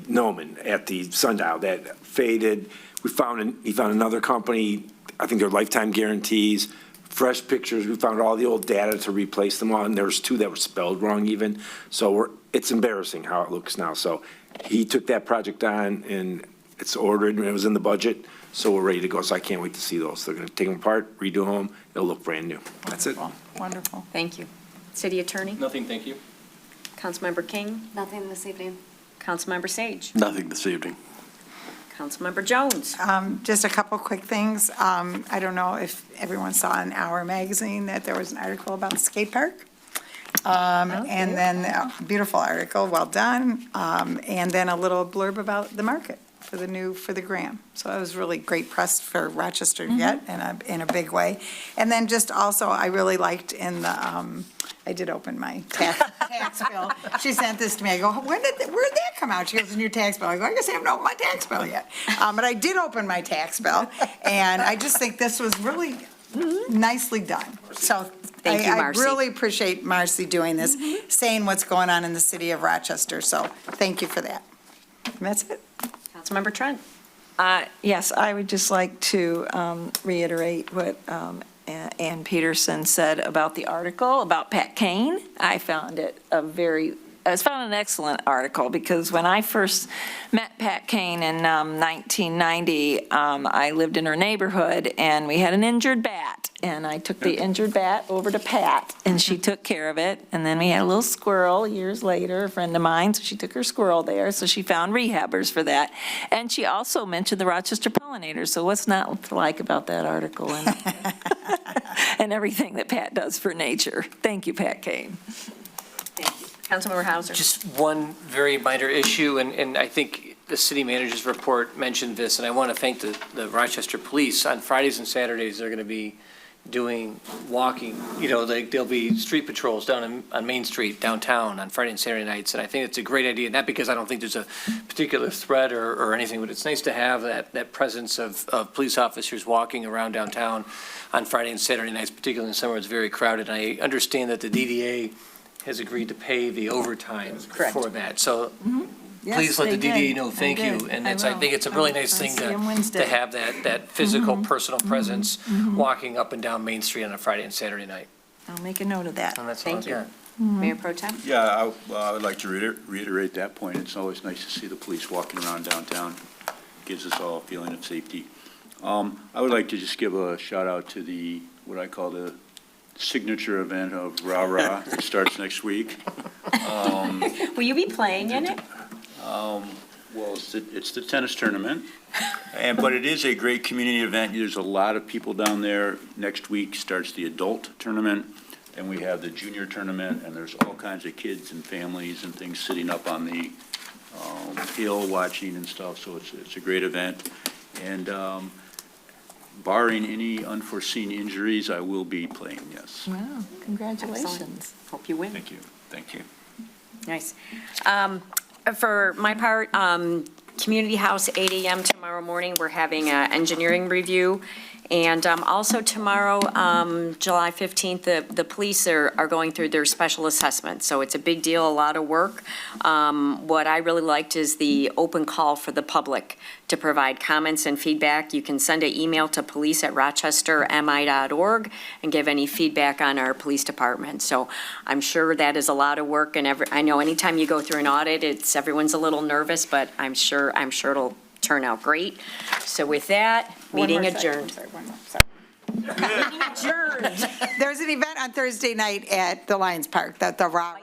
gnomon at the sundial that faded. He found another company, I think they're lifetime guarantees, fresh pictures. We found all the old data to replace them all, and there was 2 that were spelled wrong even. So it's embarrassing how it looks now. So he took that project on, and it's ordered, and it was in the budget, so we're ready to go. So I can't wait to see those. They're going to take them apart, redo them. They'll look brand new. That's it. Wonderful. Thank you. City attorney? Nothing, thank you. Councilmember King? Nothing this evening. Councilmember Sage? Nothing this evening. Councilmember Jones? Just a couple quick things. I don't know if everyone saw in Hour magazine that there was an article about the skate park. And then a beautiful article, well done. And then a little blurb about the market for the Graham. So it was really great press for Rochester yet in a big way. And then just also, I really liked in the, I did open my tax bill. She sent this to me. I go, where'd that come out? She goes, in your tax bill. I go, I guess I haven't opened my tax bill yet. But I did open my tax bill, and I just think this was really nicely done. So Thank you, Marcy. I really appreciate Marcy doing this, saying what's going on in the city of Rochester. So thank you for that. And that's it. Councilmember Trent? Yes, I would just like to reiterate what Ann Peterson said about the article about Pat Kane. I found an excellent article, because when I first met Pat Kane in 1990, I lived in her neighborhood, and we had an injured bat, and I took the injured bat over to Pat, and she took care of it. And then we had a little squirrel years later, a friend of mine, so she took her squirrel there, so she found rehabbers for that. And she also mentioned the Rochester pollinators, so what's not to like about that article and, and everything that Pat does for nature. Thank you, Pat Kane. Councilmember Hauser? Just one very minor issue, and I think the city manager's report mentioned this, and I want to thank the Rochester Police. On Fridays and Saturdays, they're going to be doing walking, there'll be street patrols down on Main Street downtown on Friday and Saturday nights, and I think it's a great idea, not because I don't think there's a particular threat or anything, but it's nice to have that presence of police officers walking around downtown on Friday and Saturday nights, particularly in summer. It's very crowded. And I understand that the DDA has agreed to pay the overtime for that. So please let the DDA know, thank you. And I think it's a really nice thing to have that physical, personal presence walking up and down Main Street on a Friday and Saturday night. I'll make a note of that. And that's Thank you. Mayor Pro Tem? Yeah, I would like to reiterate that point. It's always nice to see the police walking around downtown. Gives us all a feeling of safety. I would like to just give a shout out to what I call the signature event of Rah Rah. It starts next week. Will you be playing in it? Well, it's the tennis tournament, but it is a great community event. There's a lot of people down there. Next week starts the adult tournament, and we have the junior tournament, and there's all kinds of kids and families and things sitting up on the hill watching and stuff, so it's a great event. And barring any unforeseen injuries, I will be playing, yes. Wow, congratulations. Hope you win. Thank you, thank you. Nice. For my part, Community House, 8 a.m. tomorrow morning, we're having an engineering review. And also tomorrow, July 15th, the police are going through their special assessment. So it's a big deal, a lot of work. What I really liked is the open call for the public to provide comments and feedback. You can send an email to police@rochestermi.org and give any feedback on our police department. So I'm sure that is a lot of work, and I know anytime you go through an audit, everyone's a little nervous, but I'm sure it'll turn out great. So with that, meeting adjourned. Meeting adjourned. There's an event on Thursday night at the Lions Park, the Rah